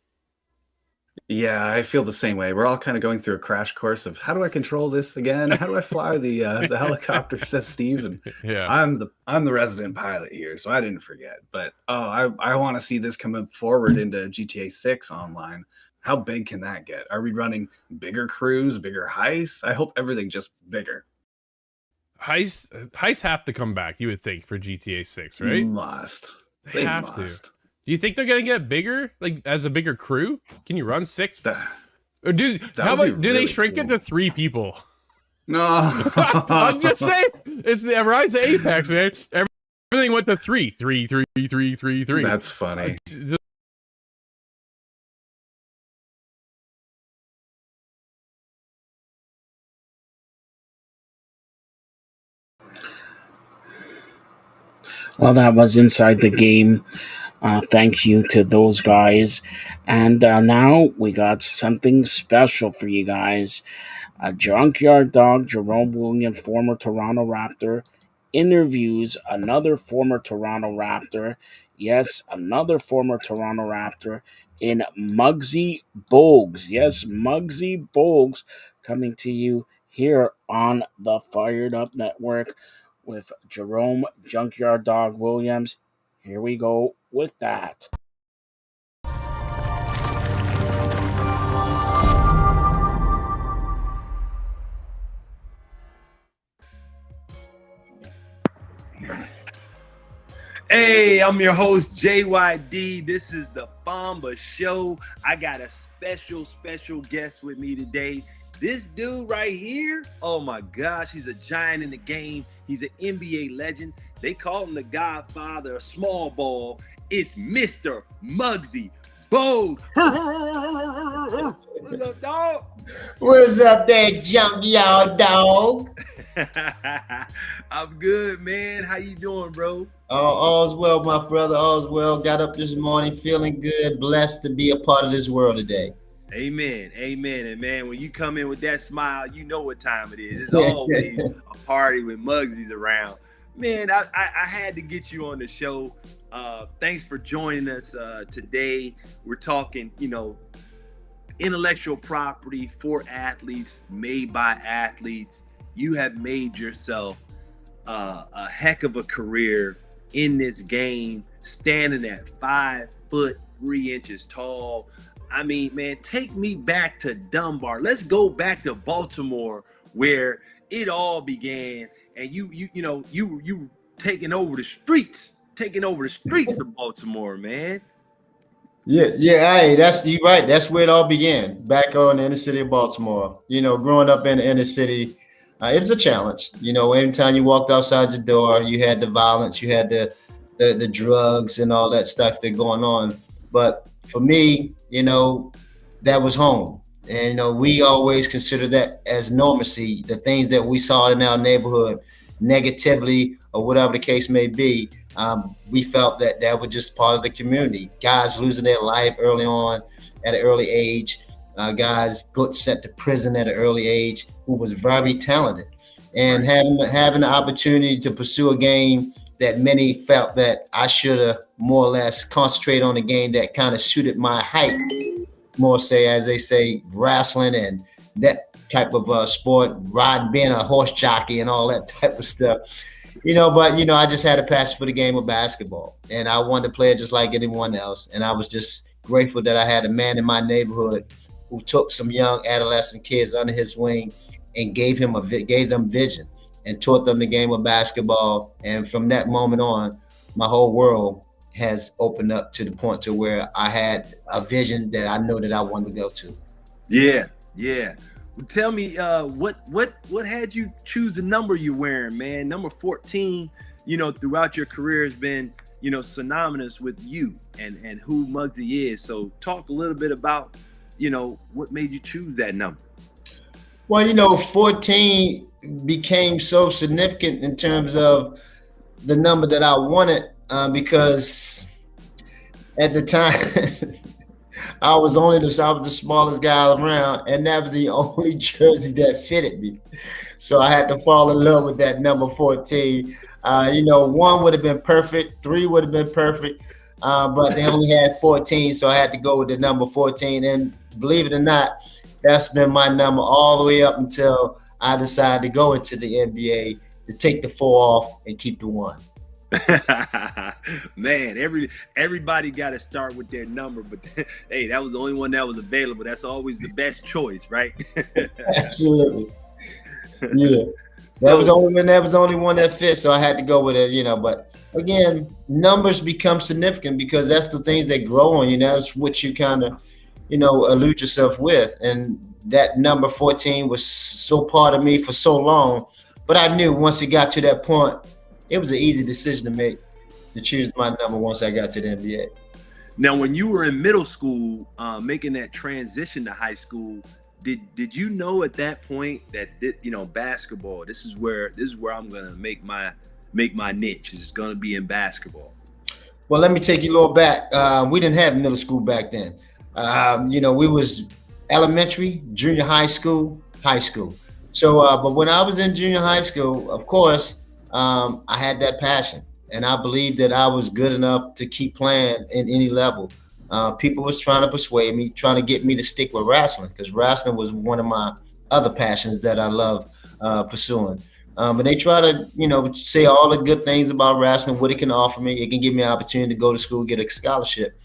Yeah, I feel the same way. We're all kind of going through a crash course of how do I control this again? How do I fly the helicopter? Says Steve, and yeah, I'm the resident pilot here, so I didn't forget. But I want to see this coming forward into GTA 6 online. How big can that get? Are we running bigger crews, bigger heists? I hope everything just bigger. Heists have to come back, you would think, for GTA 6, right? They have to. Do you think they're gonna get bigger, like as a bigger crew? Can you run 6? Or do they shrink it to 3 people? No, I'm just saying. It's the Rise of Apex, man. Everything went to 3. That's funny. Well, that was Inside the Game. Thank you to those guys. And now we got something special for you guys. A junkyard dog, Jerome Williams, former Toronto Raptor, interviews another former Toronto Raptor. Yes, another former Toronto Raptor in Muggsy Bogues. Yes, Muggsy Bogues coming to you here on the Fired Up Network with Jerome Junkyard Dog Williams. Here we go with that. Hey, I'm your host, JYD. This is the Famba Show. I got a special guest with me today. This dude right here, oh my gosh, he's a giant in the game. He's an NBA legend. They call him the Godfather of small ball. It's Mr. Muggsy Bogues. What's up, dog? What's up there, junkyard dog? I'm good, man. How you doing, bro? All's well, my brother. All's well. Got up this morning feeling good, blessed to be a part of this world today. Amen. Amen. And man, when you come in with that smile, you know what time it is. It's always a party when Muggsy's around. Man, I had to get you on the show. Thanks for joining us today. We're talking, intellectual property for athletes, made by athletes. You have made yourself a heck of a career in this game, standing at 5'3" tall. I mean, man, take me back to Dunbar. Let's go back to Baltimore, where it all began, and you taking over the streets of Baltimore, man. Yeah. Hey, you're right. That's where it all began. Back on the inner city of Baltimore. Growing up in the inner city, it was a challenge. Anytime you walked outside your door, you had the violence, you had the drugs and all that stuff that going on. But for me, that was home. And, we always consider that as normacy, the things that we saw in our neighborhood, negatively or whatever the case may be. We felt that was just part of the community. Guys losing their life early on at an early age. Guys got sent to prison at an early age who was very talented. And having the opportunity to pursue a game that many felt that I should have more or less concentrated on a game that kind of suited my height, more say, as they say, wrestling and that type of sport, riding, being a horse jockey and all that type of stuff. But I just had a passion for the game of basketball, and I wanted to play it just like anyone else. And I was just grateful that I had a man in my neighborhood who took some young adolescent kids under his wing and gave them vision and taught them the game of basketball. And from that moment on, my whole world has opened up to the point to where I had a vision that I know that I wanted to go to. Yeah. Well, tell me, what had you choose the number you're wearing, man? Number 14, throughout your career has been, synonymous with you and who Muggsy is. So talk a little bit about, what made you choose that number? Well, 14 became so significant in terms of the number that I wanted because at the time I was the smallest guy around, and that was the only jersey that fitted me. So I had to fall in love with that number 14. 1 would have been perfect, 3 would have been perfect, but they only had 14, so I had to go with the number 14. And believe it or not, that's been my number all the way up until I decided to go into the NBA, to take the 4 off and keep the 1. Man, everybody got to start with their number, but hey, that was the only one that was available. That's always the best choice, right? Absolutely. Yeah. That was the only one that fit, so I had to go with it, But again, numbers become significant because that's the things that grow on you. That's what you kind of, elude yourself with. And that number 14 was so part of me for so long. But I knew once it got to that point, it was an easy decision to make, to choose my number once I got to the NBA. Now, when you were in middle school, making that transition to high school, did you know at that point that basketball, this is where I'm gonna make my make my niche? Is it going to be in basketball? Well, let me take you a little back. We didn't have middle school back then. We was elementary, junior high school, high school. So, but when I was in junior high school, of course, I had that passion, and I believed that I was good enough to keep playing in any level. People was trying to persuade me, trying to get me to stick with wrestling, because wrestling was one of my other passions that I love pursuing. And they try to, say all the good things about wrestling, what it can offer me. It can give me an opportunity to go to school, get a scholarship.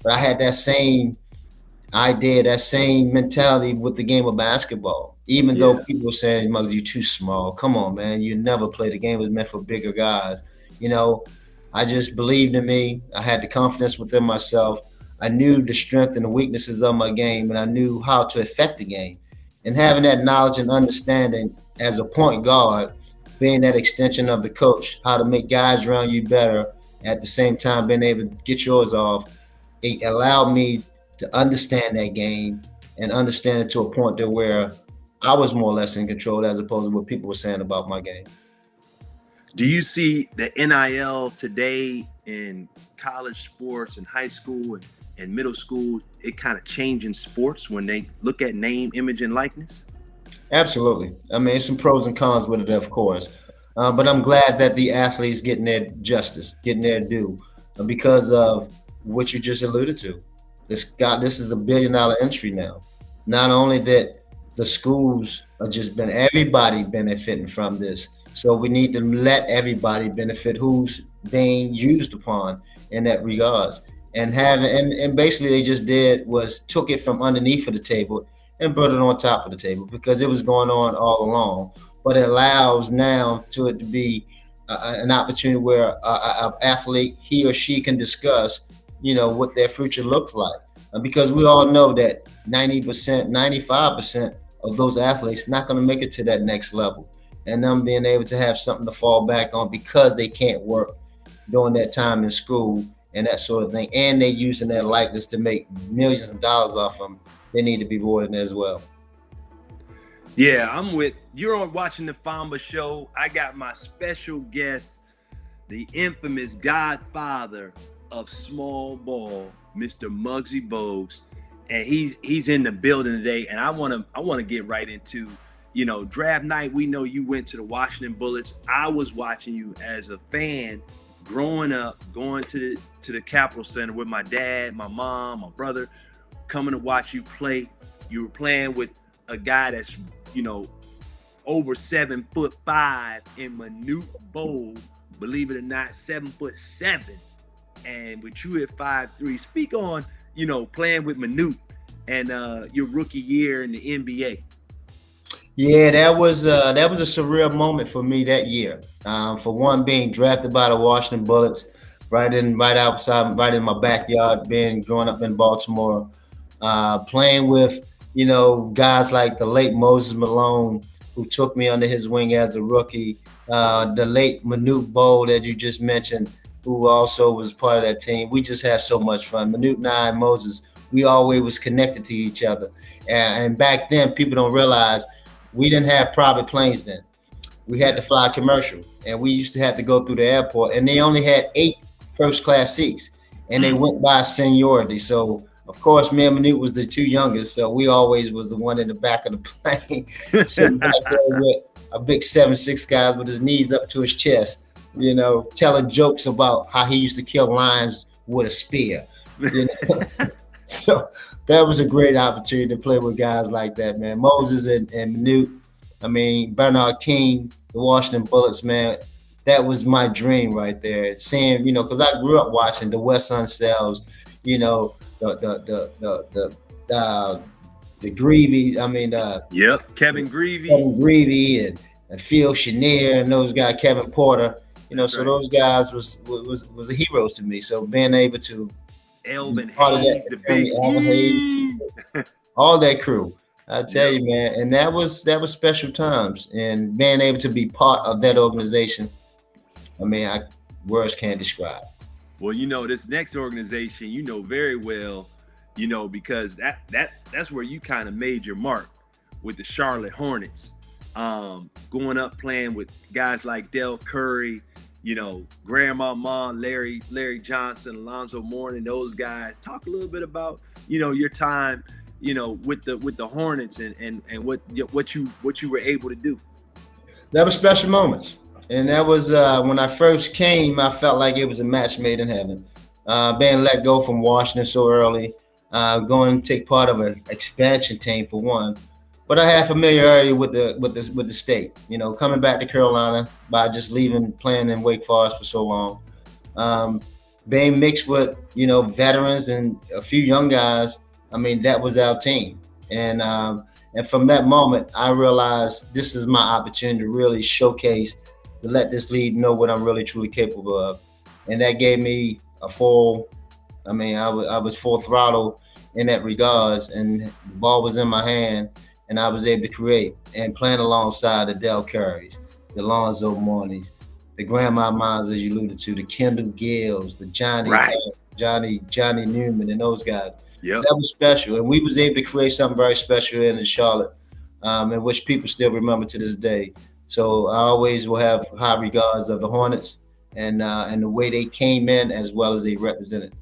But I had that same idea, that same mentality with the game of basketball. Even though people were saying, "Muggsy, you're too small. Come on, man. You never play. The game was meant for bigger guys." I just believed in me. I had the confidence within myself. I knew the strength and the weaknesses of my game, and I knew how to affect the game. And having that knowledge and understanding as a point guard, being that extension of the coach, how to make guys around you better, at the same time being able to get yours off, it allowed me to understand that game and understand it to a point to where I was more or less in control as opposed to what people were saying about my game. Do you see the NIL today in college sports and high school and middle school, it kind of changing sports when they look at name, image, and likeness? Absolutely. I mean, some pros and cons with it, of course. But I'm glad that the athletes getting their justice, getting their due, because of what you just alluded to. This is $1 billion industry now. Not only that, the schools are just everybody benefiting from this. So we need to let everybody benefit who's being used upon in that regards. And basically they just took it from underneath of the table and put it on top of the table, because it was going on all along. But it allows now to it to be an opportunity where an athlete, he or she, can discuss, what their future looks like. Because we all know that 90%, 95% of those athletes not going to make it to that next level. And them being able to have something to fall back on because they can't work during that time in school and that sort of thing. And they're using their likeness to make millions of dollars off them. They need to be rewarded as well. Yeah, you're on watching the Famba Show. I got my special guest, the infamous godfather of small ball, Mr. Muggsy Bogues. And he's in the building today. And I want to get right into, draft night. We know you went to the Washington Bullets. I was watching you as a fan growing up, going to the Capitol Center with my dad, my mom, my brother, coming to watch you play. You were playing with a guy that's, over 7'5" in Manute Bol, believe it or not, 7'7", and with you at 5'3". Speak on, playing with Manute and your rookie year in the NBA. Yeah, that was a surreal moment for me that year. For one, being drafted by the Washington Bullets, right in my backyard, growing up in Baltimore, playing with, guys like the late Moses Malone, who took me under his wing as a rookie, the late Manute Bol that you just mentioned, who also was part of that team. We just had so much fun. Manute and I and Moses, we always was connected to each other. And back then, people don't realize we didn't have private planes then. We had to fly commercial, and we used to have to go through the airport, and they only had 8 first-class seats, and they went by seniority. So, of course, me and Manute was the 2 youngest, so we always was the one in the back of the plane, sitting back there with a big 7'6" guy with his knees up to his chest, telling jokes about how he used to kill lions with a spear. So that was a great opportunity to play with guys like that, man. Moses and Manute, Bernard King, the Washington Bullets, man, that was my dream right there. Seeing, because I grew up watching the West Unsells, the Greavy, Kevin Greavy. Kevin Greavy and Phil Chenier and those guys, Kevin Porter, so right. Those guys was a heroes to me. So being able to Elvin Hayes, the big Hayes, all that crew, I tell you, man, and that was special times, and being able to be part of that organization, words can't describe. Well, this next organization, very well, because that's where you kind of made your mark with the Charlotte Hornets, going up playing with guys like Del Curry Grandma, Mom, Larry Johnson, Alonzo Mourning, those guys. Talk a little bit about, your time, with the Hornets and what you were able to do. That was special moments. And that was when I first came, I felt like it was a match made in heaven. Being let go from Washington so early, going to take part of an expansion team for one. But I had familiarity with the state. Coming back to Carolina by just playing in Wake Forest for so long, being mixed with veterans and a few young guys. I mean, that was our team, and from that moment, I realized this is my opportunity to really showcase, to let this league know what I'm really truly capable of, and that gave me a full. I mean, I was full throttle in that regards, and the ball was in my hand. And I was able to create and playing alongside the Del Currys, the Lonzo Mournings, the Grandma Mines, as you alluded to, the Kendall Gills, the Johnny Newman, and those guys. Yeah, that was special, and we was able to create something very special in Charlotte, in which people still remember to this day. So I always will have high regards of the Hornets and the way they came in as well as they represented.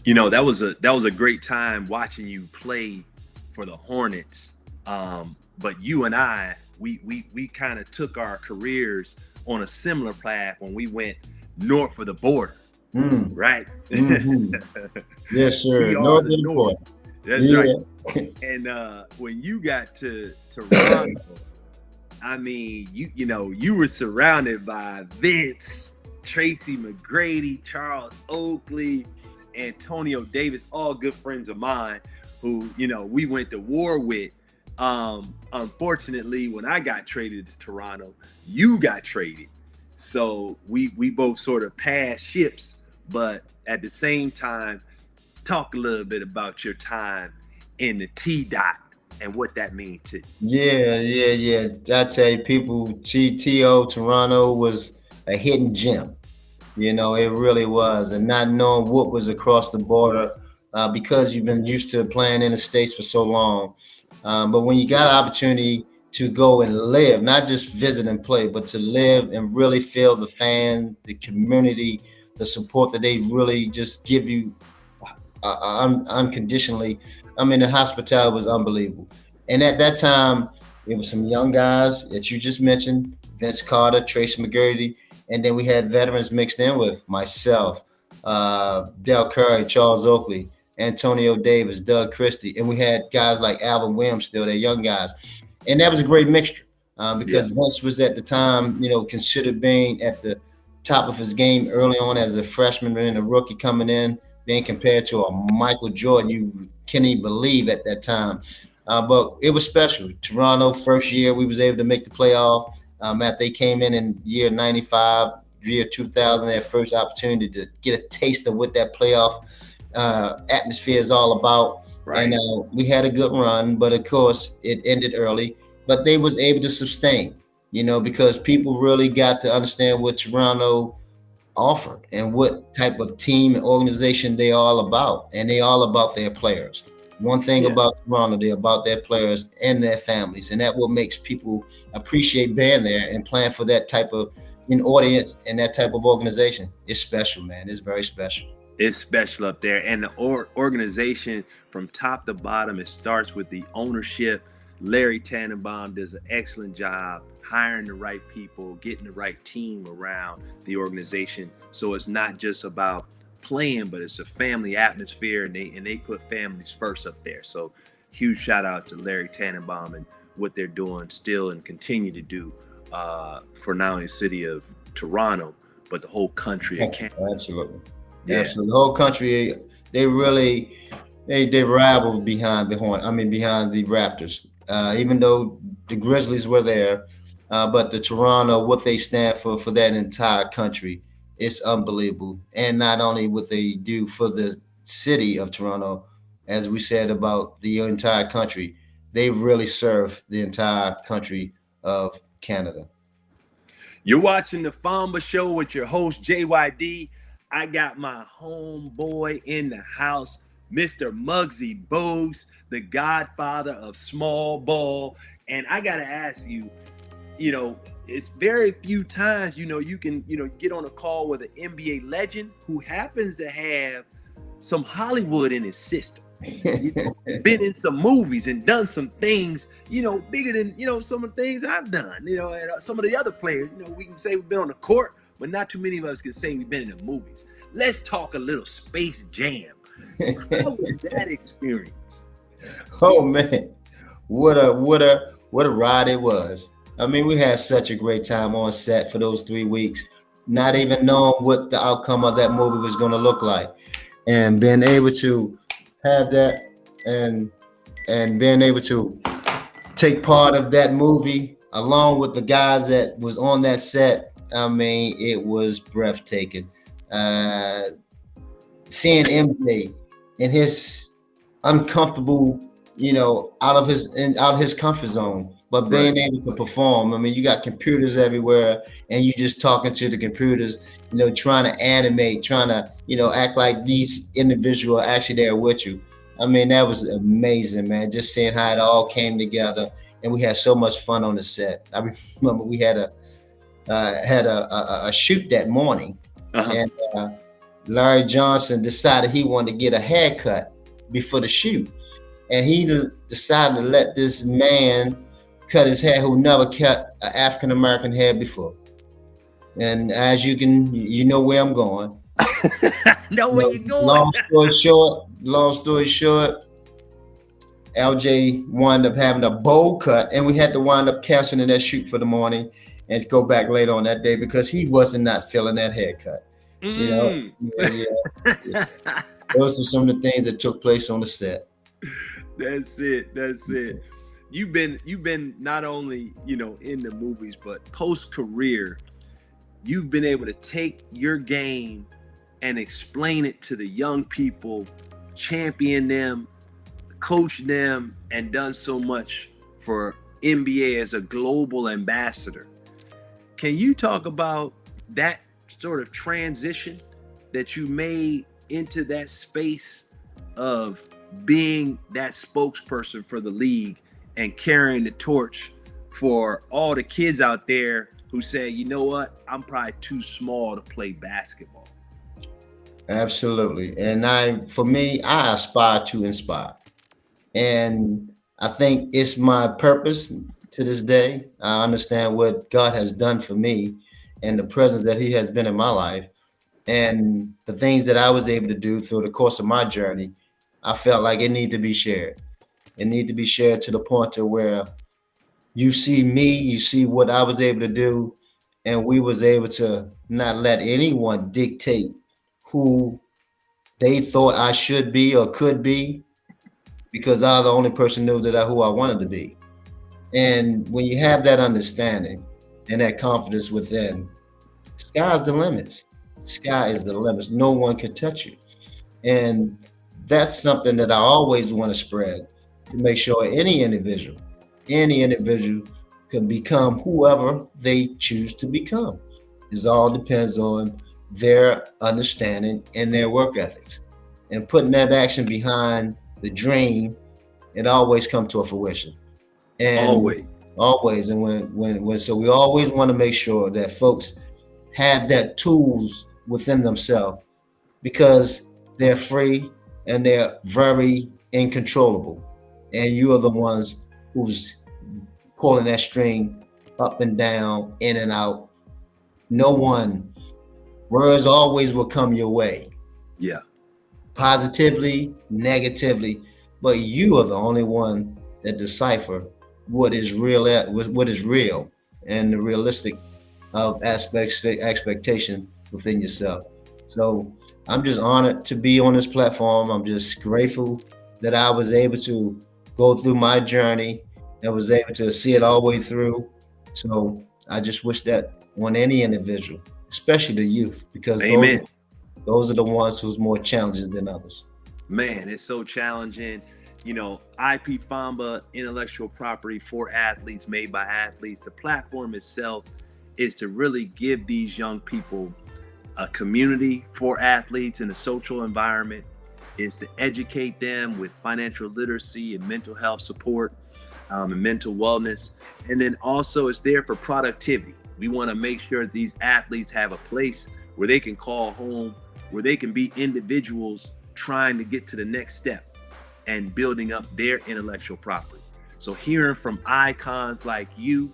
That was a great time watching you play for the Hornets, but you and I, we kind of took our careers on a similar path when we went north of the border, right? Mm-hmm. Yes, sir. North of the border. That's right. And when you got to Toronto, I mean, you were surrounded by Vince, Tracy McGrady, Charles Oakley, Antonio Davis, all good friends of mine, who, we went to war with. Unfortunately, when I got traded to Toronto, you got traded. So we both sort of passed ships, but at the same time, talk a little bit about your time in the T-Dot and what that means to you. Yeah. I tell you, people, GTO Toronto was a hidden gem. It really was. And not knowing what was across the border, because you've been used to playing in the States for so long. But when you got an opportunity to go and live, not just visit and play, but to live and really feel the fan, the community, the support that they really just give you unconditionally. I mean, the hospitality was unbelievable. And at that time, it was some young guys that you just mentioned, Vince Carter, Tracy McGrady, and then we had veterans mixed in with myself, Del Curry, Charles Oakley, Antonio Davis, Doug Christie, and we had guys like Alvin Williams still, they're young guys. And that was a great mixture because Vince was at the time, considered being at the top of his game early on as a freshman and a rookie coming in, being compared to a Michael Jordan, you can't even believe at that time. But it was special. Toronto, first year, we was able to make the playoff. After they came in year 95, year 2000, their first opportunity to get a taste of what that playoff atmosphere is all about. Right. And we had a good run, but of course it ended early. But they was able to sustain, because people really got to understand what Toronto offered and what type of team and organization they all about. And they all about their players. One thing about Toronto, they're about their players and their families. And that what makes people appreciate being there and playing for that type of audience and that type of organization. It's special, man. It's very special. It's special up there. And the organization from top to bottom, it starts with the ownership. Larry Tannenbaum does an excellent job hiring the right people, getting the right team around the organization. So it's not just about playing, but it's a family atmosphere, and they put families first up there. So huge shout out to Larry Tannenbaum and what they're doing still and continue to do for not only the city of Toronto, but the whole country of Canada. Absolutely. Yeah. Absolutely. The whole country, they rival behind the Raptors. Even though the Grizzlies were there, but the Toronto, what they stand for that entire country, it's unbelievable. And not only what they do for the city of Toronto, as we said about the entire country, they really serve the entire country of Canada. You're watching the Famba Show with your host, JYD. I got my homeboy in the house, Mr. Muggsy Bogues, the godfather of small ball. And I got to ask you, you know, it's very few times, you know, you can, you know, get on a call with an NBA legend who happens to have some Hollywood in his system. You know, been in some movies and done some things, you know, bigger than, you know, some of the things I've done, you know, and some of the other players, you know, we can say we've been on the court, but not too many of us can say we've been in the movies. Let's talk a little Space Jam. How was that experience? Oh man, what a ride it was. I mean, we had such a great time on set for those 3 weeks, not even knowing what the outcome of that movie was going to look like, and being able to have that and being able to take part of that movie along with the guys that was on that set. I mean, it was breathtaking. Seeing MJ in his uncomfortable, you know, out of his comfort zone, but being able to perform. I mean, you got computers everywhere, and you just talking to the computers, you know, trying to animate, trying to, you know, act like these individuals are actually there with you. I mean, that was amazing, man. Just seeing how it all came together, and we had so much fun on the set. I remember we had a shoot that morning, and Larry Johnson decided he wanted to get a haircut before the shoot, and he decided to let this man cut his hair who never cut an African American hair before. And as you know where I'm going. Know where you're going. Long story short, LJ wound up having a bowl cut, and we had to wind up canceling that shoot for the morning and go back later on that day because he wasn't not feeling that haircut. You know, yeah. Those are some of the things that took place on the set. That's it. You've been not only, you know, in the movies, but post-career, you've been able to take your game and explain it to the young people, champion them, coach them, and done so much for NBA as a global ambassador. Can you talk about that sort of transition that you made into that space of being that spokesperson for the league and carrying the torch for all the kids out there who say, you know what, I'm probably too small to play basketball? Absolutely. And I aspire to inspire. And I think it's my purpose to this day. I understand what God has done for me and the presence that he has been in my life. And the things that I was able to do through the course of my journey, I felt like it needed to be shared. It needed to be shared to the point to where you see me, you see what I was able to do, and we was able to not let anyone dictate who they thought I should be or could be, because I was the only person who knew who I wanted to be. And when you have that understanding and that confidence within, sky's the limits. Sky is the limits. No one can touch you. And that's something that I always want to spread, to make sure any individual can become whoever they choose to become. It all depends on their understanding and their work ethics. And putting that action behind the dream, it always comes to a fruition. And always. And when so we always want to make sure that folks have that tools within themselves, because they're free and they're very incontrollable. And you are the ones who's pulling that string up and down, in and out. Words always will come your way. Yeah. Positively, negatively, but you are the only one that decipher what is real and the realistic expectation within yourself. So I'm just honored to be on this platform. I'm just grateful that I was able to go through my journey and was able to see it all the way through. So I just wish that on any individual, especially the youth, because those are the ones who's more challenging than others. Man, it's so challenging. You know, IP Famba, intellectual property for athletes, made by athletes. The platform itself is to really give these young people a community for athletes in a social environment, is to educate them with financial literacy and mental health support and mental wellness. And then also it's there for productivity. We want to make sure these athletes have a place where they can call home, where they can be individuals trying to get to the next step and building up their intellectual property. So hearing from icons like you,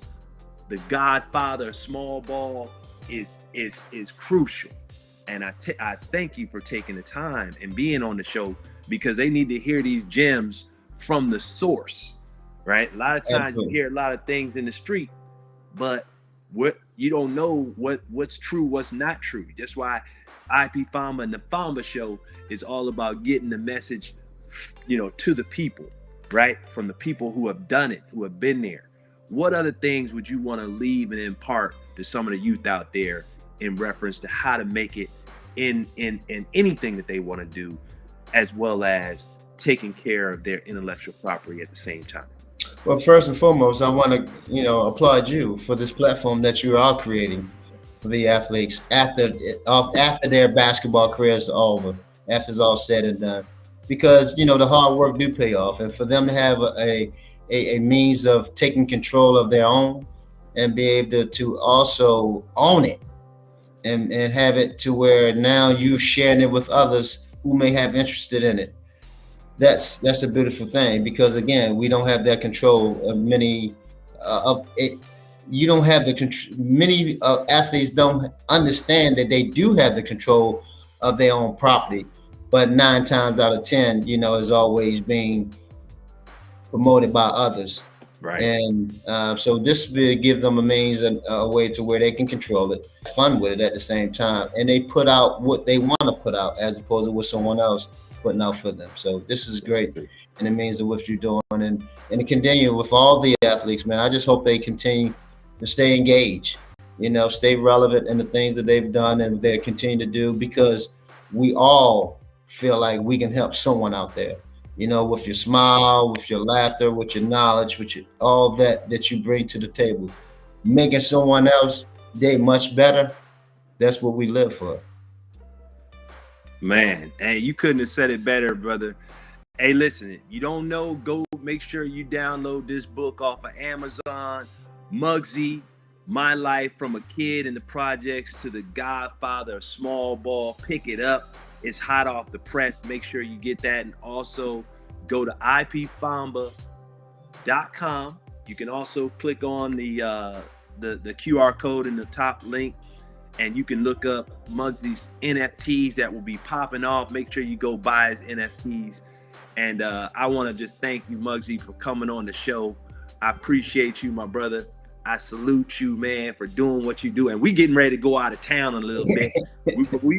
the godfather of small ball, is crucial. And I thank you for taking the time and being on the show, because they need to hear these gems from the source, right? A lot of times you hear a lot of things in the street, but what you don't know what's true, what's not true. That's why IP Famba and the Famba Show is all about getting the message, to the people, right? From the people who have done it, who have been there. What other things would you want to leave and impart to some of the youth out there in reference to how to make it in anything that they want to do, as well as taking care of their intellectual property at the same time? Well, first and foremost, I want to, applaud you for this platform that you are creating for the athletes after their basketball careers are over, after it's all said and done, because the hard work do pay off, and for them to have a means of taking control of their own and be able to also own it and have it to where now you sharing it with others who may have interested in it. That's a beautiful thing, because again, we don't have that control of many of it. You don't have the control. Many athletes don't understand that they do have the control of their own property, but 9 times out of 10, is always being promoted by others. Right. And so this will give them a means and a way to where they can control it, fun with it at the same time, and they put out what they want to put out as opposed to what someone else putting out for them. So this is great, and it means that what you're doing and to continue with all the athletes, man. I just hope they continue to stay engaged, stay relevant in the things that they've done and they continue to do, because we all feel like we can help someone out there. With your smile, with your laughter, with your knowledge, with all that you bring to the table, making someone else day much better. That's what we live for. Man, hey, you couldn't have said it better, brother. Hey, listen, if you don't know, go make sure you download this book off of Amazon. Muggsy, My Life from a Kid in the Projects to the Godfather of Small Ball. Pick it up. It's hot off the press. Make sure you get that. And also go to ipfamba.com. You can also click on the QR code in the top link, and you can look up Muggsy's NFTs that will be popping off. Make sure you go buy his NFTs. And I want to just thank you, Muggsy, for coming on the show. I appreciate you, my brother. I salute you, man, for doing what you do. And we getting ready to go out of town a little bit. we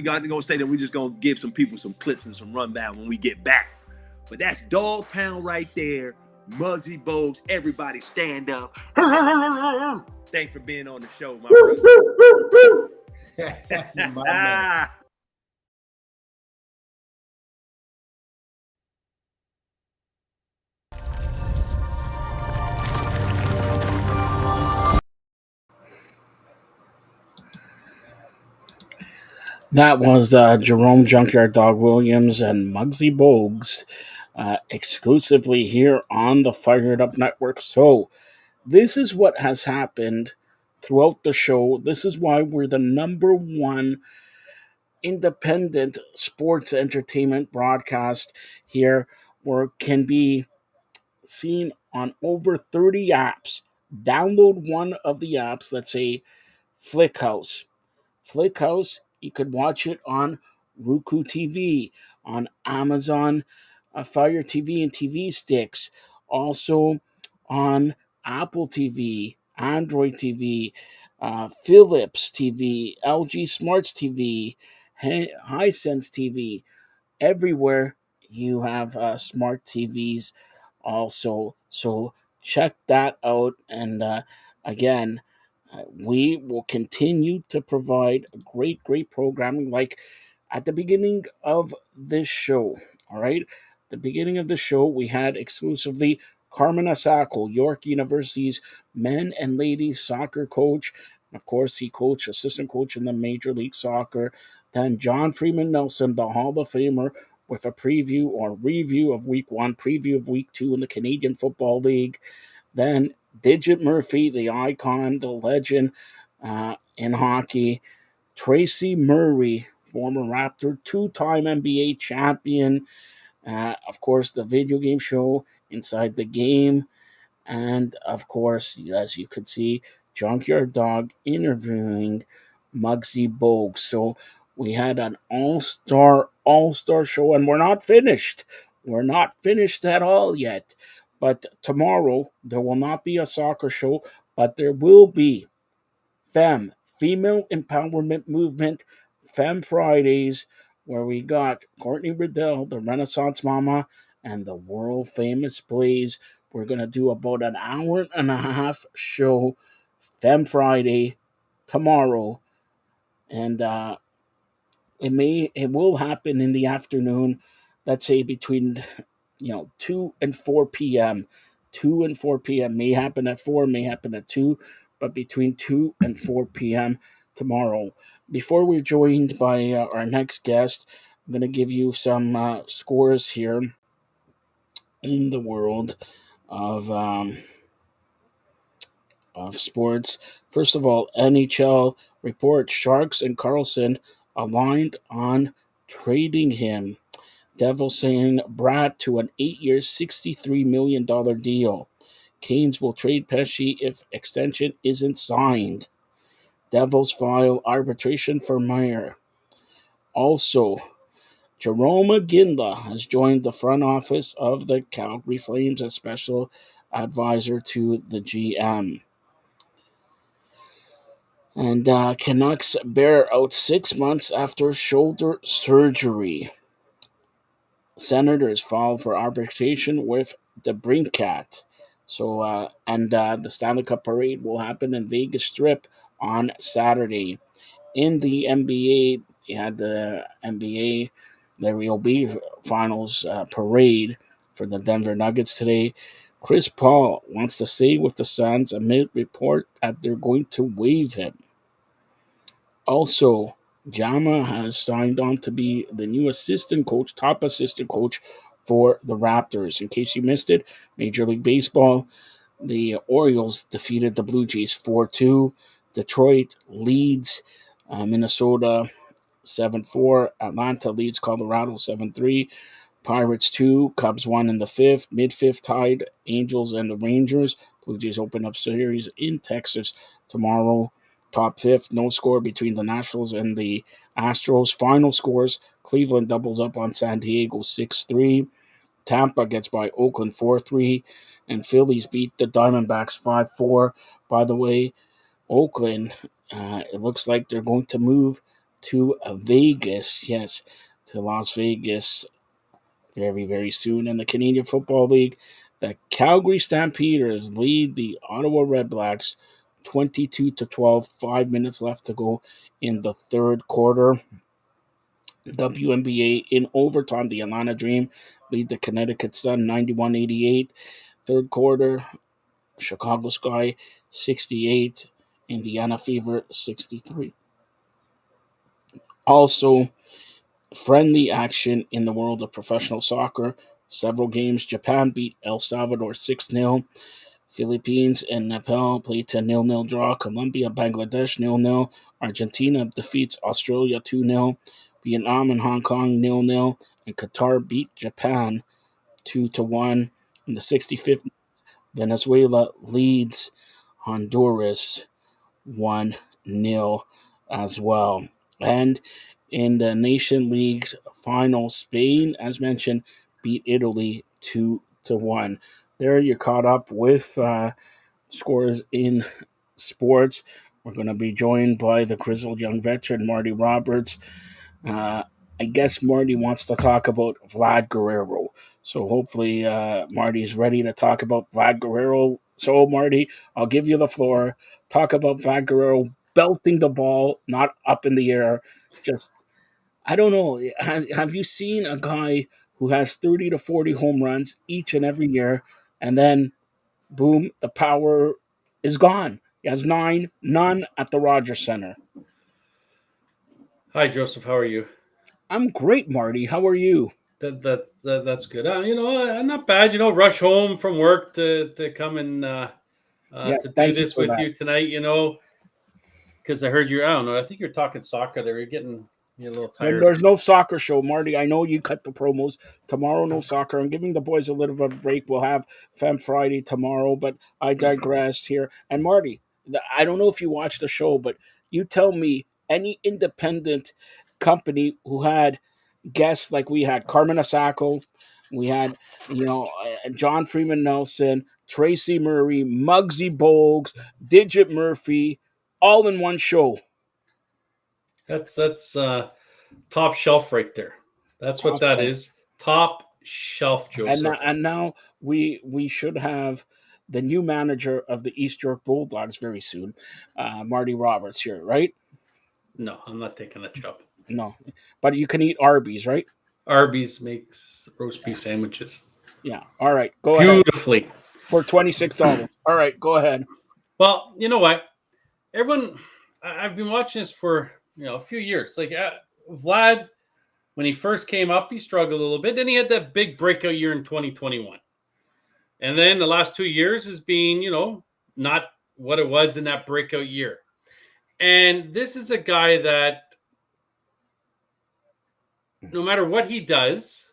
got to go say that we're just gonna give some people some clips and some rundown when we get back. But that's Dog Pound right there. Muggsy Bogues, everybody stand up. Thanks for being on the show, my brother. That was Jerome Junkyard Dog Williams and Muggsy Bogues, exclusively here on the Fired Up Network. So, this is what has happened throughout the show. This is why we're the number one independent sports entertainment broadcast here, where it can be seen on over 30 apps. Download one of the apps, let's say Flickhouse. Flickhouse, you could watch it on Roku TV, on Amazon Fire TV and TV sticks, also on Apple TV, Android TV, Philips TV, LG Smarts TV, Hisense TV. Everywhere you have smart TVs also. So check that out. And again, we will continue to provide great programming like at the beginning of this show. All right. At the beginning of the show, we had exclusively Carmen Asako, York University's men and ladies soccer coach. Of course, he coached assistant coach in the Major League Soccer. Then John Freeman Nelson, the Hall of Famer with a preview or review of Week 1, preview of Week 2 in the Canadian Football League. Then Digit Murphy, the icon, the legend in hockey. Tracy Murray, former Raptor, two-time NBA champion. Of course, the video game show Inside the Game. And, of course, as you could see, Junkyard Dog interviewing Muggsy Bogues. So we had an all-star show, and we're not finished. We're not finished at all yet. But tomorrow, there will not be a soccer show, but there will be female empowerment movement, Femme Fridays, where we got Courtney Riddell, the Renaissance Mama, and the world famous Blaze. We're gonna do about an hour and a half show, Femme Friday, tomorrow, and it will happen in the afternoon. Let's say between 2 and 4 p.m. 2 and 4 p.m. may happen at 4, may happen at 2, but between 2 and 4 p.m. tomorrow. Before we're joined by our next guest, I'm going to give you some scores here in the world of sports. First of all, NHL reports Sharks and Carlson aligned on trading him. Devils saying Brad to an 8-year, $63 million deal. Canes will trade Pesci if extension isn't signed. Devils file arbitration for Meyer. Also, Jerome Ginla has joined the front office of the Calgary Flames as special advisor to the GM. And Canucks bear out 6 months after shoulder surgery. Senators filed for arbitration with the Brinkat. So, the Stanley Cup Parade will happen in Vegas Strip on Saturday. In the NBA, you had the NBA, there will be finals parade for the Denver Nuggets today. Chris Paul wants to stay with the Suns amid report that they're going to waive him. Also, Jama has signed on to be the new top assistant coach for the Raptors. In case you missed it, Major League Baseball, the Orioles defeated the Blue Jays 4-2. Detroit leads Minnesota 7-4. Atlanta leads Colorado 7-3. Pirates 2, Cubs 1 in the fifth. Mid-fifth tied Angels and the Rangers. Blue Jays open up series in Texas tomorrow. Top fifth, no score between the Nationals and the Astros. Final scores, Cleveland doubles up on San Diego 6-3. Tampa gets by Oakland 4-3. And Phillies beat the Diamondbacks 5-4. By the way, Oakland, it looks like they're going to move to Vegas. Yes, to Las Vegas very, very soon. In the Canadian Football League, the Calgary Stampeders lead the Ottawa Redblacks 22-12. 5 minutes left to go in the third quarter. WNBA in overtime, the Atlanta Dream lead the Connecticut Sun 91-88. Third quarter, Chicago Sky 68, Indiana Fever 63. Also, friendly action in the world of professional soccer. Several games. Japan beat El Salvador 6-0. Philippines and Nepal played to 0-0 draw. Colombia, Bangladesh 0-0. Argentina defeats Australia 2-0. Vietnam and Hong Kong 0-0. And Qatar beat Japan 2-1. In the 65th, Venezuela leads Honduras 1-0 as well. And in the Nation League's final, Spain, as mentioned, beat Italy 2-1. There you're caught up with scores in sports. We're going to be joined by the grizzled young veteran, Marty Roberts. I guess Marty wants to talk about Vlad Guerrero. So hopefully Marty's ready to talk about Vlad Guerrero. So, Marty, I'll give you the floor. Talk about Vlad Guerrero belting the ball, not up in the air. Just, I don't know. Have you seen a guy who has 30 to 40 home runs each and every year, and then, boom, the power is gone? He has none at the Rogers Center. Hi, Joseph. How are you? I'm great, Marty. How are you? That's good. Not bad. Rush home from work to come and Yes, to do thank you this for with that. you tonight. Because I heard you. I don't know. I think you're talking soccer there. You're a little tired. There's no soccer show, Marty. I know you cut the promos. Tomorrow, no soccer. I'm giving the boys a little bit of a break. We'll have Femme Friday tomorrow, but I digress here. And Marty, I don't know if you watched the show, but you tell me any independent company who had guests like we had Carmen Asako, we had, John Freeman Nelson, Tracy Murray, Muggsy Bogues, Digit Murphy, all in one show. That's top shelf right there. That's what that is. Top shelf, Joseph. And now we should have the new manager of the East York Bulldogs very soon, Marty Roberts here, right? No, I'm not taking that job. No, but you can eat Arby's, right? Arby's makes roast beef sandwiches. Yeah. All right, go beautifully ahead. For $26. All right, go ahead. Well, you know what? Everyone, I've been watching this for a few years. Like Vlad, when he first came up, he struggled a little bit. Then he had that big breakout year in 2021, and then the last 2 years has been, not what it was in that breakout year. And this is a guy that, no matter what he does,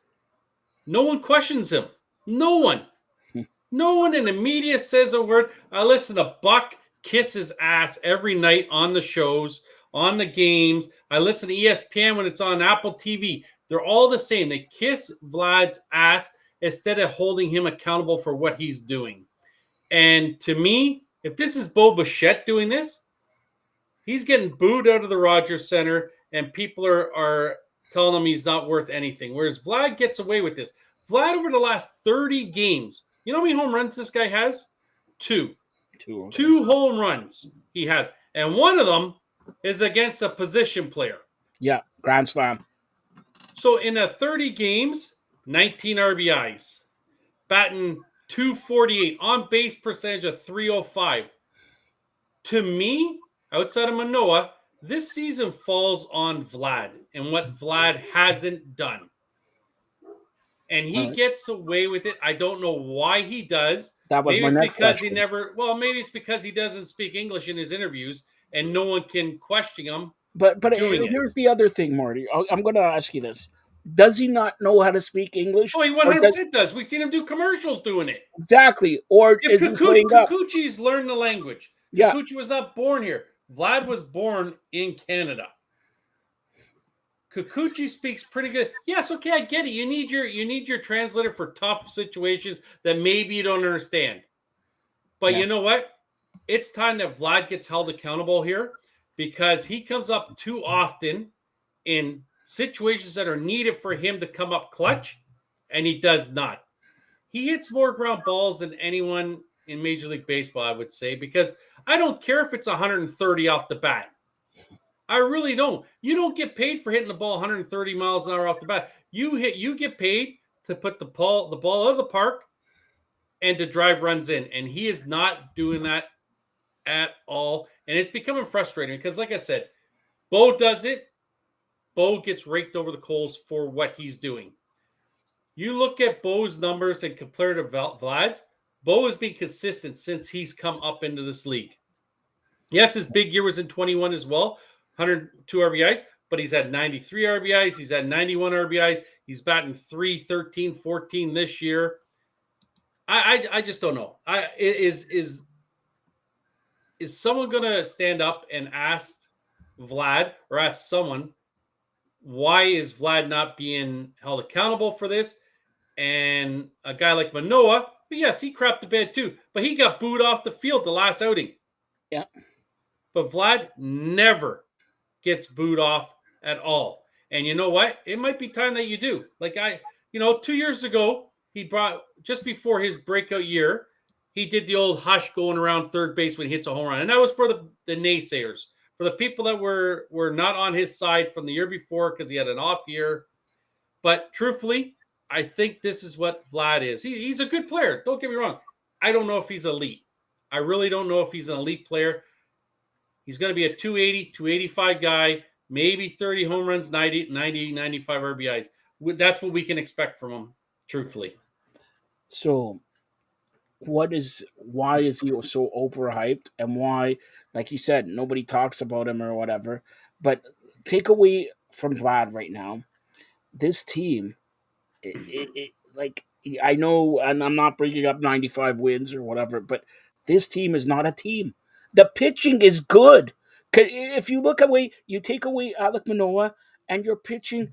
no one questions him. No one. No one in the media says a word. I listen to Buck kiss his ass every night on the shows, on the games. I listen to ESPN when it's on Apple TV. They're all the same. They kiss Vlad's ass instead of holding him accountable for what he's doing. And to me, if this is Bo Bichette doing this, he's getting booed out of the Rogers Center, and people are telling him he's not worth anything. Whereas Vlad gets away with this. Vlad, over the last 30 games, you know how many home runs this guy has? Two. Two home runs he has. And one of them is against a position player. Yeah, grand slam. So in 30 games, 19 RBIs. Batting .248. On base percentage of .305. To me, outside of Manoah, this season falls on Vlad and what Vlad hasn't done. And he gets away with it. I don't know why he does. That was maybe my it's because he never. Well, maybe it's because he doesn't speak English in his interviews, and no one can question him. But here's the other thing, Marty. I'm going to ask you this: does he not know how to speak English? Oh, he 100% does. We've seen him do commercials doing it. Exactly. Or if Kikuchi's learned the language. Yeah. Kikuchi was not born here. Vlad was born in Canada. Kikuchi speaks pretty good. Yes, okay, I get it. You need your translator for tough situations that maybe you don't understand. But you know what? It's time that Vlad gets held accountable here because he comes up too often in situations that are needed for him to come up clutch, and he does not. He hits more ground balls than anyone in Major League Baseball, I would say, because I don't care if it's 130 off the bat. I really don't. You don't get paid for hitting the ball 130 miles an hour off the bat. You get paid to put the ball out of the park and to drive runs in. And he is not doing that at all. And it's becoming frustrating because, like I said, Bo does it. Bo gets raked over the coals for what he's doing. You look at Bo's numbers and compare to Vlad's. Bo has been consistent since he's come up into this league. Yes, his big year was in 21 as well. 102 RBIs, but he's had 93 RBIs. He's had 91 RBIs. He's batting 313, 14 this year. I just don't know. Is someone going to stand up and ask Vlad or ask someone, why is Vlad not being held accountable for this? And a guy like Manoah, yes, he crapped the bed too, but he got booed off the field the last outing. Yeah. But Vlad never gets booed off at all. And you know what? It might be time that you do. Like 2 years ago, he brought, just before his breakout year, he did the old hush going around third base when he hits a home run. And that was for the naysayers, for the people that were not on his side from the year before because he had an off year. But truthfully, I think this is what Vlad is. He's a good player. Don't get me wrong. I don't know if he's elite. I really don't know if he's an elite player. He's going to be a 280, 285 guy, maybe 30 home runs, 90, 95 RBIs. that's what we can expect from him, truthfully. So, why is he so overhyped, and why, like you said, nobody talks about him or whatever? But take away from Vlad right now, this team, like I know, and I'm not bringing up 95 wins or whatever, but this team is not a team. The pitching is good. If you look away, you take away Alek Manoah, and your pitching,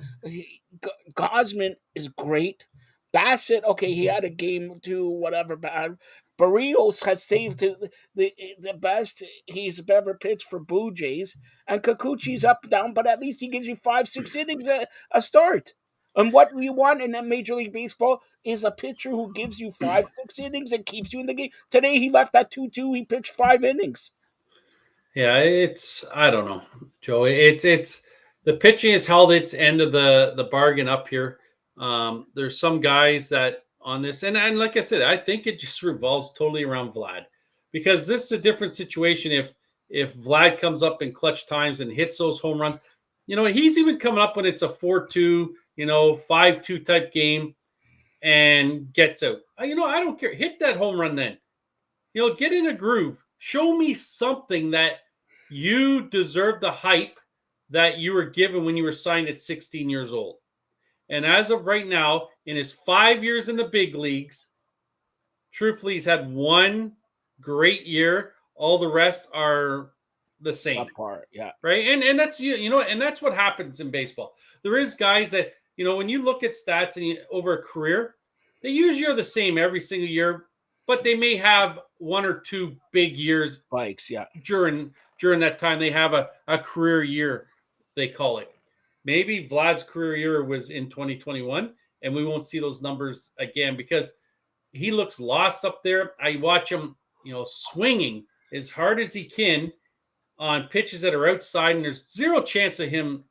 Gosman is great. Bassett, okay, he had a game or two, whatever, bad. Barrios has saved the best he's ever pitched for Blue Jays, and Kikuchi's up down, but at least he gives you 5-6 innings a start. And what we want in that Major League Baseball is a pitcher who gives you 5-6 innings and keeps you in the game. Today he left at 2-2. He pitched 5 innings. Yeah, I don't know, Joey. It's the pitching has held its end of the bargain up here. There's some guys that on this, and like I said, I think it just revolves totally around Vlad, because this is a different situation. If Vlad comes up in clutch times and hits those home runs, he's even coming up when it's a 4-2, 5-2 type game and gets out. I don't care. Hit that home run then. Get in a groove. Show me something that you deserve the hype that you were given when you were signed at 16 years old. And as of right now, in his 5 years in the big leagues, truthfully, he's had one great year. All the rest are the same. Part, yeah. Right. And that's, and that's what happens in baseball. There is guys that, when you look at stats and over a career, they usually are the same every single year, but they may have one or two big years spikes, yeah. During that time, they have a career year, they call it. Maybe Vlad's career year was in 2021, and we won't see those numbers again because he looks lost up there. I watch him, swinging as hard as he can on pitches that are outside, and there's zero chance of him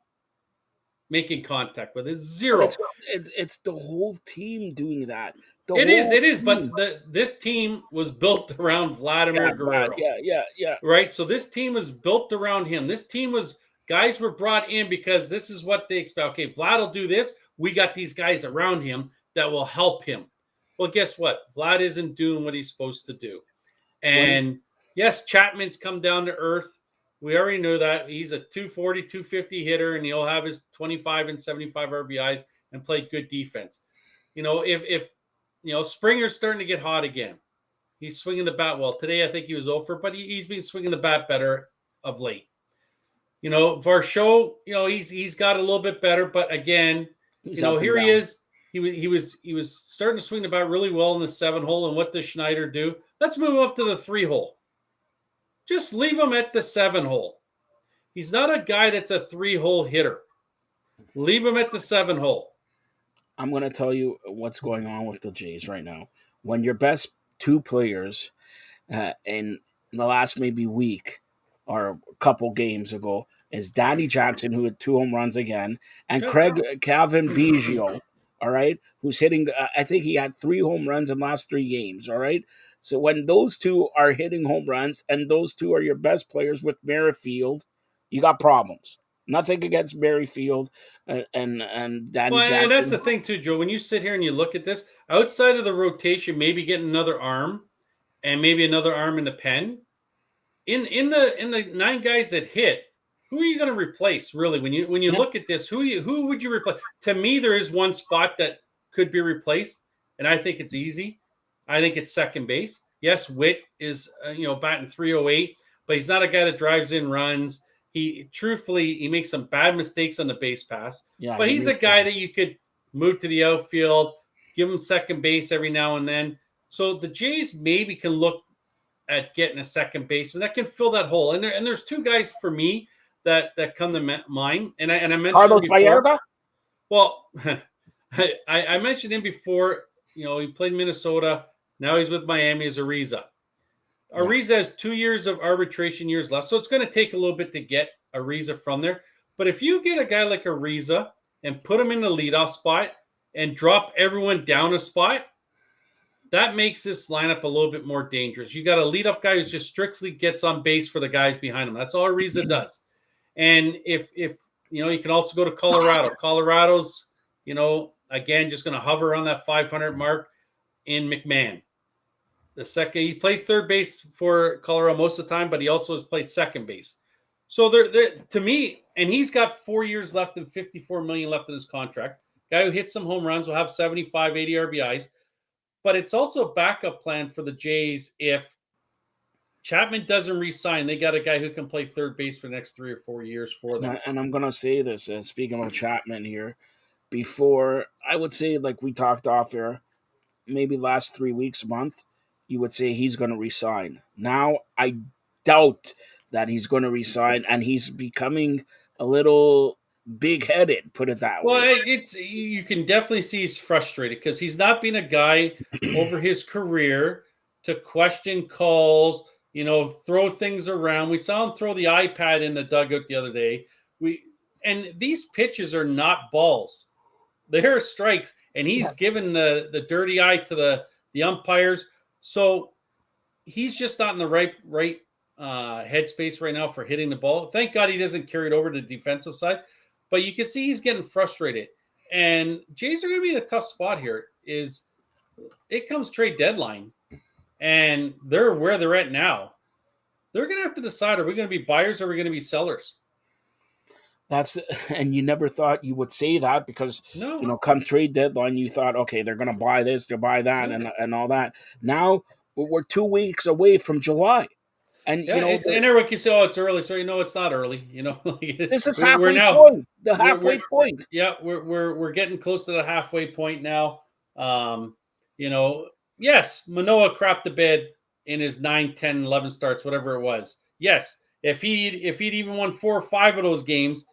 making contact with it. Zero. It's the whole team doing that. It is. But this team was built around Vladimir Guerrero. Yeah. Right? So this team was built around him. This team was, guys were brought in because this is what they expect. Okay, Vlad will do this. We got these guys around him that will help him. Well, guess what? Vlad isn't doing what he's supposed to do. And yes, Chapman's come down to earth. We already know that. He's a 240, 250 hitter, and he'll have his 25 and 75 RBIs and play good defense. If Springer's starting to get hot again. He's swinging the bat well. Today, I think he was over, but he's been swinging the bat better of late. Varsho, he's got a little bit better, but again, here he is. He was starting to swing the bat really well in the 7-hole. And what does Schneider do? Let's move him up to the 3-hole. Just leave him at the 7-hole. He's not a guy that's a 3-hole hitter. Leave him at the 7-hole. I'm going to tell you what's going on with the Jays right now. When your best two players in the last maybe week or a couple games ago is Danny Johnson, who had 2 home runs again, and Calvin Biggio, all right, who's hitting, I think he had 3 home runs in the last 3 games, all right? So when those two are hitting home runs and those two are your best players with Merrifield, you got problems. Nothing against Merrifield and Danny Jackson. And that's the thing too, Joe. When you sit here and you look at this, outside of the rotation, maybe get another arm and maybe another arm in the pen. In the 9 guys that hit, who are you going to replace? Really, when you look at this, who would you replace? To me, there is one spot that could be replaced, and I think it's easy. I think it's second base. Yes, Witt is batting .308, but he's not a guy that drives in runs. He makes some bad mistakes on the base pass, but he's a guy that you could move to the outfield, give him second base every now and then. So the Jays maybe can look at getting a second baseman that can fill that hole. And there's 2 guys for me that come to mind. And I mentioned Carlos Vallarta? Well, I mentioned him before. He played Minnesota. Now he's with Miami as Ariza. Ariza has 2 years of arbitration years left, so it's going to take a little bit to get Ariza from there. But if you get a guy like Ariza and put him in the leadoff spot and drop everyone down a spot, that makes this lineup a little bit more dangerous. You got a leadoff guy who just strictly gets on base for the guys behind him. That's all Ariza does. And if you can also go to Colorado. Colorado's again, just going to hover around that 500 mark in McMahon. The second, he plays third base for Colorado most of the time, but he also has played second base. So they're to me, and he's got 4 years left and $54 million left in his contract. Guy who hits some home runs will have 75, 80 RBIs. But it's also a backup plan for the Jays if Chapman doesn't re-sign. They got a guy who can play third base for the next 3 or 4 years for them. And I'm gonna say this, speaking of Chapman here, before I would say, like we talked off here, maybe last 3 weeks, a month, you would say he's going to resign. Now I doubt that he's going to resign, and he's becoming a little big-headed, put it that Well, way. you can definitely see he's frustrated because he's not been a guy over his career to question calls, throw things around. We saw him throw the iPad in the dugout the other day. And these pitches are not balls. They're strikes, and he's given the dirty eye to the umpires. So he's just not in the right headspace right now for hitting the ball. Thank God he doesn't carry it over to the defensive side. But you can see he's getting frustrated. And Jays are going to be in a tough spot here. It comes trade deadline, and they're where they're at now. They're going to have to decide, are we going to be buyers or are we going to be sellers? And you never thought you would say that because, come trade deadline, you thought, okay, they're going to buy this, they'll buy that, and all that. Now we're 2 weeks away from July. And, and everyone can say, oh, it's early. So, it's not early. This is halfway point. The halfway point. Yeah, we're getting close to the halfway point now. Yes, Manoah crapped the bed in his 9, 10, 11 starts, whatever it was. Yes, if he'd even won 4 or 5 of those games,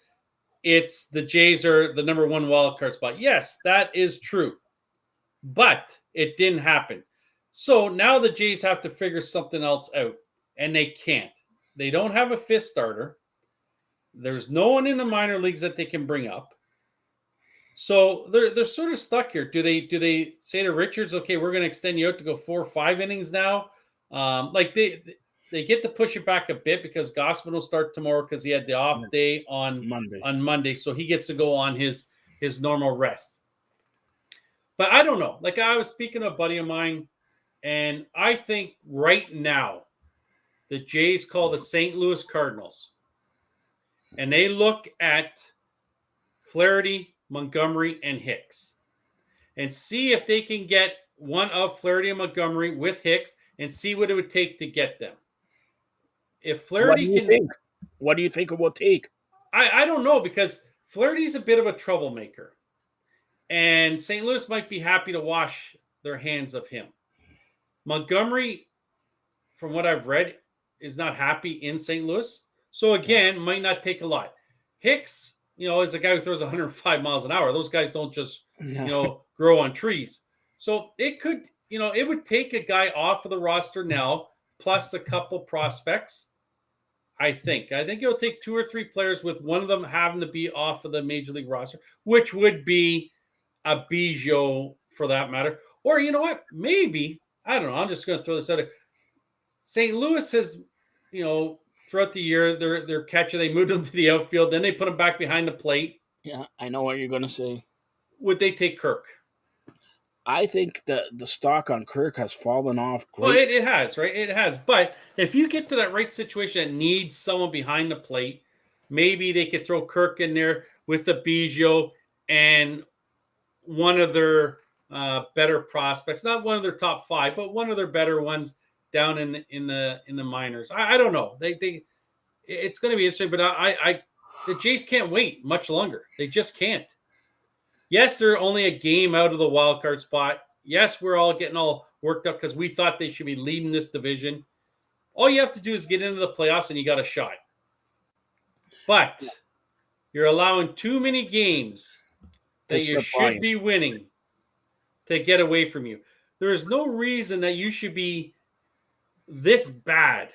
it's the Jays are the number 1 wild card spot. Yes, that is true. But it didn't happen. So now the Jays have to figure something else out. And they can't. They don't have a 5th starter. There's no one in the minor leagues that they can bring up. So they're sort of stuck here. Do they say to Richards, okay, we're going to extend you out to go 4 or 5 innings now? They get to push it back a bit because Gossman will start tomorrow because he had the off day on Monday. So he gets to go on his normal rest. But I don't know. Like I was speaking to a buddy of mine, and I think right now, the Jays call the St. Louis Cardinals, and they look at Flaherty, Montgomery, and Hicks, and see if they can get one of Flaherty and Montgomery with Hicks, and see what it would take to get them. If Flaherty what do you think it will take? I don't know, because Flaherty's a bit of a troublemaker, and St. Louis might be happy to wash their hands of him. Montgomery, from what I've read, is not happy in St. Louis. So again, might not take a lot. Hicks, is a guy who throws 105 miles an hour. Those guys don't just, grow on trees. So it could, it would take a guy off of the roster now, plus a couple prospects. I think it'll take 2 or 3 players, with one of them having to be off of the major league roster, which would be a Bijou for that matter. Or you know what? Maybe, I don't know. I'm just going to throw this out there. St. Louis has, throughout the year, their catcher, they moved him to the outfield. Then they put him back behind the plate. Yeah, I know what you're going to say. Would they take Kirk? I think the stock on Kirk has fallen off great. Well, it has, right? It has. But if you get to that right situation that needs someone behind the plate, maybe they could throw Kirk in there with the Bijou and one of their better prospects. Not one of their top 5, but one of their better ones down in the minors. I don't know. It's going to be interesting, but the Jays can't wait much longer. They just can't. Yes, they're only a game out of the wild card spot. Yes, we're all getting all worked up because we thought they should be leading this division. All you have to do is get into the playoffs and you got a shot. But you're allowing too many games that you should be winning to get away from you. There is no reason that you should be this bad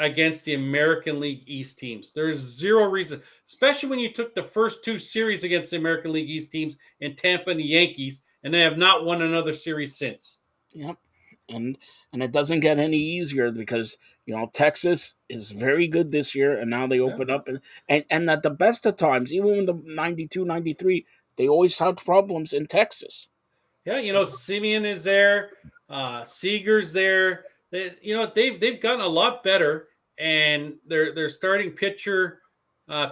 against the American League East teams. There's zero reason, especially when you took the first 2 series against the American League East teams in Tampa and the Yankees, and they have not won another series since. Yep. And it doesn't get any easier because, Texas is very good this year, and now they open up. And at the best of times, even in the 92, 93, they always have problems in Texas. Yeah, Simeon is there, Seager's there. They've gotten a lot better, and their starting pitcher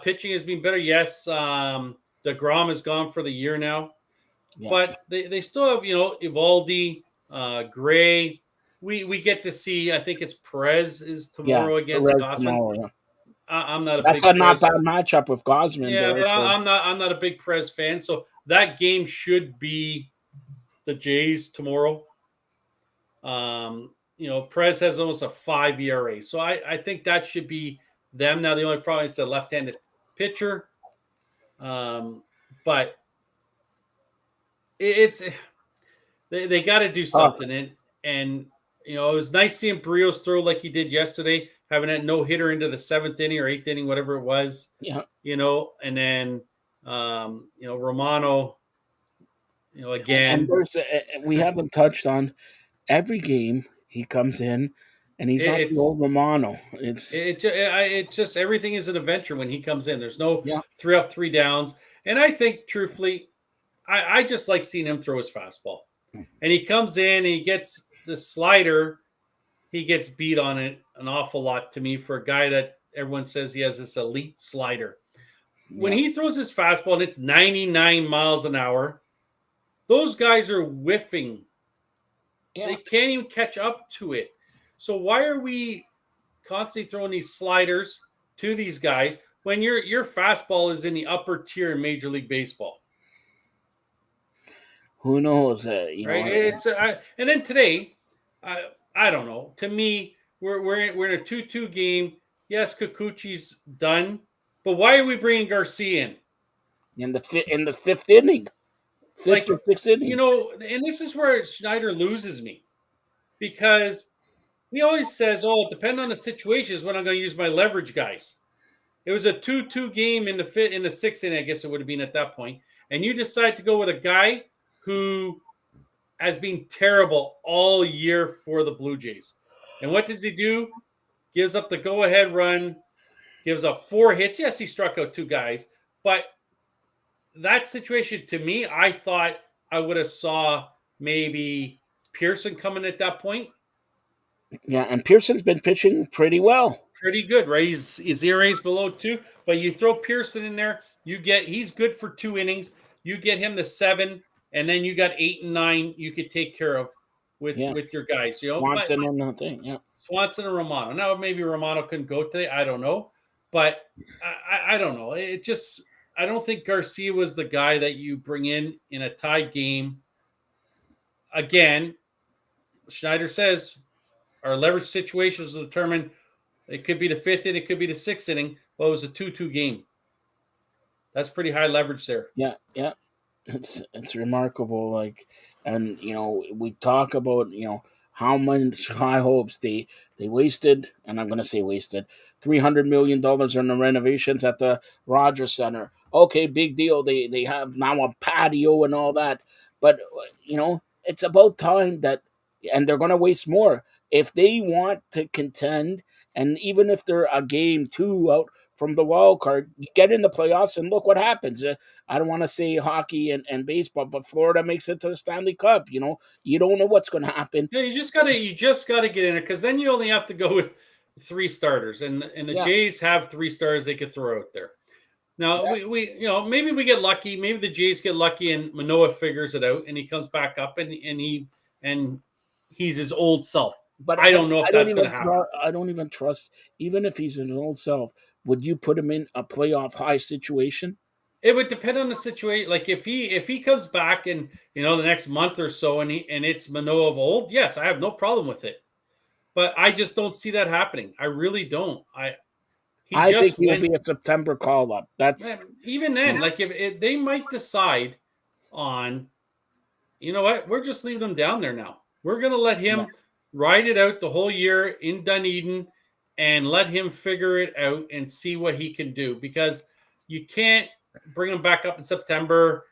pitching has been better. Yes, DeGrom is gone for the year now, but they still have Evaldi, Gray. We get to see. I think it's Perez is tomorrow against Gosman. Tomorrow, I'm not a That's big a not bad matchup with Gosman. Yeah, there, but I'm not a big Perez fan, so that game should be the Jays tomorrow. Perez has almost a 5 ERA, so I think that should be them. Now the only problem is the left-handed pitcher, but it's they got to do something. And it was nice seeing Barrios throw like he did yesterday, having that no hitter into the 7th inning or 8th inning, whatever it was. Yeah, and then Romano. Again, and we haven't touched on every game he comes in, and he's not the old Romano. It's just everything is an adventure when he comes in. There's no 3 up, 3 downs, and I think truthfully, I just like seeing him throw his fastball. And he comes in and he gets the slider. He gets beat on it an awful lot to me for a guy that everyone says he has this elite slider. When he throws his fastball and it's 99 miles an hour. Those guys are whiffing. Yeah. They can't even catch up to it. So why are we constantly throwing these sliders to these guys when your fastball is in the upper tier in Major League Baseball? Who knows? Right? And then today, I don't know. To me, we're in a 2-2 game. Yes, Kikuchi's done, but why are we bringing Garcia in the 5th inning? 5th or 6th inning. And this is where Schneider loses me, because he always says, "Oh, depending on the situation is when I'm going to use my leverage guys." It was a 2-2 game in the 6th inning, I guess it would have been at that point, and you decide to go with a guy who has been terrible all year for the Blue Jays. And what does he do? Gives up the go-ahead run, gives up 4 hits. Yes, he struck out 2 guys, but that situation, to me, I thought I would have saw maybe Pearson coming at that point. Yeah, and Pearson's been pitching pretty well. Pretty good, right? His ERA is below 2, but you throw Pearson in there, he's good for 2 innings. You get him to 7, and then you got 8 and 9 you could take care of with your guys. Swanson and nothing, yeah. Swanson and Romano. Now maybe Romano couldn't go today. I don't know, but I don't know. It just. I don't think Garcia was the guy that you bring in a tied game. Again, Schneider says our leverage situations will determine it could be the 5th inning, it could be the 6th inning. Well, it was a 2-2 game. That's pretty high leverage there. Yeah. It's remarkable. And we talk about how much high hopes they wasted, and I'm going to say wasted, $300 million on the renovations at the Rogers Center. Okay, big deal. They have now a patio and all that. But, it's about time that, and they're going to waste more. If they want to contend, and even if they're a game 2 out from the wild card, get in the playoffs and look what happens. I don't want to say hockey and baseball, but Florida makes it to the Stanley Cup. You don't know what's going to happen. Yeah, you just gotta get in it, because then you only have to go with 3 starters, and the Jays have 3 starters they could throw out there. Now we maybe we get lucky. Maybe the Jays get lucky and Manoah figures it out and he comes back up and he's his old self. But I don't know if that's going to happen. I don't even trust, even if he's his old self. Would you put him in a playoff high situation? It would depend on the situation. Like if he comes back in the next month or so and it's Manoah of old, yes, I have no problem with it. But I just don't see that happening. I really don't. I think he'll be a September call up. Even then, like if they might decide on, you know what, we're just leaving him down there now. We're going to let him ride it out the whole year in Dunedin and let him figure it out and see what he can do, because you can't bring him back up in September.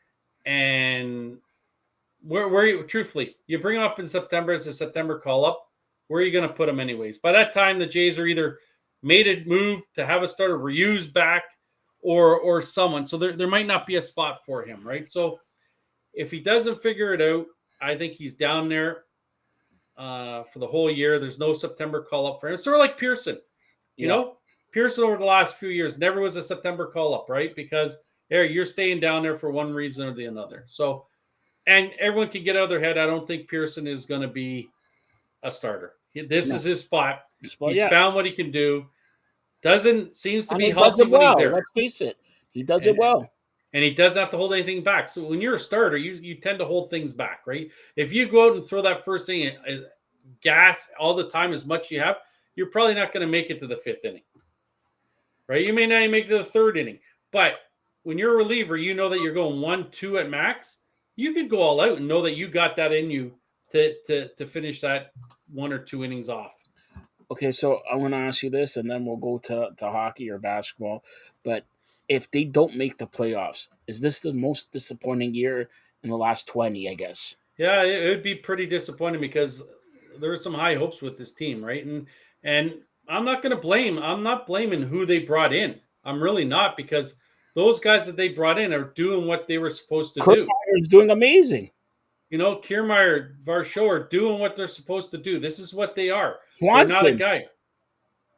And truthfully, you bring him up in September, it's a September call up. Where are you going to put him anyways? By that time, the Jays are either made a move to have a starter reused back, or someone. So there might not be a spot for him, right? So if he doesn't figure it out, I think he's down there for the whole year. There's no September call-up for him. It's sort of like Pearson. You know, Pearson over the last few years never was a September call-up, right? Because you're staying down there for one reason or the other. So, and everyone can get out of their head. I don't think Pearson is going to be a starter. This is his spot. He's found what he can do. Seems to be healthy when he's there. Let's face it, he does it well. And he doesn't have to hold anything back. So when you're a starter, you tend to hold things back, right? If you go out and throw that first inning, gas all the time as much as you have, you're probably not going to make it to the fifth inning, right? You may not even make it to the third inning. But when you're a reliever, you know that you're going 1-2 at max. You could go all out and know that you got that in you to finish that 1 or 2 innings off. Okay, so I want to ask you this, and then we'll go to hockey or basketball. But if they don't make the playoffs, is this the most disappointing year in the last 20, I guess? Yeah, it would be pretty disappointing because there are some high hopes with this team, right? And I'm not blaming who they brought in. I'm really not, because those guys that they brought in are doing what they were supposed to do. Kiermaier's doing amazing. You know, Kiermaier, Varsho are doing what they're supposed to do. This is what they are. Swanson. They're not a guy.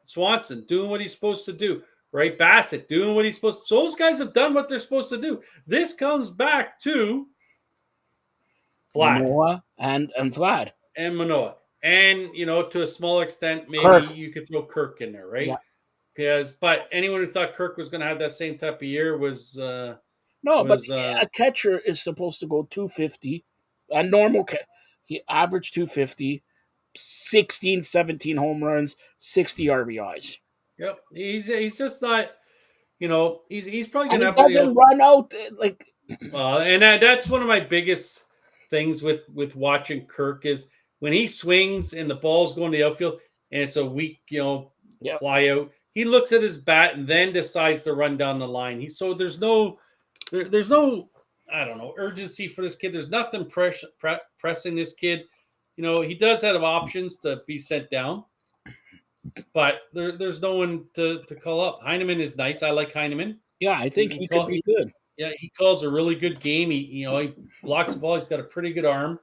Swanson doing what he's supposed to do. Right? Bassett doing what he's supposed to. So those guys have done what they're supposed to do. This comes back to Vlad. Manoah and Vlad. And Manoah. And, you know, to a small extent, maybe Kirk. You could throw Kirk in there, right? Yeah. But anyone who thought Kirk was going to have that same type of year was a catcher is supposed to go 250. A normal he averaged 250, 16, 17 home runs, 60 RBIs. Yep, he's just not, you know, he's probably going to have. He doesn't run out like. And that's one of my biggest things with watching Kirk is when he swings and the ball's going to the outfield and it's a weak, fly out. He looks at his bat and then decides to run down the line. There's no, I don't know, urgency for this kid. There's nothing pressing this kid. You know, he does have options to be sent down, but there's no one to call up. Heineman is nice. I like Heineman. Yeah, I think he could be good. Yeah, he calls a really good game. He blocks the ball. He's got a pretty good arm.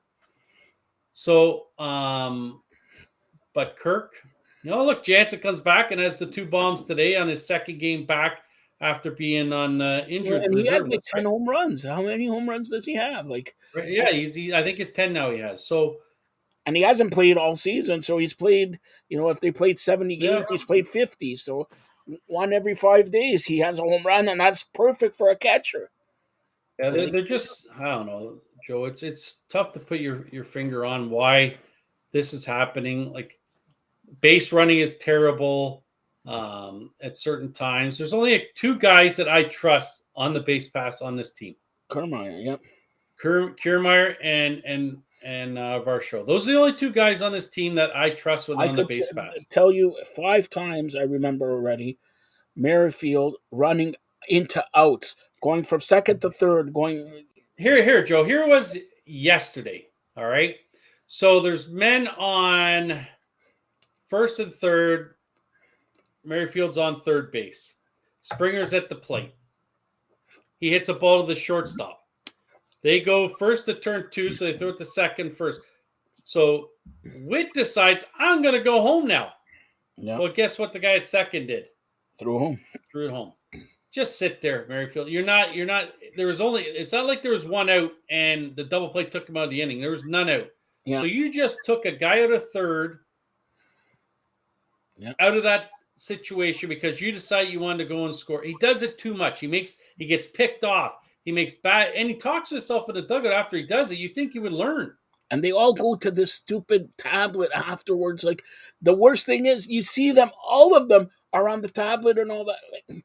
So, but Kirk, look, Jansen comes back and has the 2 bombs today on his second game back after being on injured. And he has 10 home runs. How many home runs does he have? I think it's 10 now he has. So, and he hasn't played all season. So he's played, if they played 70 games, he's played 50. So 1 every 5 days, he has a home run, and that's perfect for a catcher. Yeah, they're just, I don't know, Joe. It's tough to put your finger on why this is happening. Like, base running is terrible at certain times. There's only 2 guys that I trust on the base pass on this team. Kiermaier, yep. Kiermaier and Varsho. Those are the only 2 guys on this team that I trust on the base pass. I tell you 5 times I remember already. Merrifield running into outs, going from second to third, going here, Joe. Here was yesterday. All right. So there's men on first and third. Merrifield's on third base. Springer's at the plate. He hits a ball to the shortstop. They go first to turn 2, so they throw it to second first. So Witt decides, I'm going to go home now. Yeah. Well, guess what the guy at second did? Threw it home. Just sit there, Merrifield. You're not, it's not like there was 1 out and the double play took him out of the inning. There was none out. Yeah. So you just took a guy out of third out of that situation because you decided you wanted to go and score. He does it too much. He gets picked off. He makes bad, and he talks to himself in the dugout after he does it. You think he would learn. And they all go to this stupid tablet afterwards. Like, the worst thing is you see them, all of them are on the tablet and all that. Like,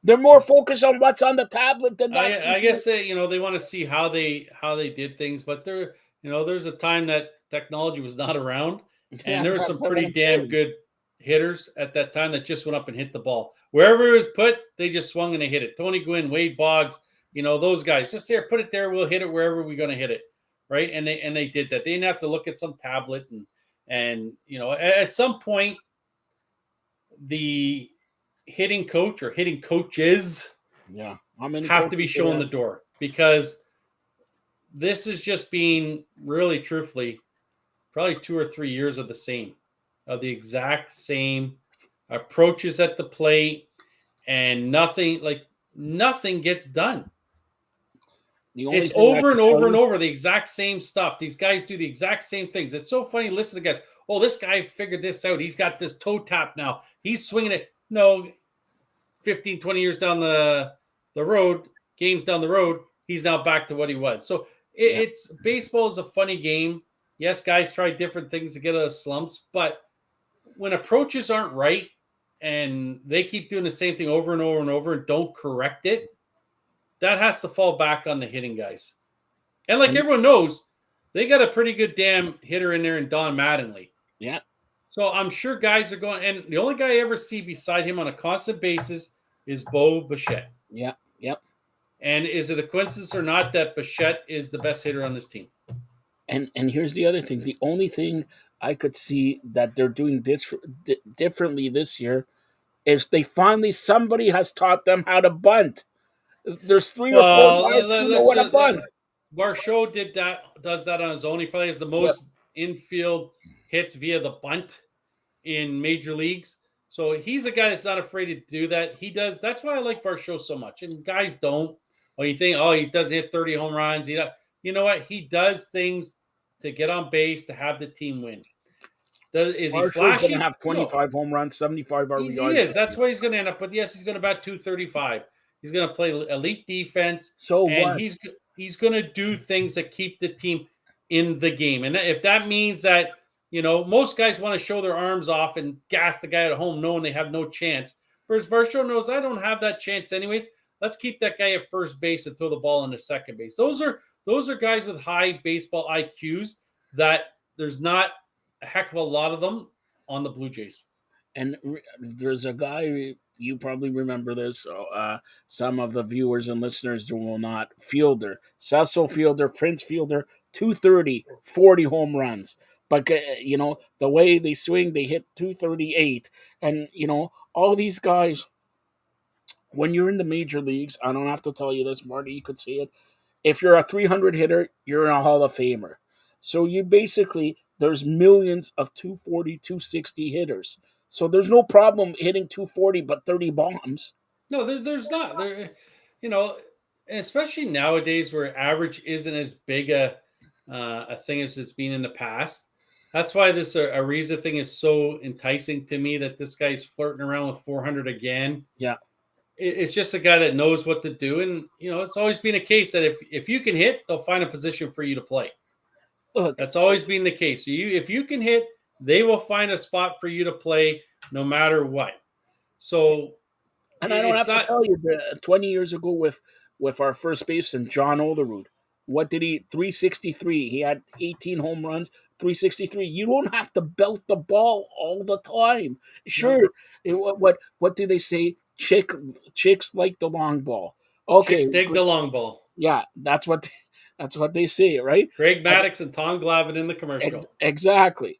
they're more focused on what's on the tablet than that. I guess they want to see how they did things, but there's a time that technology was not around, and there were some pretty damn good hitters at that time that just went up and hit the ball. Wherever it was put, they just swung and they hit it. Tony Gwynn, Wade Boggs, those guys. Just here, put it there. We'll hit it wherever we're going to hit it, right? And they did that. They didn't have to look at some tablet and at some point, the hitting coach or hitting coaches how many have to be shown the door, because this is just being really truthfully probably 2 or 3 years of the exact same approaches at the plate, and nothing gets done. It's over and over and over the exact same stuff. These guys do the exact same things. It's so funny. Listen to guys. Oh, this guy figured this out. He's got this toe tap now. He's swinging it. No, 15, 20 years down the road, games down the road, he's now back to what he was. So it's baseball is a funny game. Yes, guys try different things to get out of slumps, but when approaches aren't right and they keep doing the same thing over and over and over and don't correct it, that has to fall back on the hitting guys. And like everyone knows, they got a pretty good damn hitter in there in Don Mattingly. Yeah. So I'm sure guys are going, and the only guy I ever see beside him on a constant basis is Bo Bichette. Yeah. Yep. And is it a coincidence or not that Bichette is the best hitter on this team? And here's the other thing. The only thing I could see that they're doing differently this year is somebody has taught them how to bunt. There's 3 or 4 guys who know how to bunt. Varsho does that on his own. He probably has the most infield hits via the bunt in major leagues. So he's a guy that's not afraid to do that. He does. That's why I like Varsho so much. And guys don't. Or you think, he doesn't hit 30 home runs. You know what? He does things to get on base to have the team win. Is he flashy? Going to have 25 home runs, 75 RBIs. He is. That's what he's going to end up. But yes, he's going to bat 235. He's going to play elite defense. So and what? He's going to do things that keep the team in the game. And if that means that, most guys want to show their arms off and gas the guy at home knowing they have no chance. Whereas Varsho knows, I don't have that chance anyways. Let's keep that guy at first base and throw the ball into second base. Those are guys with high baseball IQs that there's not a heck of a lot of them on the Blue Jays. And there's a guy, you probably remember this, some of the viewers and listeners will not. Fielder, Cecil Fielder, Prince Fielder, 230, 40 home runs. But, the way they swing, they hit 238. And, all these guys, when you're in the major leagues, I don't have to tell you this, Marty, you could see it. If you're a 300 hitter, you're a Hall of Famer. So there's millions of 240, 260 hitters. So there's no problem hitting 240, but 30 bombs. No, there's not. Especially nowadays where average isn't as big a thing as it's been in the past. That's why this Ariza thing is so enticing to me, that this guy's flirting around with 400 again. Yeah. It's just a guy that knows what to do. And, it's always been a case that if you can hit, they'll find a position for you to play. Look, that's always been the case. So if you can hit, they will find a spot for you to play no matter what. So, and I don't have to tell you, 20 years ago with our first baseman, John Olerud, what did he, 363. He had 18 home runs, 363. You don't have to belt the ball all the time. Sure. What do they say? Chicks like the long ball. Okay. Chicks dig the long ball. Yeah, that's what they say, right? Greg Maddux and Tom Glavine in the commercial. Exactly.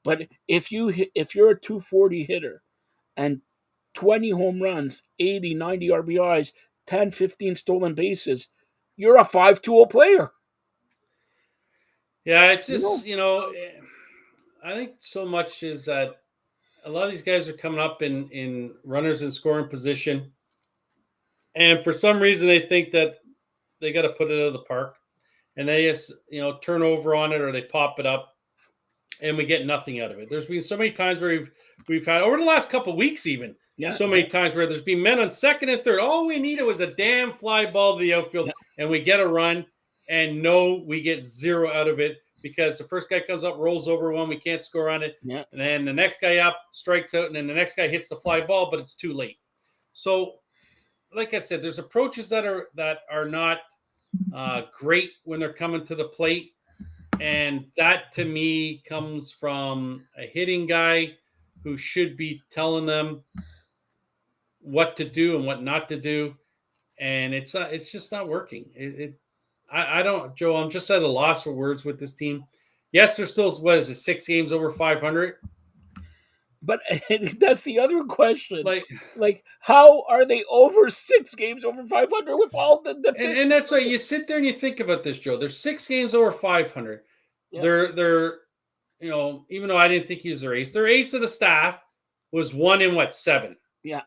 But if you're a 240 hitter and 20 home runs, 80, 90 RBIs, 10, 15 stolen bases, you're a 5-tool player. Yeah, it's just, I think so much is that a lot of these guys are coming up in runners in scoring position. And for some reason, they think that they got to put it out of the park. And they just, turn over on it, or they pop it up, and we get nothing out of it. There's been so many times where we've had, over the last couple of weeks even, many times where there's been men on second and third. All we needed was a damn fly ball to the outfield, and we get a run, and we get zero out of it because the first guy comes up, rolls over one, we can't score on it, and then the next guy up strikes out, and then the next guy hits the fly ball, but it's too late. So, like I said, there's approaches that are not great when they're coming to the plate. And that to me comes from a hitting guy who should be telling them what to do and what not to do. And it's just not working. I don't, Joe, I'm just at a loss for words with this team. Yes, there's still, 6 games over 500. But that's the other question. Like how are they over 6 games over 500 with all the and that's why you sit there and you think about this, Joe. There's 6 games over 500. Yep. They're even though I didn't think he was their ace of the staff was 1-7. Yeah.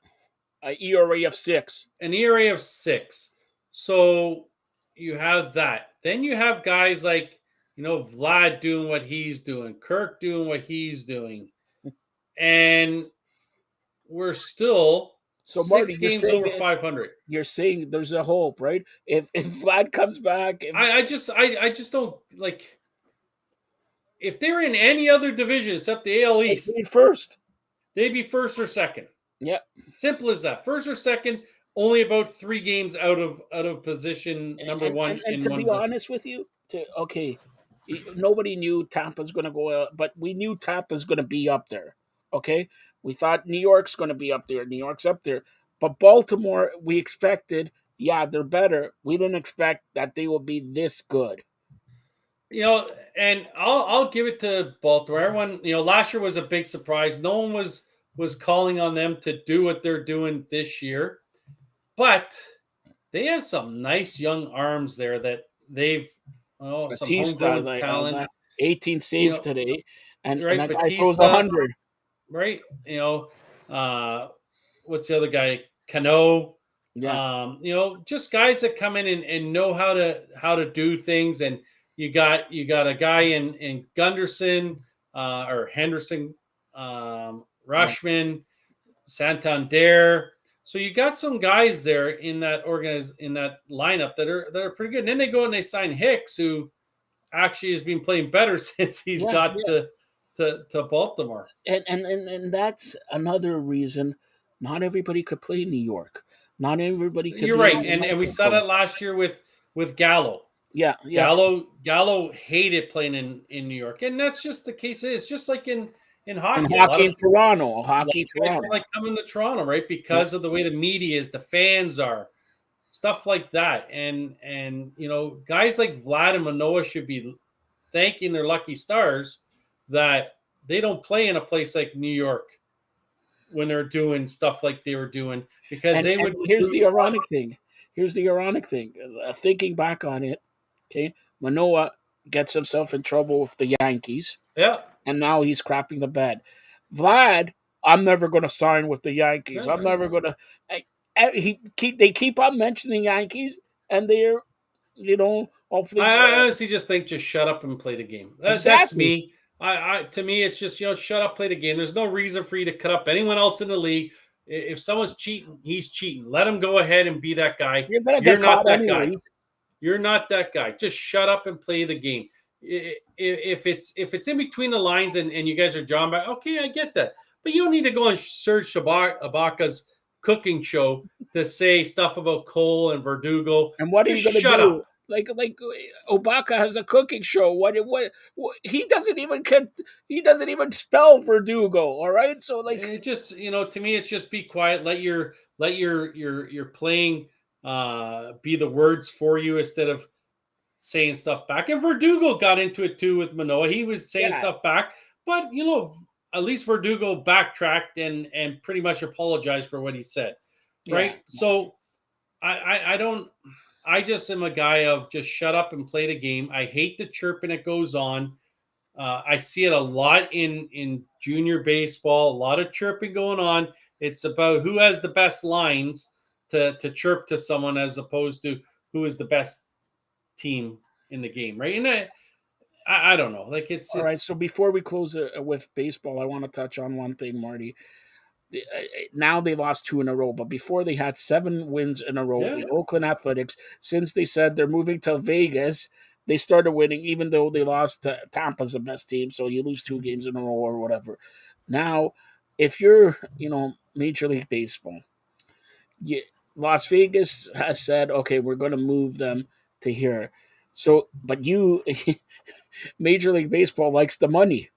An ERA of 6. An ERA of 6. So you have that. Then you have guys like, Vlad doing what he's doing, Kirk doing what he's doing. And we're still So 6 Marty, games over 500. You're saying there's a hope, right? If Vlad comes back, I just don't like. If they're in any other division except the AL East, they'd be first or second. Yeah, simple as that. First or second, only about 3 games out of position number 1. And to be honest with you, nobody knew Tampa's going to go out, but we knew Tampa's going to be up there. Okay, we thought New York's going to be up there. New York's up there, but Baltimore, we expected. Yeah, they're better. We didn't expect that they would be this good. And I'll give it to Baltimore. Everyone, last year was a big surprise. No one was calling on them to do what they're doing this year, but they have some nice young arms there that they've some homegrown talent. 18 saves today, and right, that guy throws 100. Right, what's the other guy? Cano. Yeah. Just guys that come in and know how to do things. And you got a guy in Gunderson or Henderson, Rushman, Santander. So you got some guys there in that lineup that are pretty good. And then they go and they sign Hicks, who actually has been playing better since he's got to Baltimore. And that's another reason not everybody could play New York. Not everybody could. You're right, and we saw that last year with Gallo. Yeah. Gallo hated playing in New York, and that's just the case. It's just like in hockey. In Toronto, Toronto. Like coming to Toronto, right? Because of the way the media is, the fans are, stuff like that. And guys like Vlad and Manoah should be thanking their lucky stars that they don't play in a place like New York when they're doing stuff like they were doing, because Here's the ironic thing. Thinking back on it, okay, Manoah gets himself in trouble with the Yankees. Yeah. And now he's crapping the bed. Vlad, I'm never going to sign with the Yankees. I'm never going to. They keep on mentioning Yankees, and they're, hopefully. I honestly just think just shut up and play the game. That's me. To me, it's just shut up, play the game. There's no reason for you to cut up anyone else in the league. If someone's cheating, he's cheating. Let him go ahead and be that guy. You're not that guy. You're not that guy. Just shut up and play the game. If it's in between the lines and you guys are John back, okay, I get that. But you don't need to go on Serge Ibaka's cooking show to say stuff about Cole and Verdugo. And what are you going to do? Up. Like Ibaka has a cooking show. What he doesn't even spell Verdugo. All right, so like it just to me it's just be quiet. Let your playing be the words for you instead of saying stuff back. And Verdugo got into it too with Manoah. He was saying stuff back, but at least Verdugo backtracked and pretty much apologized for what he said. Right. Yeah. So I just am a guy of just shut up and play the game. I hate the chirping that goes on. I see it a lot in junior baseball, a lot of chirping going on. It's about who has the best lines to chirp to someone as opposed to who is the best team in the game, right? And I don't know. Like it's all right. So before we close with baseball, I want to touch on one thing, Marty. Now they lost 2 in a row, but before they had 7 wins in a row. Yeah. The Oakland Athletics, since they said they're moving to Vegas, they started winning, even though they lost to Tampa's the best team. So you lose 2 games in a row or whatever. Now, if you're, Major League Baseball, Las Vegas has said, okay, we're going to move them to here. So, but Major League Baseball likes the money.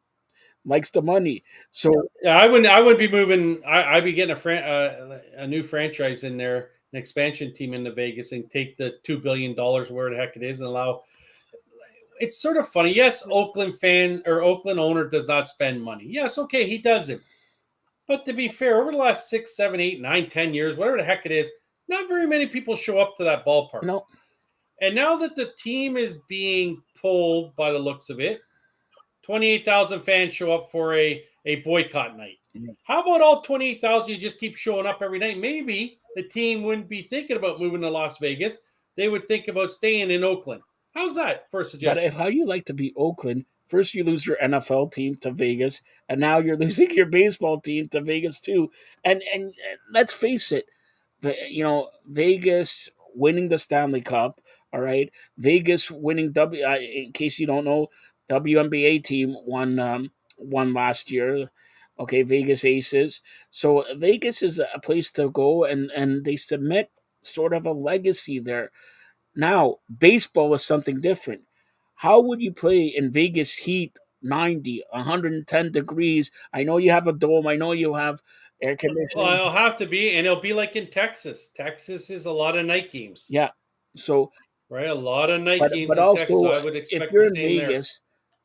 So yeah, I wouldn't be moving. I'd be getting a new franchise in there, an expansion team into Vegas, and take the $2 billion where the heck it is and allow. It's sort of funny. Yes, Oakland owner does not spend money. Yes, okay, he doesn't. But to be fair, over the last 6, 7, 8, 9, 10 years, whatever the heck it is, not very many people show up to that ballpark. No. And now that the team is being pulled by the looks of it, 28,000 fans show up for a boycott night. How about all 28,000 you just keep showing up every night? Maybe the team wouldn't be thinking about moving to Las Vegas. They would think about staying in Oakland. How's that for a suggestion? But if how you like to be Oakland, first you lose your NFL team to Vegas, and now you're losing your baseball team to Vegas too. And let's face it, Vegas winning the Stanley Cup. All right, Vegas winning in case you don't know, WNBA team won last year. Okay, Vegas Aces. So Vegas is a place to go, and they submit sort of a legacy there. Now, baseball is something different. How would you play in Vegas heat, 90, 110 degrees? I know you have a dome. I know you have air conditioning. Well, it'll have to be, and it'll be like in Texas. Texas is a lot of night games. Yeah. So, right, a lot of night games but in also, Texas. So I would expect if you're the in same Vegas,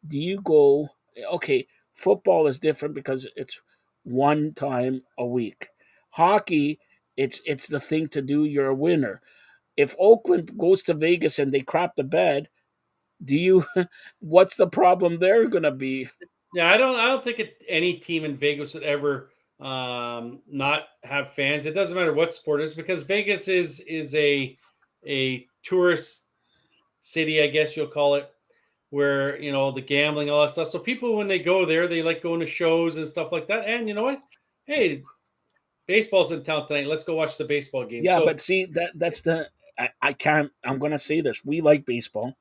do you go? Okay, football is different because it's one time a week. Hockey, it's the thing to do. You're a winner. If Oakland goes to Vegas and they crap the bed, do you? What's the problem they're going to be? Yeah, I don't think any team in Vegas would ever not have fans. It doesn't matter what sport it is, because Vegas is a tourist city, I guess you'll call it, where the gambling, all that stuff. So people, when they go there, they like going to shows and stuff like that. And you know what? Hey, baseball's in town tonight. Let's go watch the baseball game. Yeah, but see that's the I can't. I'm going to say this. We like baseball.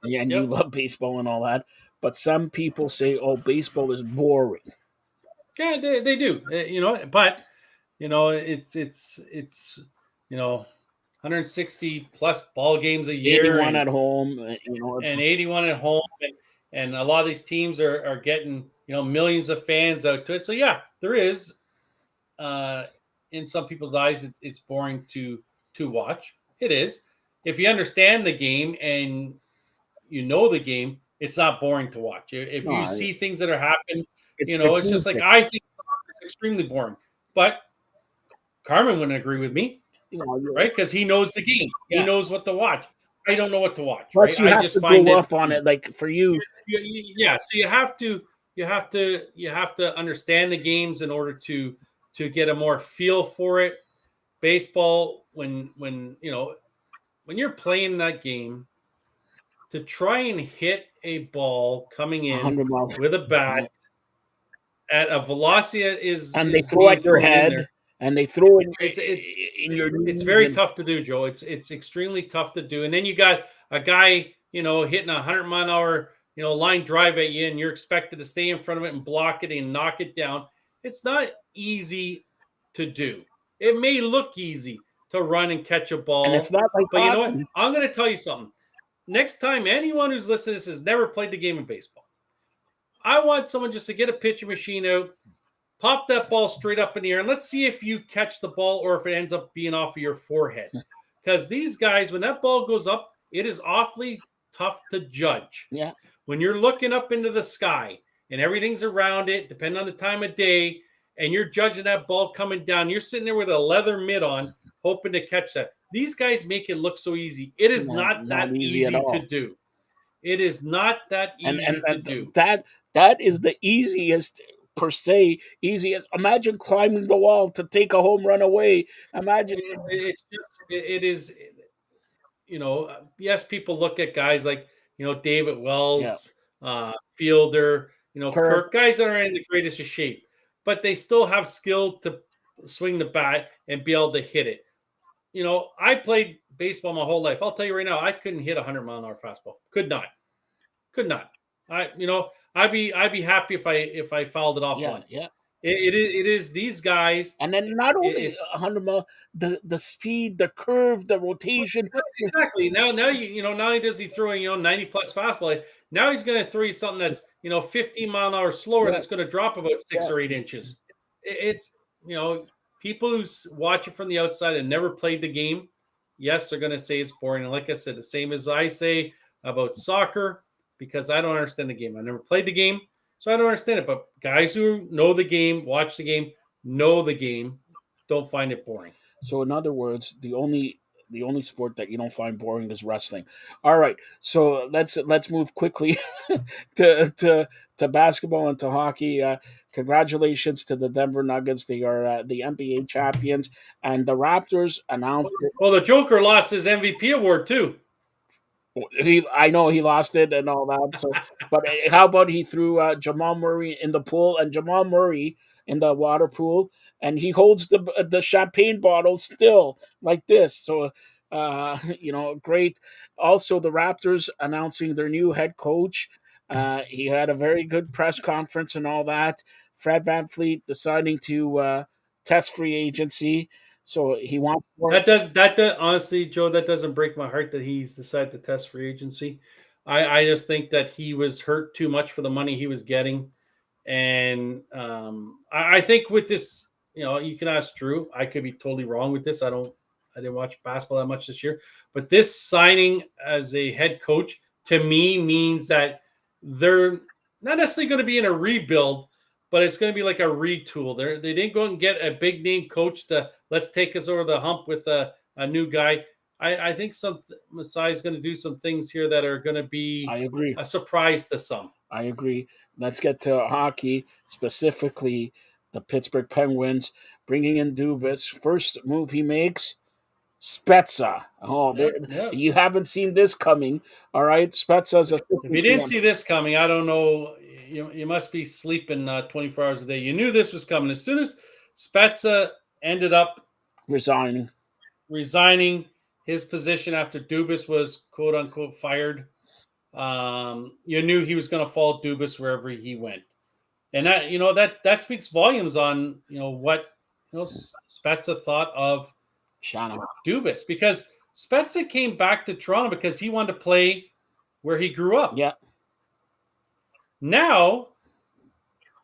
Yeah, and you love baseball and all that, but some people say, "Oh, baseball is boring." Yeah, they do. But it's 160 plus ball games a year, 81 at home, and 81 at home, and a lot of these teams are getting millions of fans out to it. So yeah, there is. In some people's eyes, it's boring to watch. It is. If you understand the game and the game, it's not boring to watch. If you see things that are happening, it's just like, I think it's extremely boring. But Carmen wouldn't agree with me, right? Because he knows the game. Yeah. He knows what to watch. I don't know what to watch. But you have to grow up on it. Like for you, yeah. So you have to understand the games in order to get a more feel for it. Baseball, when you're playing that game, to try and hit a ball coming in with a bat at a velocity and they throw at your head, and they throw in your. It's very tough to do, Joe. It's extremely tough to do. And then you got a guy, hitting 100-mile-an-hour, line drive at you, and you're expected to stay in front of it and block it and knock it down. It's not easy to do. It may look easy to run and catch a ball, and it's not like. But you know what? I'm going to tell you something. Next time, anyone who's listening to this has never played the game of baseball, I want someone just to get a pitcher machine out, pop that ball straight up in the air, and let's see if you catch the ball or if it ends up being off of your forehead. Because these guys, when that ball goes up, it is awfully tough to judge. Yeah. When you're looking up into the sky and everything's around it, depending on the time of day, and you're judging that ball coming down, you're sitting there with a leather mitt on, hoping to catch that. These guys make it look so easy. It is not that easy to do. It is not that easy to do. That is the easiest, per se, easiest. Imagine climbing the wall to take a home run away. Imagine. It is, yes, people look at guys like, David Wells, Fielder, Kirk, guys that are in the greatest of shape, but they still have skill to swing the bat and be able to hit it. I played baseball my whole life. I'll tell you right now, I couldn't hit 100-mile-an-hour fastball. Could not. I'd be happy if I fouled it off once. Yeah. It is these guys, and then not only 100 mile, the speed, the curve, the rotation. Exactly. Now not only does he throw 90 plus fastball, now he's going to throw you something that's 15 mile an hour slower. That's going to drop about 6 or 8 inches. It's people who watch it from the outside and never played the game, yes, they're going to say it's boring. And like I said, the same as I say about soccer, because I don't understand the game. I never played the game, so I don't understand it. But guys who know the game, watch the game, know the game, don't find it boring. So in other words, the only sport that you don't find boring is wrestling. All right, so let's move quickly to basketball and to hockey. Congratulations to the Denver Nuggets; they are the NBA champions, and the Raptors announced. Well, the Joker lost his MVP award too. I know he lost it and all that. So, but how about he threw Jamal Murray in the pool and Jamal Murray in the water pool, and he holds the champagne bottle still like this. So, great. Also, the Raptors announcing their new head coach. He had a very good press conference and all that. Fred VanVleet deciding to test free agency. So he wants more. That does honestly, Joe, that doesn't break my heart that he's decided to test free agency. I just think that he was hurt too much for the money he was getting. And I think with this, you can ask Drew. I could be totally wrong with this. I didn't watch basketball that much this year. But this signing as a head coach to me means that they're not necessarily going to be in a rebuild, but it's going to be like a retool. They didn't go and get a big name coach to let's take us over the hump with a new guy. I think Masai is going to do some things here that are going to be I agree. a surprise to some. I agree. Let's get to hockey, specifically the Pittsburgh Penguins, bringing in Dubas. First move he makes, Spezza. Oh, you haven't seen this coming. All right, Spezza's If you didn't see this coming, I don't know. You must be sleeping 24 hours a day. You knew this was coming. As soon as Spezza ended up resigning his position after Dubas was quote unquote fired, you knew he was going to follow Dubas wherever he went, and that speaks volumes on what Spezza thought of Dubas, because Spezza came back to Toronto because he wanted to play where he grew up. Yeah. Now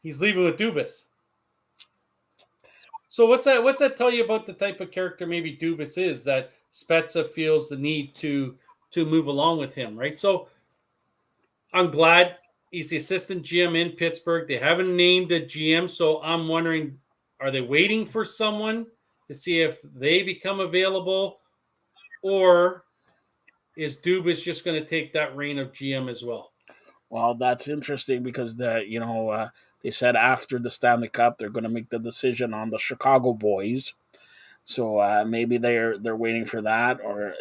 he's leaving with Dubas. So what's that tell you about the type of character maybe Dubas is, that Spezza feels the need to move along with him, right? So I'm glad he's the assistant GM in Pittsburgh. They haven't named a GM, so I'm wondering, are they waiting for someone to see if they become available, or is Dubas just going to take that reign of GM as well? Well, that's interesting because they said after the Stanley Cup they're going to make the decision on the Chicago boys. So maybe they're waiting for that, or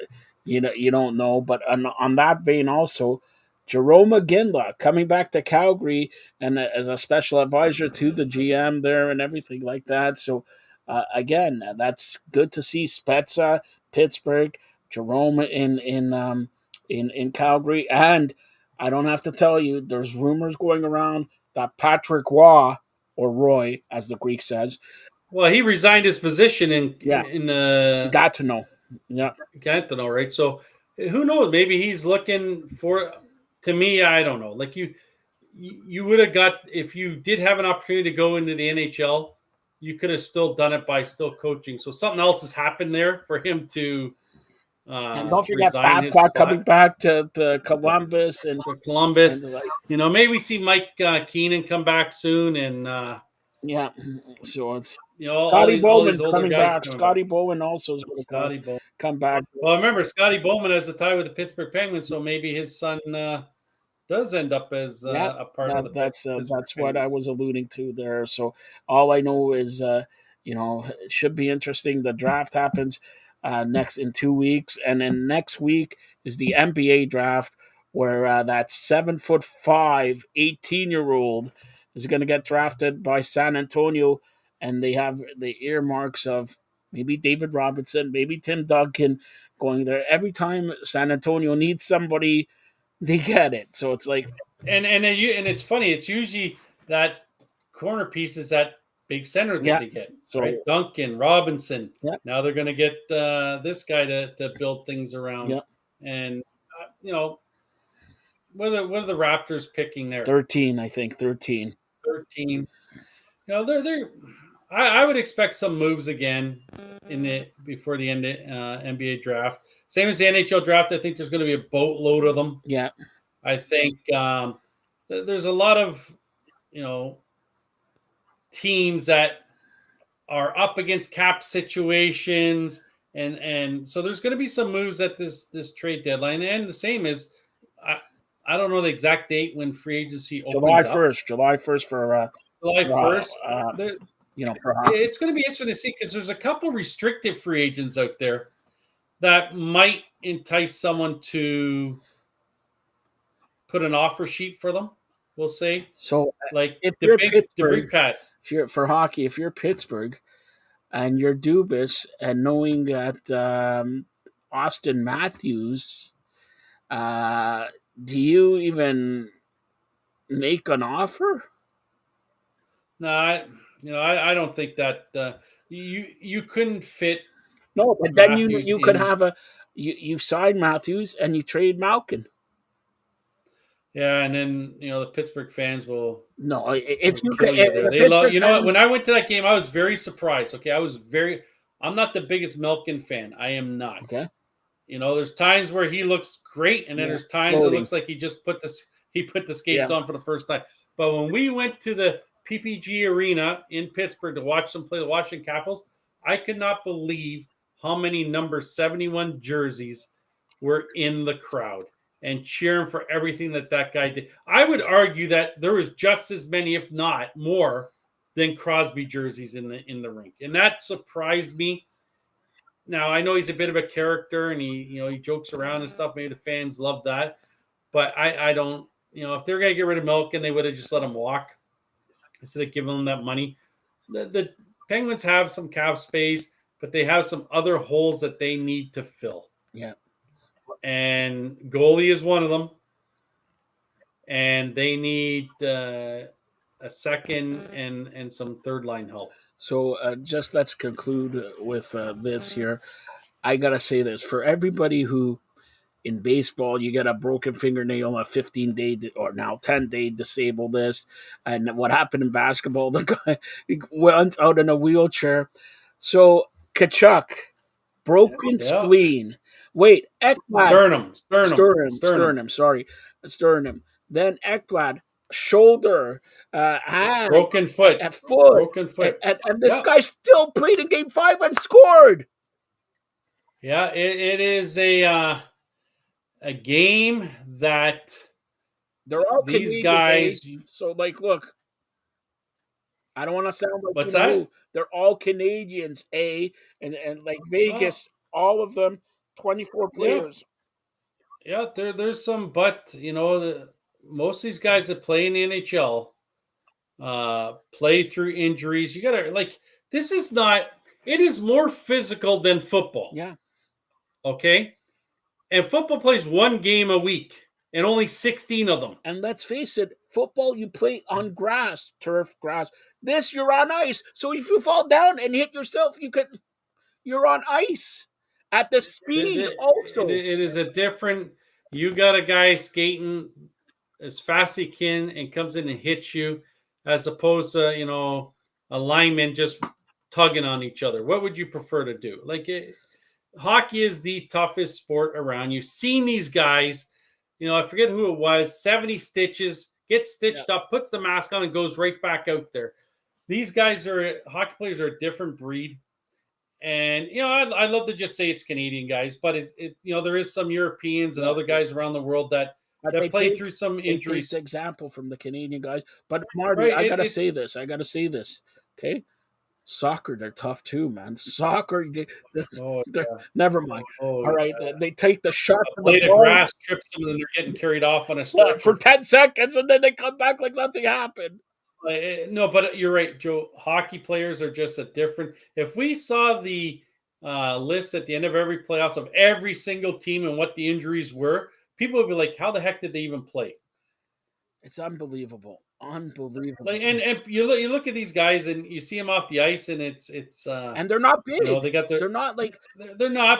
you don't know. But on that vein, also Jerome McGinley coming back to Calgary and as a special advisor to the GM there and everything like that. So again, that's good to see. Spezza, Pittsburgh, Jerome in Calgary, and I don't have to tell you, there's rumors going around that Patrick Waugh, or Roy, as the Greek says. Well, he resigned his position in Gatineau. Yeah. Gatineau, right? So who knows? Maybe he's looking for, to me, I don't know. Like you would have got, if you did have an opportunity to go into the NHL, you could have still done it by still coaching. So something else has happened there for him to and don't forget Babcock coming back to Columbus and Columbus. And maybe we see Mike Keenan come back soon, and so it's Scotty Bowman's coming back. Scotty Bowman also is going to come back. Well, remember Scotty Bowman has a tie with the Pittsburgh Penguins, so maybe his son does end up as a part of the. That's what I was alluding to there. So all I know is it should be interesting. The draft happens next in 2 weeks, and then next week is the NBA draft, where that 7'5", 18-year-old is going to get drafted by San Antonio, and they have the earmarks of maybe David Robinson, maybe Tim Duncan going there. Every time San Antonio needs somebody, they get it. So it's like, and it's funny. It's usually that corner piece is that big center that they get. So right? Duncan, Robinson. Yeah. Now they're going to get this guy to build things around. Yeah. And what are the Raptors picking there? 13, I think. 13. They're. I would expect some moves again before the end of NBA draft. Same as the NHL draft. I think there's going to be a boatload of them. Yeah. I think there's a lot of teams that are up against cap situations, and so there's going to be some moves at this trade deadline. And the same as I don't know the exact date when free agency July opens up. 1st. July 1st for July 1st. For hockey. It's going to be interesting to see because there's a couple restricted free agents out there that might entice someone to put an offer sheet for them. We'll say. So like if the you're big Pittsburgh, cut. if you're for hockey, if you're Pittsburgh and you're Dubas and knowing that Austin Matthews, do you even make an offer? No, I don't think that you couldn't fit. No, but then you could have you sign Matthews and you trade Malkin. Yeah, and then the Pittsburgh fans will if you kill you there. They love what? When I went to that game, I was very surprised. Okay, I'm not the biggest Malkin fan. I am not. Okay. There's times where he looks great, and then there's times it looks like he just put the skates on for the first time. But when we went to the PPG Arena in Pittsburgh to watch them play the Washington Capitals, I could not believe how many number 71 jerseys were in the crowd and cheering for everything that guy did. I would argue that there was just as many, if not more, than Crosby jerseys in the rink, and that surprised me. Now I know he's a bit of a character, and he jokes around and stuff. Maybe the fans love that, but I don't. If they're gonna get rid of Malkin, they would have just let him walk instead of giving him that money. The Penguins have some cap space, but they have some other holes that they need to fill. Yeah. And goalie is one of them. And they need a second and some third line help. So just let's conclude with this here. I got to say this. For everybody who in baseball, you get a broken fingernail, a 15-day or now 10-day disable list. And what happened in basketball, the guy went out in a wheelchair. So Kachuk, broken spleen. Wait, Ekblad. Sternum. Then Ekblad, shoulder, hand, broken foot. Broken foot. And this guy still played in Game 5 and scored. Yeah, it is a game that they're all these Canadian, guys. So, look, I don't want to sound like what's that? They're all Canadians, and like Vegas, all of them, 24 players. Yeah, there's some, but most of these guys that play in the NHL play through injuries. You gotta this is not. It is more physical than football. Yeah. Okay. And football plays one game a week, and only 16 of them. And let's face it, football you play on grass, turf, grass. This you're on ice. So if you fall down and hit yourself, you're on ice at the speed. Also, it is a different. You got a guy skating as fast as he can and comes in and hits you, as opposed to a lineman just tugging on each other. What would you prefer to do? Hockey is the toughest sport around. You've seen these guys, I forget who it was, 70 stitches, gets stitched up, puts the mask on, and goes right back out there. These guys hockey players are a different breed. And, I'd love to just say it's Canadian guys, but there is some Europeans and other guys around the world that play through some injuries. Take example from the Canadian guys. But Marty, I got to say this. Okay. Soccer, they're tough too, man. Soccer, never mind. All right, they take the shot. The grass trips them, and they're getting carried off on a stretcher for 10 seconds, and then they come back like nothing happened. No, but you're right, Joe. Hockey players are just a different. If we saw the list at the end of every playoffs of every single team and what the injuries were, people would be like, "How the heck did they even play?" It's unbelievable. And you look at these guys and you see them off the ice and it's and they're not big. They're not but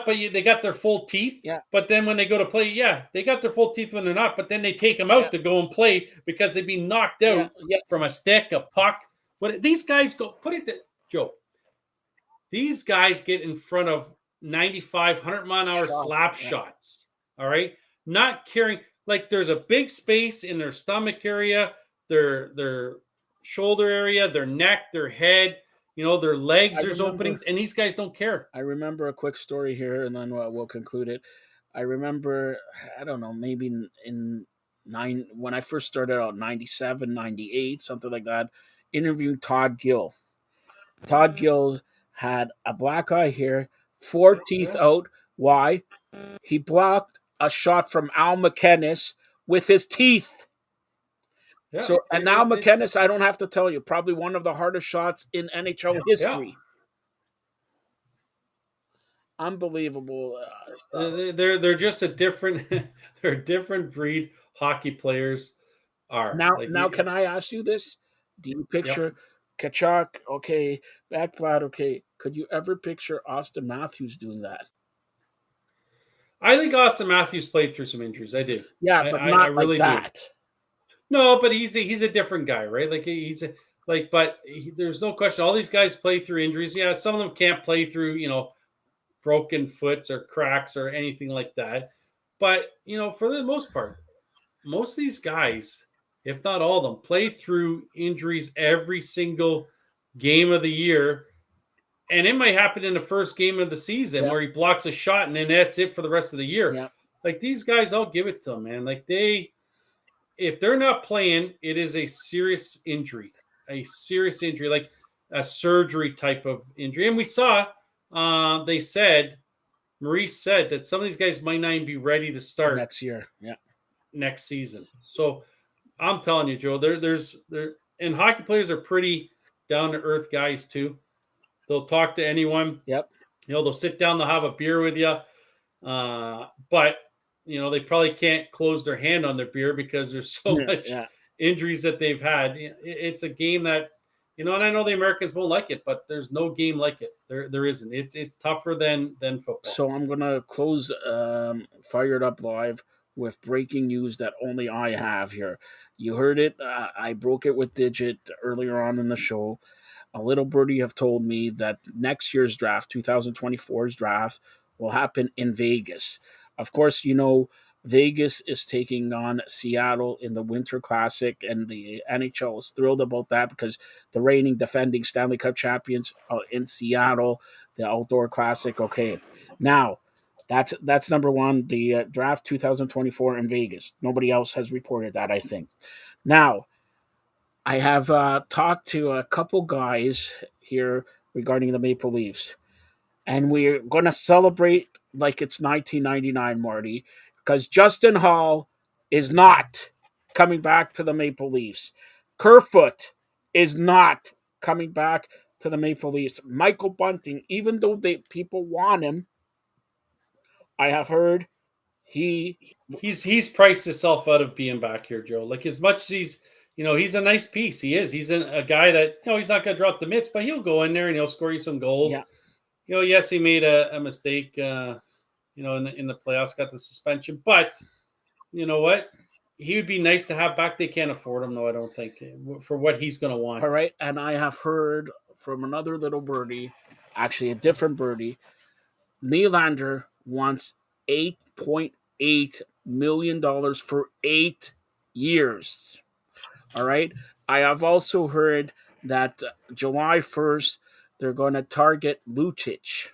they got their full teeth. Yeah. But then when they go to play, they got their full teeth when they're not. But then they take them out to go and play because they've been knocked out from a stick, a puck. When these guys go, Joe. These guys get in front of 95, 100-mile-an-hour slap shots. All right, not carrying there's a big space in their stomach area. Their shoulder area, their neck, their head. their legs, there's openings, and these guys don't care. I remember a quick story here, and then we'll conclude it. I remember, I don't know, maybe when I first started out, 97, 98, something like that, interviewing Todd Gill. Todd Gill had a black eye here, 4 teeth out. Why? He blocked a shot from Al McInnes with his teeth. Yeah, so, and now McInnes, I don't have to tell you, probably one of the hardest shots in NHL history. Yeah. Unbelievable. They're just a different they're a different breed. Hockey players are now. Can I ask you this? Do you picture Tkachuk? Okay, Backblad. Okay, could you ever picture Austin Matthews doing that? I think Austin Matthews played through some injuries. I do. Yeah, but not I really like that. Do. No, but he's a different guy, right? Like there's no question. All these guys play through injuries. Yeah, some of them can't play through, broken foots or cracks or anything like that. But, for the most part, most of these guys, if not all of them, play through injuries every single game of the year. And it might happen in the first game of the season where he blocks a shot and then that's it for the rest of the year. Yeah. Like these guys, I'll give it to them, man. Like if they're not playing, it is a serious injury, like a surgery type of injury. And we saw, Maurice said that some of these guys might not even be ready to start next year. Yeah. Next season. So I'm telling you, Joe, and hockey players are pretty down to earth guys too. They'll talk to anyone. Yep. They'll sit down, they'll have a beer with you. But they probably can't close their hand on their beer because there's so much injuries that they've had. It's a game that, and I know the Americans won't like it, but there's no game like it. There isn't. It's tougher than football. So I'm gonna close Fired Up Live with breaking news that only I have here. You heard it. I broke it with Digit earlier on in the show. A little birdie have told me that next year's draft, 2024's draft, will happen in Vegas. Of course, Vegas is taking on Seattle in the Winter Classic, and the NHL is thrilled about that because the reigning defending Stanley Cup champions in Seattle, the Outdoor Classic. Okay, now that's number one, the draft 2024 in Vegas. Nobody else has reported that, I think. Now, I have talked to a couple guys here regarding the Maple Leafs, and we're going to celebrate like it's 1999, Marty, because Justin Hall is not coming back to the Maple Leafs. Kerfoot is not coming back to the Maple Leafs. Michael Bunting, even though people want him, I have heard he's priced himself out of being back here, Joe. Like as much as he's a nice piece. He is. He's a guy that, he's not going to drop the mitts, but he'll go in there and he'll score you some goals. Yeah. Yes, he made a mistake, in the playoffs, got the suspension. But you know what? He would be nice to have back. They can't afford him, though, I don't think, for what he's going to want. All right. And I have heard from another little birdie, actually a different birdie, Nylander wants $8.8 million for 8 years. All right. I have also heard that July 1st, they're going to target Lucic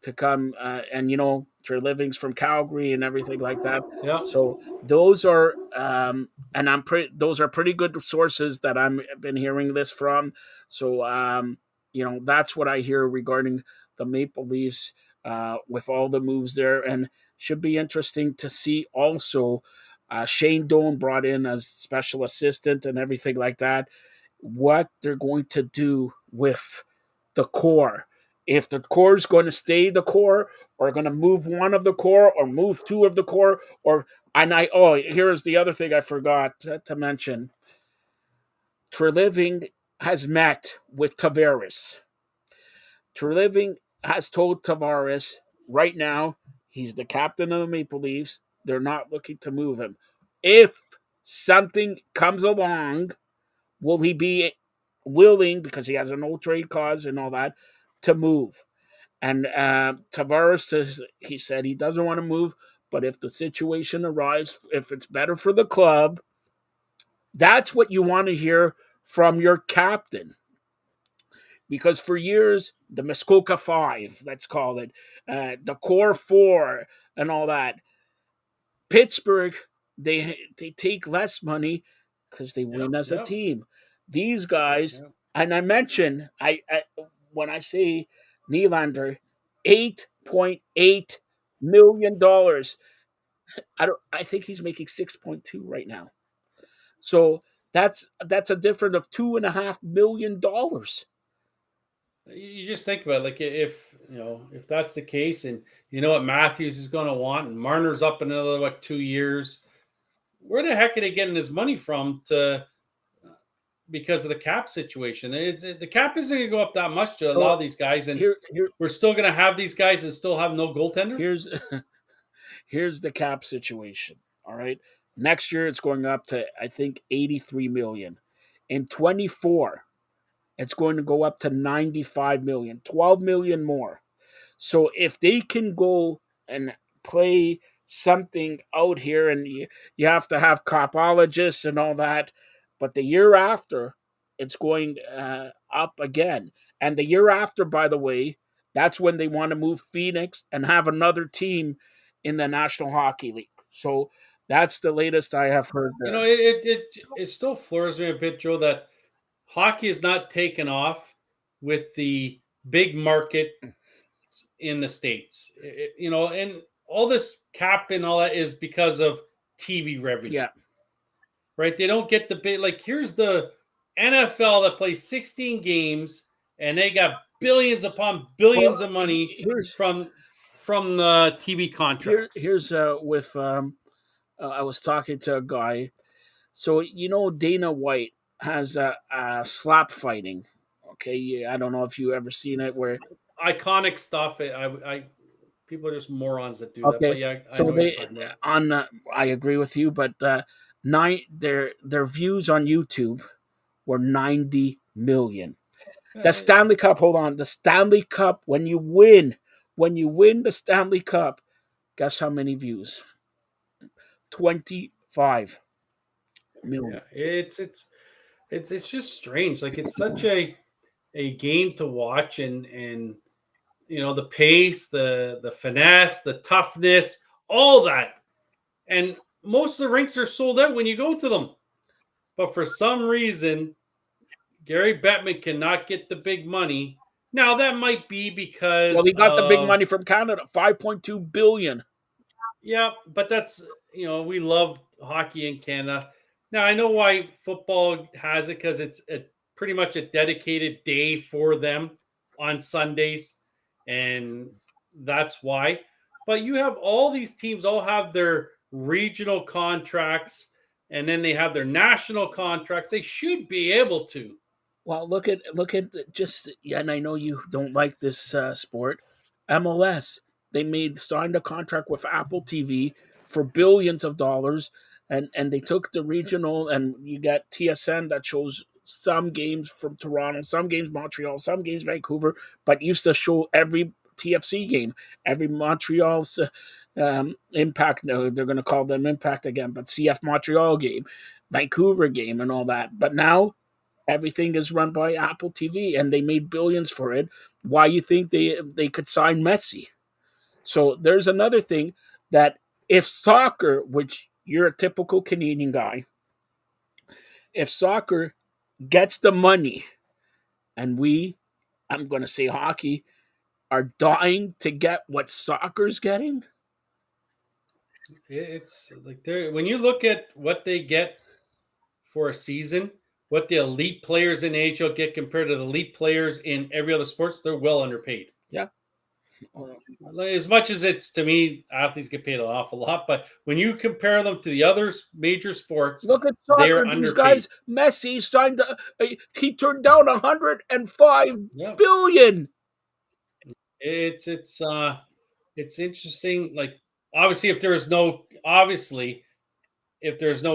to come, and Treliving's from Calgary and everything like that. Yeah. So those are, those are pretty good sources that I've been hearing this from. So, that's what I hear regarding the Maple Leafs with all the moves there, and should be interesting to see also. Shane Doan brought in as special assistant and everything like that. What they're going to do with the core. If the core is going to stay the core, or going to move one of the core, or move two of the core, here's the other thing I forgot to mention. Treliving has met with Tavares. Treliving has told Tavares right now he's the captain of the Maple Leafs. They're not looking to move him. If something comes along, will he be willing, because he has a no trade clause and all that, to move? And Tavares says, he said he doesn't want to move, but if the situation arrives, if it's better for the club, that's what you want to hear from your captain. because for years the Muskoka Five, let's call it, the Core Four, and all that. Pittsburgh, they take less money because they win as a team. These guys, and I mentioned, I when I say Nylander, $8.8 million. I think he's making 6.2 right now. So that's a difference of $2.5 million. You just think about it, like if that's the case, and you know what Matthews is going to want, and Marner's up another 2 years, where the heck are they getting this money from because of the cap situation? The cap isn't going to go up that much to allow these guys, and we're still going to have these guys and still have no goaltender. Here's the cap situation. All right, next year it's going up to I think 83 million. In 24, it's going to go up to 95 million, 12 million more. So if they can go and play something out here, and you have to have copologists and all that, but the year after, it's going up again. And the year after, by the way, that's when they want to move Phoenix and have another team in the National Hockey League. So that's the latest I have heard there. It still floors me a bit, Joe, that hockey is not taken off with the big market in the States. And all this cap and all that is because of TV revenue. Yeah. Right? They don't get the big, like, here's the NFL that plays 16 games and they got billions upon billions of money from the TV contracts. Here's with I was talking to a guy. So Dana White has a slap fighting. Okay, I don't know if you ever seen it where iconic stuff. I people are just morons that do that. But yeah, I agree with you. But their views on YouTube were 90 million. The Stanley Cup. Hold on, the Stanley Cup. When you win the Stanley Cup, guess how many views? 25 million. Yeah, it's just strange. Like, it's such a game to watch, and the pace, the finesse, the toughness, all that. And most of the rinks are sold out when you go to them. But for some reason, Gary Bettman cannot get the big money. Now, that might be because he got the big money from Canada, $5.2 billion. Yeah, but that's, we love hockey in Canada. Now, I know why football has it, because it's pretty much a dedicated day for them on Sundays, and that's why. But you have all these teams all have their regional contracts, and then they have their national contracts. They should be able to. Well, look at just, and I know you don't like this sport, MLS. They signed a contract with Apple TV for billions of dollars, and they took the regional, and you got TSN that shows some games from Toronto, some games Montreal, some games Vancouver, but used to show every TFC game, every Montreal's Impact. No, they're going to call them Impact again, but CF Montreal game, Vancouver game, and all that. But now everything is run by Apple TV, and they made billions for it. Why you think they could sign Messi? So there's another thing, that if soccer, which you're a typical Canadian guy, if soccer gets the money, and I'm going to say hockey, are dying to get what soccer's getting. It's like, when you look at what they get for a season, what the elite players in NHL get compared to the elite players in every other sports, they're well underpaid. Yeah. As much as it's, to me, athletes get paid an awful lot, but when you compare them to the other major sports, look at soccer. They're These underpaid. Guys, Messi signed. He turned down $105 billion. It's interesting. Like, obviously, if there's no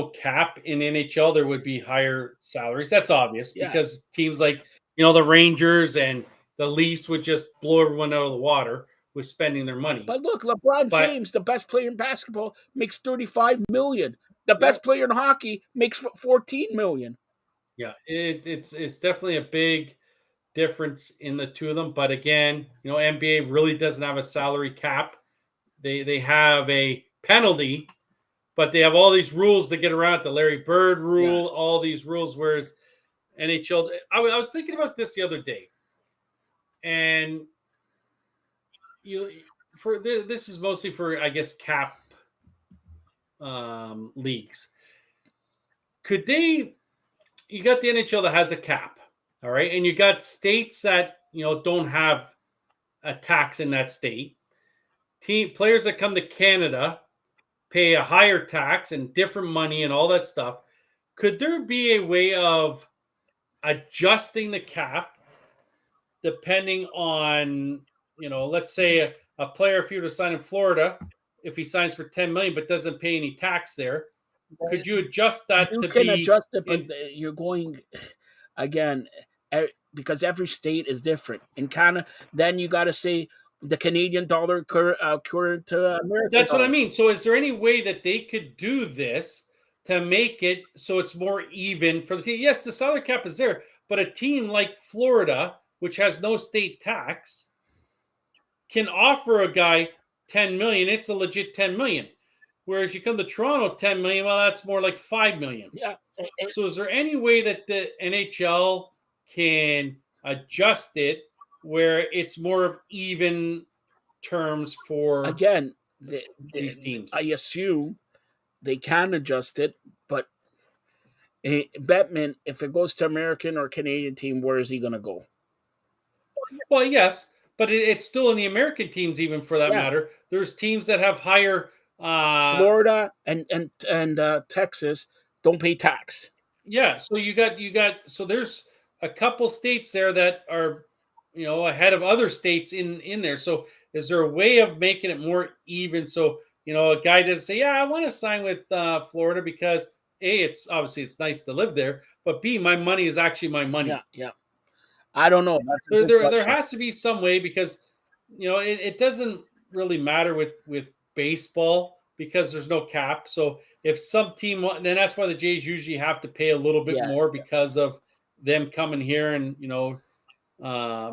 cap in NHL, there would be higher salaries. That's obvious, because teams like, the Rangers and the Leafs would just blow everyone out of the water with spending their money. But look, LeBron James, the best player in basketball, makes $35 million. The best player in hockey makes $14 million. Yeah, it's definitely a big difference in the two of them. But again, NBA really doesn't have a salary cap. They have a penalty, but they have all these rules to get around the Larry Bird rule, all these rules. Whereas NHL, I was thinking about this the other day, and this is mostly for, I guess, cap leagues. Could they? You got the NHL that has a cap, all right, and you got states that don't have a tax in that state. Players that come to Canada pay a higher tax and different money and all that stuff. Could there be a way of adjusting the cap depending on, let's say a player, if you were to sign in Florida, if he signs for $10 million but doesn't pay any tax there, could you adjust that You to can be adjust it, but you're going again because every state is different. In Canada, then you got to say the Canadian dollar current to American. That's what I mean. So, is there any way that they could do this to make it so it's more even for the team? Yes, the salary cap is there, but a team like Florida, which has no state tax, can offer a guy $10 million. It's a legit $10 million. Whereas you come to Toronto, $10 million, well, that's more like $5 million. Yeah. So is there any way that the NHL can adjust it where it's more of even terms for again these teams? I assume they can adjust it, but Bettman, if it goes to American or Canadian team, where is he going to go? Well, yes, but it's still in the American teams, even for that matter. There's teams that have higher. Florida and Texas don't pay tax. Yeah, so you got so there's a couple states there that are ahead of other states in there. So is there a way of making it more even? So a guy doesn't say, yeah, I want to sign with Florida because A, it's obviously it's nice to live there, but B, my money is actually my money. Yeah. I don't know. There has to be some way because it doesn't really matter with baseball because there's no cap. So if some team, then that's why the Jays usually have to pay a little bit more because of them coming here and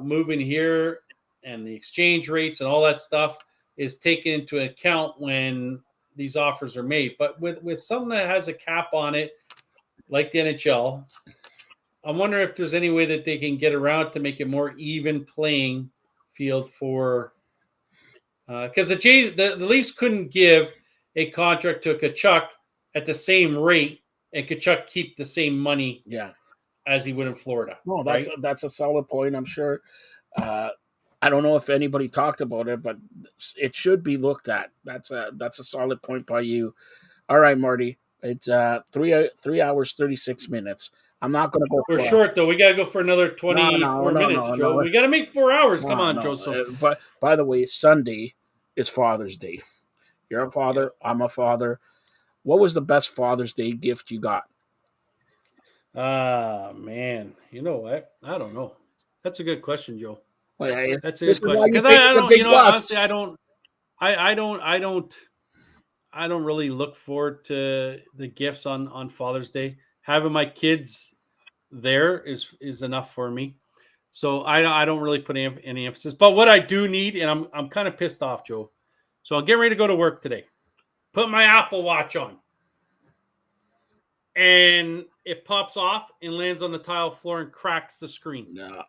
moving here, and the exchange rates and all that stuff is taken into account when these offers are made. But with something that has a cap on it, like the NHL, I'm wondering if there's any way that they can get around to make it more even playing field for. Because the Leafs couldn't give a contract to Tkachuk at the same rate and Tkachuk keep the same money as he would in Florida. No, that's a solid point, I'm sure. I don't know if anybody talked about it, but it should be looked at. That's a solid point by you. All right, Marty. It's 3 hours, 36 minutes. I'm not going to go. We're short, though. We got to go for another 24 minutes, Joe. We got to make 4 hours. Come on, Joe. But by the way, Sunday is Father's Day. You're a father. I'm a father. What was the best Father's Day gift you got? Man. You know what? I don't know. That's a good question, Joe. Well, that's a good question. Because I don't, honestly, I don't really look forward to the gifts on Father's Day. Having my kids there is enough for me. So I don't really put any emphasis. But what I do need, and I'm kind of pissed off, Joe. So I'm getting ready to go to work today. Put my Apple Watch on. And it pops off and lands on the tile floor and cracks the screen. No.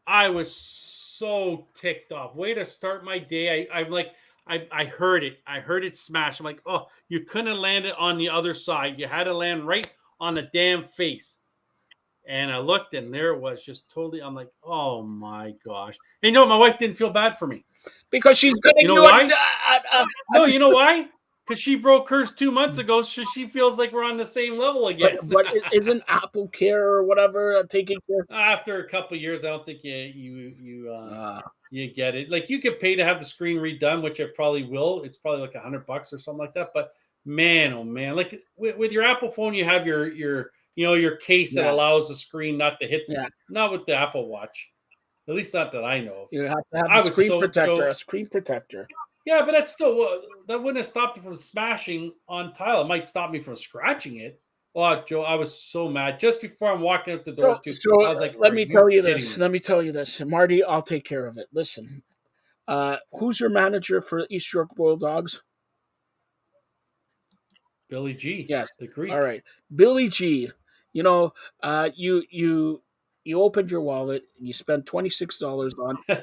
I was so ticked off. Way to start my day. I'm like, I heard it. I heard it smash. I'm like, oh, you couldn't have landed on the other side. You had to land right on the damn face. And I looked, and there it was, just totally. I'm like, oh my gosh. And my wife didn't feel bad for me because she's gonna do why? No, you know why? Because she broke hers 2 months ago, so she feels like we're on the same level again. But isn't Apple Care or whatever taking care? After a couple of years, I don't think you get it. Like you could pay to have the screen redone, which I probably will. It's probably like $100 or something like that. But man, oh man, like with your Apple phone, you have your case that allows the screen not to hit. Not with the Apple Watch. At least not that I know of. You have to have a screen protector. Yeah, but that's still that wouldn't have stopped it from smashing on tile. It might stop me from scratching it, Oh, Joe, I was so mad. Just before I'm walking out the door, too, So I was like, let "Are me you tell you kidding this. me?" Let me tell you this, Marty. I'll take care of it. Listen, who's your manager for East York Bulldogs? Billy G, Yes. the Greek. All right, Billy G. You know, you opened your wallet and you spent $26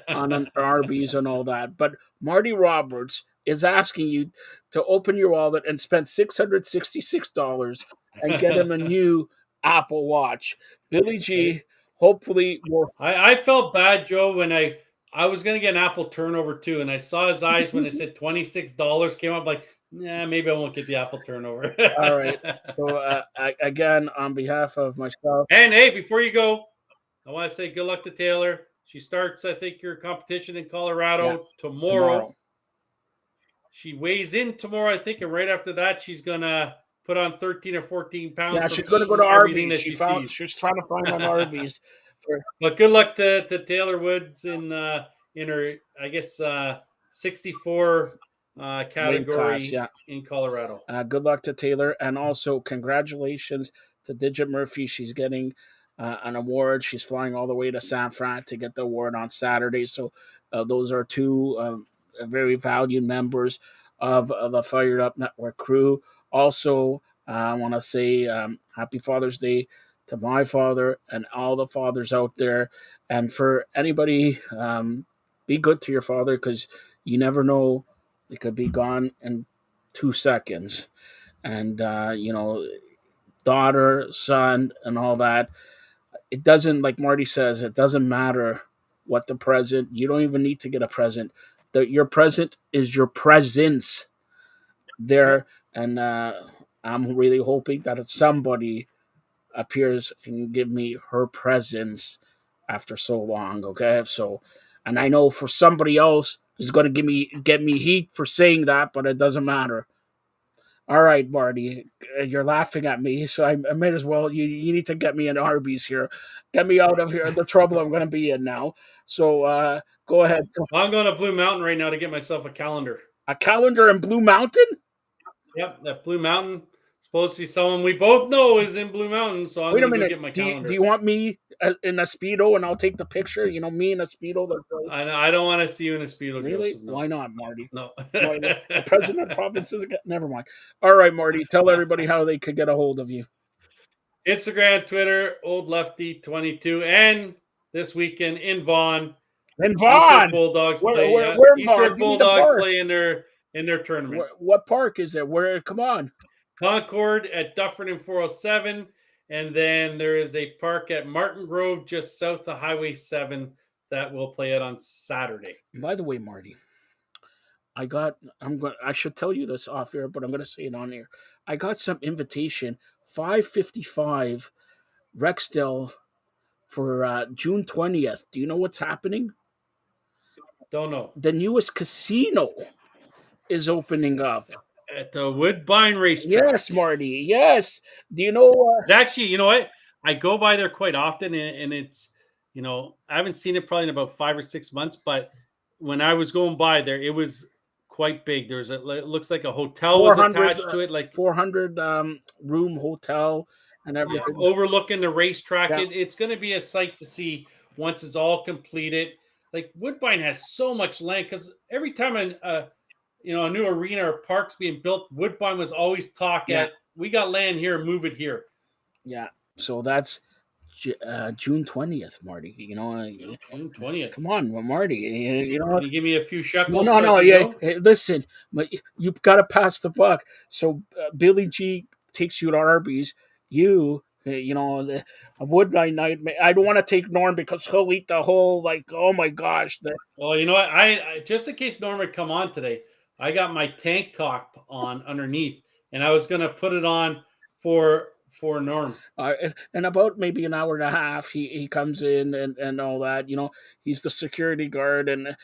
on an Arby's and all that, but Marty Roberts is asking you to open your wallet and spend $666 and get him a new Apple Watch. Billy G. Hopefully will. I felt bad, Joe, when I was gonna get an Apple turnover too, and I saw his eyes when it said $26 came up. Like, nah, maybe I won't get the Apple turnover. All right. So again, on behalf of myself, And hey, before you go, I want to say good luck to Taylor. She starts, I think, your competition in Colorado tomorrow. She weighs in tomorrow, I think, and right after that, she's gonna put on 13 or 14 pounds. Yeah, from she's going to go eating to everything Arby's. that she sees. She's trying to find an Arby's. But good luck to Taylor Woods in her, I guess, 64 Weight class, category in Colorado. Good luck to Taylor, and also congratulations to Digit Murphy. She's getting an award. She's flying all the way to San Fran to get the award on Saturday. So those are two very valued members of the Fired Up Network crew. Also, I want to say Happy Father's Day to my father and all the fathers out there. And for anybody, be good to your father, because you never know, it could be gone in 2 seconds. And daughter, son, and all that, it doesn't, like Marty says, it doesn't matter what the present. You don't even need to get a present. Your present is your presence there. And I'm really hoping that somebody appears and give me her presence after so long. Okay, so, and I know for somebody else is going to get me heat for saying that, but it doesn't matter. All right, Marty, you're laughing at me, so I might as well. You need to get me an Arby's here. Get me out of here, the trouble I'm going to be in now. So go ahead. I'm going to Blue Mountain right now to get myself a calendar. A calendar in Blue Mountain? Yep, that Blue Mountain. Supposed to see someone we both know is in Blue Mountain, so I'm Wait a going to go minute. get my calendar. Do you want me in a Speedo and I'll take the picture? You know, me in a Speedo. I don't want to see you in a Speedo. Really? Joseph, no. Why not, Marty? No. The president of provinces again? Never mind. All right, Marty, tell everybody how they could get a hold of you. Instagram, Twitter, Old Lefty 22, and this weekend in Vaughan. In Vaughan, East Bulldogs play. Where East York Bulldogs play in their tournament. What park is it? Where? Come on. Concord at Dufferin and 407, and then there is a park at Martin Grove just south of Highway 7 that will play it on Saturday. By the way, Marty, I should tell you this off air, but I'm going to say it on air. I got some invitation, 5:55 Rexdale for June 20th. Do you know what's happening? Don't know. The newest casino is opening up at the Woodbine Racetrack. Yes, Marty. Yes. Do you know? Actually, you know what? I go by there quite often, and it's, I haven't seen it probably in about 5 or 6 months. But when I was going by there, it was quite big. There's it looks like a hotel was attached to it, like 400 room hotel and everything, overlooking the racetrack. Yeah. It's going to be a sight to see once it's all completed. Like Woodbine has so much land, because every time a new arena or park's being built, Woodbine was always at, we got land here, move it here. Yeah. So that's June 20th, Marty. June 20th. Come on, Marty. Can you give me a few shekels? No. Yeah. Hey, listen, you've got to pass the buck. So Billy G takes you to Arby's. A Woodbine night. I don't want to take Norm because he'll eat the whole, oh my gosh. Well, you know what? I just in case Norm would come on today, I got my tank top on underneath, and I was going to put it on for Norm. And about maybe an hour and a half, he comes in and all that. He's the security guard and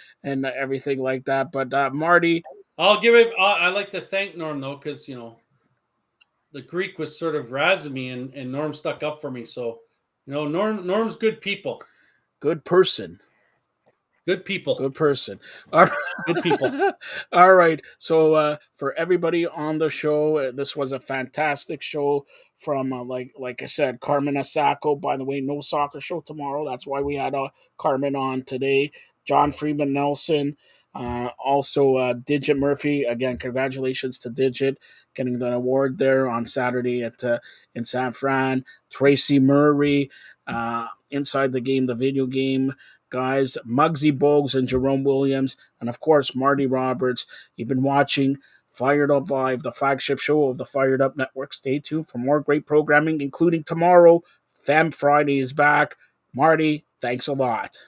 everything like that. But Marty, I'll give it. I like to thank Norm though, because the Greek was sort of razzing me, and Norm stuck up for me. So Norm's good people, good person. Good people. Good person. All right. Good people. All right. So for everybody on the show, this was a fantastic show from, like I said, Carmen Asako. By the way, no soccer show tomorrow. That's why we had Carmen on today. John Freeman Nelson. Also, Digit Murphy. Again, congratulations to Digit getting the award there on Saturday in San Fran. Tracy Murray. Inside the Game, the video game guys, Muggsy Bogues and Jerome Williams, and of course, Marty Roberts. You've been watching Fired Up Live, the flagship show of the Fired Up Network. Stay tuned for more great programming, including tomorrow. Fam Friday is back. Marty, thanks a lot.